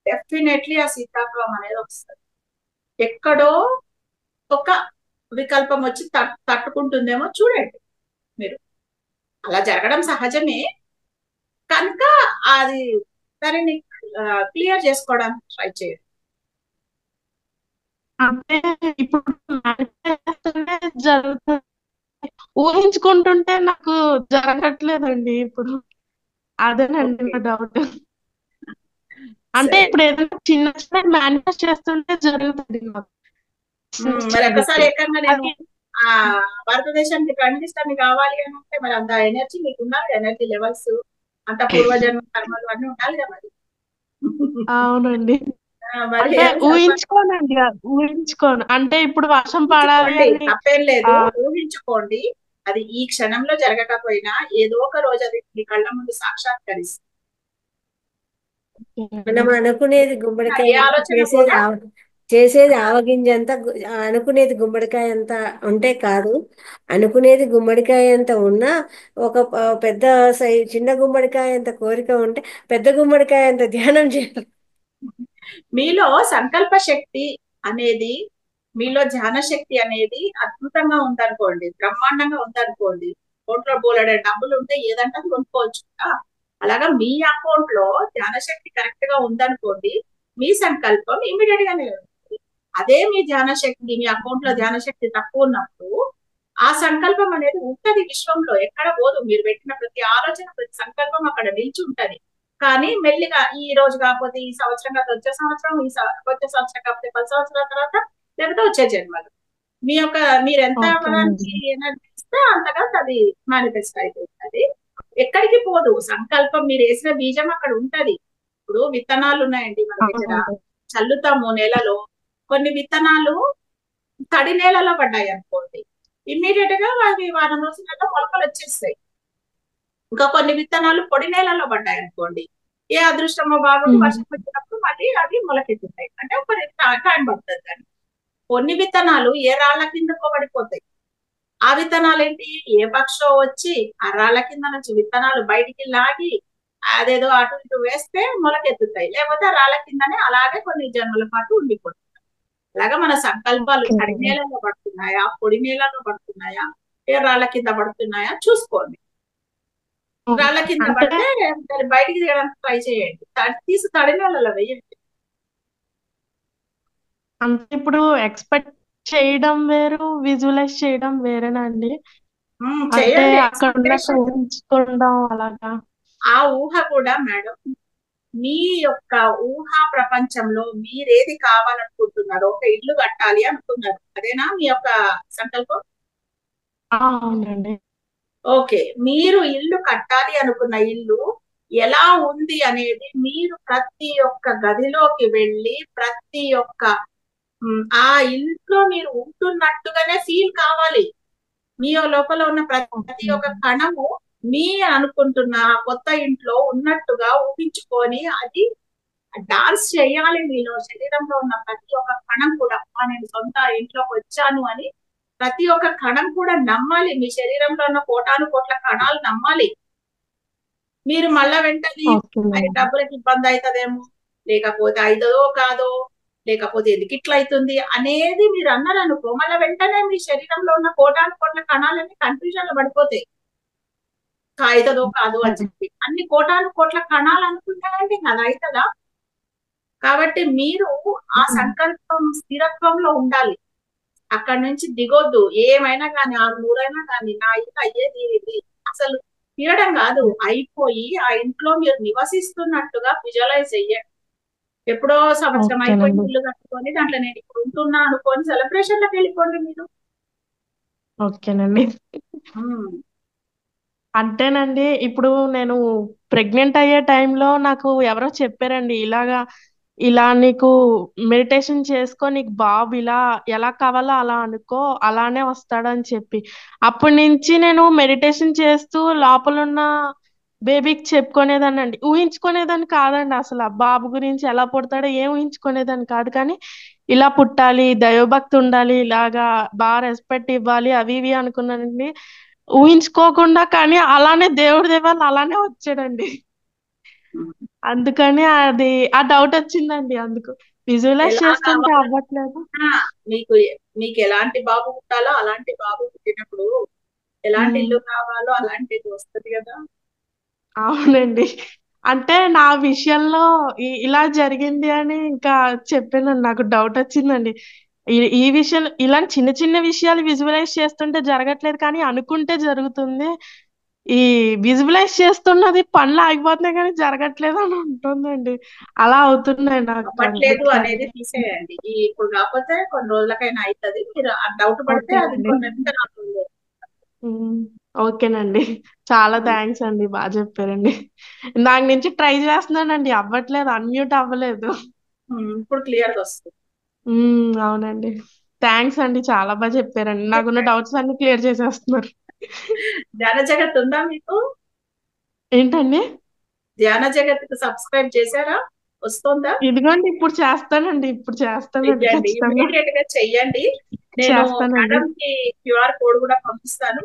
డెఫినెట్లీ ఆ శీతాత్వం అనేది వస్తుంది. ఎక్కడో ఒక వికల్పం వచ్చి తట్టుకుంటుందేమో చూడండి మీరు. అలా జరగడం సహజమే కనుక అది దానిని క్లియర్ చేసుకోవడానికి ట్రై చేయండి. అంటే ఇప్పుడు జరుగుతుంది, ఊహించుకుంటుంటే నాకు జరగట్లేదండి ఇప్పుడు. అదేనండి నా డౌట్. అంటే ఇప్పుడు ఏదైనా చిన్న చిన్న మేనిఫెస్ట్ చేస్తుంటే జరుగుతుంది నాకు. మరి ఒక్కసారి ఏకంగా నేను భారతదేశానికి ప్రైమ్ మినిస్టర్ కావాలి అని అంటే మరి అంత ఎనర్జీ మీకు ఉండాలి, ఎనర్జీ లెవెల్స్ అంత పూర్వజన్మ కర్మలు అన్నీ ఉండాలి కదా మరి. అవునండి, మరి ఊహించుకోనండి, ఊహించుకోను. అంటే ఇప్పుడు వర్షం పడాలి అని తప్పేం లేదు, ఊహించుకోండి. అది ఈ క్షణంలో జరగకపోయినా ఏదో ఒక రోజు అది మీ కళ్ళ ముందు సాక్షాత్కరిస్తుంది. మనం అనుకునేది గుమ్మడికాయ ఏ ఆలోచన చేసేది ఆవగింజంత, అనుకునేది గుమ్మడికాయ అంత ఉంటే కాదు, అనుకునేది గుమ్మడికాయ అంత ఉన్నా ఒక పెద్ద చిన్న గుమ్మడికాయ అంత కోరిక ఉంటే పెద్ద గుమ్మడికాయ అంత ధ్యానం చేయాలి. మీలో సంకల్ప శక్తి అనేది, మీలో ధ్యాన శక్తి అనేది అద్భుతంగా ఉందనుకోండి, బ్రహ్మాండంగా ఉందనుకోండి, అకౌంట్ లో బోలెడే డబ్బులు ఉంటే ఏదంటే కొనుక్కోవచ్చు. అలాగా మీ అకౌంట్ లో ధ్యాన శక్తి కరెక్ట్ గా ఉందనుకోండి, మీ సంకల్పం ఇమీడియట్ గా నెరవేరుతుంది. అదే మీ ధ్యాన శక్తి, మీ అకౌంట్ లో ధ్యాన శక్తి తక్కువ ఉన్నప్పుడు ఆ సంకల్పం అనేది ఉంటది విశ్వంలో, ఎక్కడ పోదు. మీరు పెట్టిన ప్రతి ఆలోచన, ప్రతి సంకల్పం అక్కడ నిలిచి ఉంటది. కానీ మెల్లిగా ఈ రోజు కాకపోతే ఈ సంవత్సరం కాకపోతే వచ్చే సంవత్సరం, వచ్చే సంవత్సరం కాకపోతే 10 సంవత్సరాల తర్వాత, లేకపోతే వచ్చే జన్మలు మీరు ఎంత అవ్వడానికి ఎనర్జీ ఇస్తే అంతగా అది మేనిఫెస్ట్ అయిపోతుంది. ఎక్కడికి పోదు. సంకల్పం మీరు వేసిన బీజం అక్కడ ఉంటది. ఇప్పుడు విత్తనాలు ఉన్నాయండి మన దగ్గర, చల్లుతాము నేలలో. కొన్ని విత్తనాలు తడి నేలలో పడ్డాయి అనుకోండి, ఇమ్మీడియట్ గా అవి వారం రోజులలో మొలకలు వచ్చేస్తాయి. ఇంకా కొన్ని విత్తనాలు పొడి నేలలో పడ్డాయి అనుకోండి, ఏ అదృష్టమో బాగుండి వర్షం వచ్చినప్పుడు మళ్ళీ అవి మొలకెత్తుతాయి. అంటే ఒక టైం పడుతుంది. కానీ కొన్ని విత్తనాలు ఏ రాళ్ల కిందకో పడిపోతాయి. ఆ ఆ విత్తనాలు ఏంటి, ఏ పక్షో వచ్చి ఆ రాళ్ళ కింద నుంచి విత్తనాలు బయటికి లాగి అదేదో అటు ఇటు వేస్తే మొలకెత్తుతాయి, లేకపోతే ఆ రాళ్ళ కిందనే అలాగే కొన్ని జన్మల పాటు ఉండిపోతాయి. అలాగా మన సంకల్పాలు తడి నేలలో పడుతున్నాయా, పొడి నేలలో పడుతున్నాయా, ఏ రాళ్ళ కింద పడుతున్నాయా చూసుకోండి. రాళ్ళ కింద అంటే పడితే దాన్ని బయటికి తీయడానికి ట్రై చేయండి, తీసి తడి నేలలో వేయండి. అంటే ఇప్పుడు ఎక్స్పెక్ట్ చేయడం వేరు, విజువలైజ్ చేయడం వేరేనా అండి? అంటే చేయండి అక్కడ ఉన్నట్టు ఎక్స్పెక్టేషన్. ఊహించుకోవడం అలాగా. ఆ ఊహ కూడా మేడం మీ యొక్క ఊహా ప్రపంచంలో మీరేది కావాలనుకుంటున్నారో, ఒక ఇల్లు కట్టాలి అనుకున్నారు, అదేనా మీ యొక్క సంకల్పం? అవునండి. ఓకే, మీరు ఇల్లు కట్టాలి అనుకున్న ఇల్లు ఎలా ఉంది అనేది మీరు ప్రతి ఒక్క గదిలోకి వెళ్ళి ప్రతి ఒక్క ఆ ఇంట్లో మీరు ఉంటున్నట్టుగానే ఫీల్ కావాలి. మీ లోపల ఉన్న ప్రతి ఒక్క కణము మీ అనుకుంటున్న కొత్త ఇంట్లో ఉన్నట్టుగా ఊహించుకొని అది డాన్స్ చేయాలి మీలో. శరీరంలో ఉన్న ప్రతి ఒక్క కణం కూడా నేను సొంత ఇంట్లోకి వచ్చాను అని ప్రతి ఒక్క కణం కూడా నమ్మాలి. మీ శరీరంలో ఉన్న కోటాను కోట్ల కణాలు నమ్మాలి. మీరు మళ్ళా వెంటనే అది డబ్బులకి ఇబ్బంది అవుతుందేమో, లేకపోతే అవుతుందో కాదో, లేకపోతే ఎందుకు ఇట్లా అవుతుంది అనేది మీరు అన్నారనుకో, మళ్ళీ వెంటనే మీ శరీరంలో ఉన్న కోటాను కోట్ల కణాలన్నీ కన్ఫ్యూజన్ లో పడిపోతాయి. అవుతుందో కాదు అని చెప్పి అన్ని కోటాను కోట్ల కణాలు అనుకుంటారంటే అది అవుతుందా? కాబట్టి మీరు ఆ సంకల్పం స్థిరత్వంలో ఉండాలి. అక్కడి నుంచి దిగొద్దు. ఏమైనా కానీ, ఆ ఊరైనా కానీ, నా ఇల్లు అయ్యేది ఇది అసలు తీయడం కాదు, అయిపోయి ఆ ఇంట్లో మీరు నివసిస్తున్నట్టుగా విజువలైజ్ చెయ్యండి. ఎప్పుడో సంవత్సరం అయిపోయి ఇల్లు కట్టుకొని దాంట్లో నేను ఇప్పుడు ఉంటున్నా అనుకొని సెలబ్రేషన్ లకు వెళ్ళిపోండి మీరు. ఓకేనండి. అంటేనండి ఇప్పుడు నేను ప్రెగ్నెంట్ అయ్యే టైంలో నాకు ఎవరో చెప్పారండి, ఇలా నీకు మెడిటేషన్ చేసుకో, నీకు బాబు ఇలా ఎలా కావాలో అలా అనుకో, అలానే వస్తాడని చెప్పి. అప్పటి నుంచి నేను మెడిటేషన్ చేస్తూ లోపలున్న బేబీకి చెప్పుకునేదాన్నండి. ఊహించుకునేదాన్ని కాదండి అసలు. ఆ బాబు గురించి ఎలా పుడతాడో ఏం ఊహించుకునేదాన్ని కాదు. కానీ ఇలా పుట్టాలి, దైవభక్తి ఉండాలి, ఇలాగా బాగా రెస్పెక్ట్ ఇవ్వాలి, అవి ఇవి అనుకున్నానండి. ఊహించుకోకుండా కానీ అలానే దేవుడి దేవాలు అలానే వచ్చాడండి. అందుకని అది ఆ డౌట్ వచ్చిందండి. అందుకు విజువలైజ్ ఎలా చేస్తుంటే కావాలో అవ్వట్లేదు. మీకు మీకు ఎలాంటి బాబు పుట్టాలో అలాంటి బాబు పుట్టినప్పుడు ఎలాంటి ఇల్లు కావాలో అలాంటిది వస్తుంది కదా. అవునండి. అంటే నా విషయంలో ఇలా జరిగింది అని ఇంకా చెప్పానండి. నాకు డౌట్ వచ్చిందండి. ఈ విషయం ఇలాంటి చిన్న చిన్న విషయాలు విజువలైజ్ చేస్తుంటే జరగట్లేదు, కానీ అనుకుంటే జరుగుతుంది. ఈ విజువలైజ్ చేస్తున్నది పనులు ఆగిపోతున్నాయి కానీ జరగట్లేదు అని ఉంటుందండి. అలా అవుతున్నాయి నాకు అవ్వట్లేదు అనేది తీసేయండి. ఇప్పుడు కాకపోతే కొన్ని రోజులకైనా అవుతుంది. మీరు ఆ డౌట్ పడితే అది కొన్ని నిమిషాలు. ఓకేనండి. చాలా థ్యాంక్స్ అండి. బాగా చెప్పారండి. నాకు నుంచి ట్రై చేస్తున్నానండి, అవ్వట్లేదు, అన్మ్యూట్ అవ్వలేదు. ఇప్పుడు క్లియర్ గా వస్తుంది. అవునండి. థ్యాంక్స్ అండి. చాలా బాగా చెప్పారండి. నాకున్న డౌట్స్ అన్ని క్లియర్ చేసేస్తున్నారు. ధ్యాన జగత్ ఉందా మీకు? ఏంటండి? ధ్యాన జగత్కి సబ్స్క్రైబ్ చేశారా? వస్తుందా? ఇదిగోండి ఇప్పుడు చేస్తానండి. ఇమీడియట్ గా చెయ్యండి. నేను మేడం కి క్యూఆర్ కోడ్ కూడా పంపిస్తాను.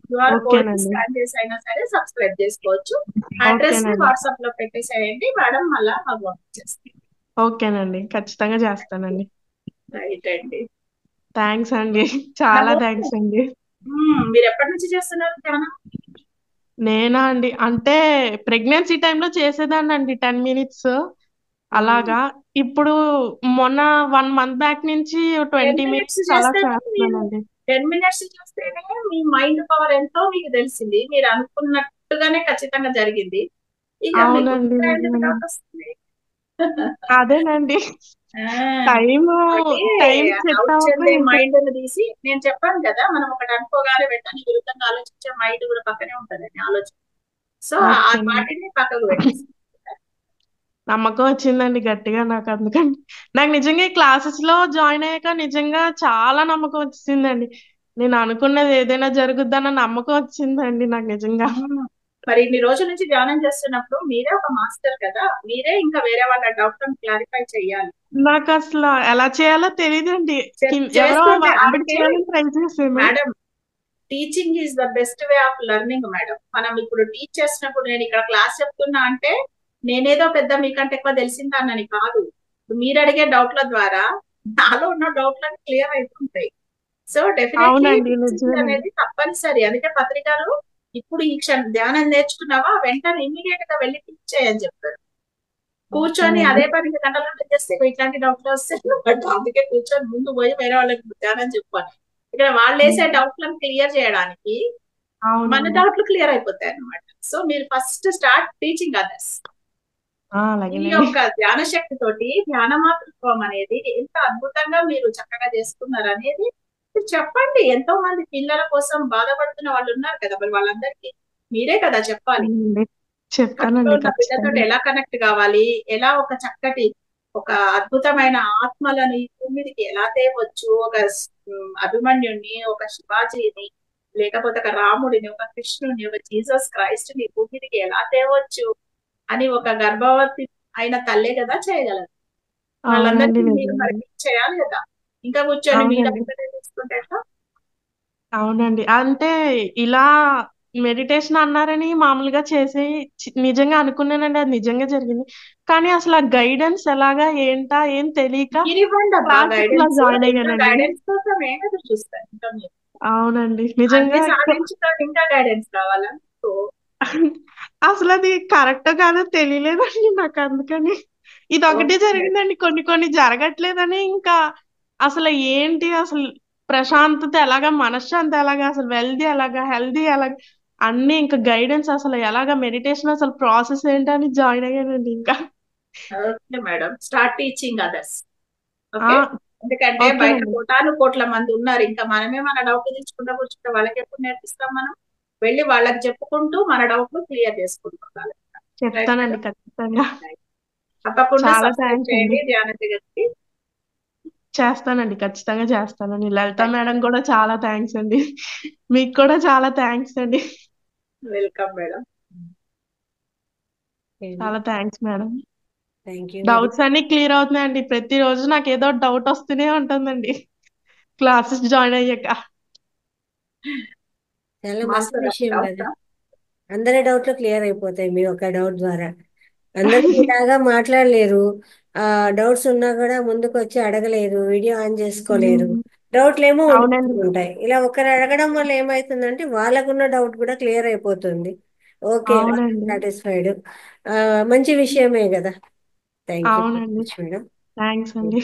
క్యూఆర్ కోడ్ స్కాన్ చేసి అయినా సరే సబ్స్క్రైబ్ చేసుకోవచ్చు. అడ్రస్ ని వాట్సాప్ లో పెట్టేసేయండి, మేడం మళ్ళా మాకు పంపించేస్తాను. ఓకేనండి, ఖచ్చితంగా చేస్తానండి. రైట్ అండి. థ్యాంక్స్ అండి, చాలా థ్యాంక్స్ అండి. మీరు ఎప్పటి నుంచి చేస్తున్నారు ధ్యానం? నేనా అండి, అంటే ప్రెగ్నెన్సీ టైంలో చేసేదాన్ని అండి 10 minutes అలాగా. ఇప్పుడు మొన్న 1 month బ్యాక్ నుంచి 20 minutes అలా చేస్తున్నానండి. 10 minutes చూస్తేనే మీ మైండ్ పవర్ ఎంతో మీకు తెలిసింది. మీరు అనుకున్నట్టుగానే ఖచ్చితంగా జరిగింది. ఇక అవునండి, అదేనండి. మైండ్ తీసి నేను చెప్పాను కదా, మనం ఒకటి అనుకోగానే వెంటనే విరుద్ధంగా ఆలోచించే మైండ్ కూడా పక్కనే ఉంటదండి ఆలోచన. సో ఆ వాటిని పక్కకు పెట్టేసి నమ్మకం వచ్చిందండి గట్టిగా నాకు. అందుకని నాకు నిజంగా ఈ క్లాసెస్ లో జాయిన్ అయ్యాక నిజంగా చాలా నమ్మకం వచ్చిందండి. నేను అనుకున్నది ఏదైనా జరుగుద్దన్న నమ్మకం వచ్చిందండి నాకు నిజంగా. మరి ఇన్ని రోజుల నుంచి ధ్యానం చేస్తున్నప్పుడు మీరే ఒక మాస్టర్ కదా, మీరే ఇంకా వేరే వాళ్ళ డౌట్ క్లారిఫై చేయాలి. నాకు అసలు ఎలా చేయాలో తెలియదండి. Madam teaching is the best way of learning madam. మనం ఇప్పుడు టీచ్ చేసినప్పుడు నేను ఇక్కడ క్లాస్ చెప్తున్నా అంటే నేనేదో పెద్ద మీకంటే ఎక్కువ తెలిసిందానని కాదు. మీరు అడిగే డౌట్ల ద్వారా నాలో ఉన్న డౌట్లను క్లియర్ అవుతుంటాయి. సో డెఫినెట్లీ అవునండి టీచింగ్ నిజమేనండి. అనేది తప్పనిసరి. అందుకే పత్రికలు ఇప్పుడు ఈ క్షణం ధ్యానం నేర్చుకున్నావా వెంటనే ఇమీడియట్ గా వెళ్ళి టీచ్ చేయని చెప్తారు. కూర్చొని అవునండి. అదే పనికి గంటలు చేస్తే ఇట్లాంటి డౌట్లు వస్తే అందుకే కూర్చొని ముందు పోయి వేరే వాళ్ళకి ధ్యానం చెప్పాలి. ఇక్కడ వాళ్ళు వేసే డౌట్లను క్లియర్ చేయడానికి మన అవునండి. డౌట్లు క్లియర్ అయిపోతాయి అన్నమాట. సో మీరు ఫస్ట్ స్టార్ట్ టీచింగ్ అదర్స్. ఈ అలాగేనండి. యొక్క ధ్యాన శక్తి తోటి ధ్యానమాతృత్వం అనేది ఎంత అద్భుతంగా మీరు చక్కగా చేస్తున్నారు అనేది మీరు చెప్పండి. ఎంతో మంది పిల్లల కోసం బాధపడుతున్న వాళ్ళు ఉన్నారు కదా, మరి వాళ్ళందరికీ మీరే కదా చెప్పాలి. అవునండి. కడుపులో చెప్తానండి ఉన్న పిల్లతోటి ఖచ్చితంగా. ఎలా కనెక్ట్ కావాలి, ఎలా ఒక చక్కటి ఒక అద్భుతమైన ఆత్మలను ఈ భూమి మీదకి ఎలా తేవచ్చు, ఒక అభిమన్యుడిని, ఒక శివాజీని, లేకపోతే ఒక రాముడిని, ఒక కృష్ణుడిని, ఒక జీసస్ క్రైస్ట్ ని భూమి మీదకి ఎలా తేవచ్చు అని ఒక గర్భవతి అయిన తల్లే కదా చేయగలదు. అవునండి వాళ్ళందరికీ మీరు మరి నిజమేనండి. చేయాలి కదా. ఇంకా కూర్చొని మీ అవునండి. డబ్బులు తీసుకుంటే ఎట్లా? అవునండి. అంటే ఇలా మెడిటేషన్ అన్నారని మామూలుగా చేసి నిజంగా అనుకున్నానండి. అది నిజంగా జరిగింది. కానీ అసలు ఆ గైడెన్స్ ఎలాగా ఏంటా ఏం తెలియక మీరు ఇవ్వండి అబ్బా క్లాసెస్ లో గైడెన్స్. జాయిన్ ఇంకా అయ్యానండి. గైడెన్స్ కోసం ఏం ఎదురు చూస్తారు ఇంకా మీరు? అవునండి అన్ని నిజంగా సాధించుకొని ఇంకా గైడెన్స్ కావాలా? సో అసలు అది కరెక్ట్ కాదో తెలియలేదండి నాకు. అందుకని ఇదొకటే ఓకే. జరిగిందండి. కొన్ని కొన్ని జరగట్లేదని ఇంకా అసలు ఏంటి అసలు ప్రశాంతత ఎలాగా, మనశ్శాంతి ఎలాగా, అసలు వెల్తీ ఎలాగా, హెల్తీ ఎలాగా అన్ని ఇంకా గైడెన్స్ అసలు ఎలాగా, మెడిటేషన్ అసలు ప్రాసెస్ ఏంటని జాయిన్ అయ్యానండి ఇంకా. Okay madam, start teaching others. ఆ ఓకే. ఎందుకంటే బయట ఓకేనండి. కోటాను కోట్ల మంది ఉన్నారు. ఇంకా మనమే మన డౌట్లు తెచ్చుకుంటూ కూర్చుంటే వాళ్ళకి ఎప్పుడు నేర్పిస్తాం మనం? వెళ్ళి వాళ్ళకి చెప్పుకుంటూ మన డౌట్లు క్లియర్ చేసుకుంటూ ఉండాలి. రైట్ చెప్తానండి మేడం. ఖచ్చితంగా. తప్పకుండా చాలా సబ్స్క్రైబ్ థ్యాంక్స్ అండి. చేయండి ధ్యాన జగత్కి. చేస్తానండి. ఖచ్చితంగా చేస్తానండి. లలిత థ్యాంక్ మేడం కూడా చాలా థ్యాంక్స్ అండి. మీకు కూడా చాలా థ్యాంక్స్ అండి. Welcome madam. చాలా thanks madam. Thank you. Doubts అన్ని క్లియర్ అవుతున్నాయండి. ప్రతిరోజు నాకు ఏదో డౌట్ వస్తూనే ఉంటుందండి క్లాసెస్ జాయిన్ అయ్యాక. చాలా మంచి మాస్టర్ విషయం కదా. డౌట్స్ అందరి డౌట్లు క్లియర్ అయిపోతాయి మీ ఒక డౌట్ ద్వారా. అందరూ ఇలాగా మాట్లాడలేరు. డౌట్స్ ఉన్నా కూడా ముందుకు వచ్చి అడగలేరు, వీడియో ఆన్ చేసుకోలేరు. డౌట్లు ఏమో అవునండి. ఉంటాయి. ఇలా ఒకరు అడగడం వల్ల ఏమవుతుందంటే వాళ్ళకున్న డౌట్ కూడా క్లియర్ అయిపోతుంది. ఓకే, అవునండి. సాటిస్ఫైడ్. మంచి విషయమే కదా. థ్యాంక్ యూ అవునండి. మేడం. థ్యాంక్స్ అండి.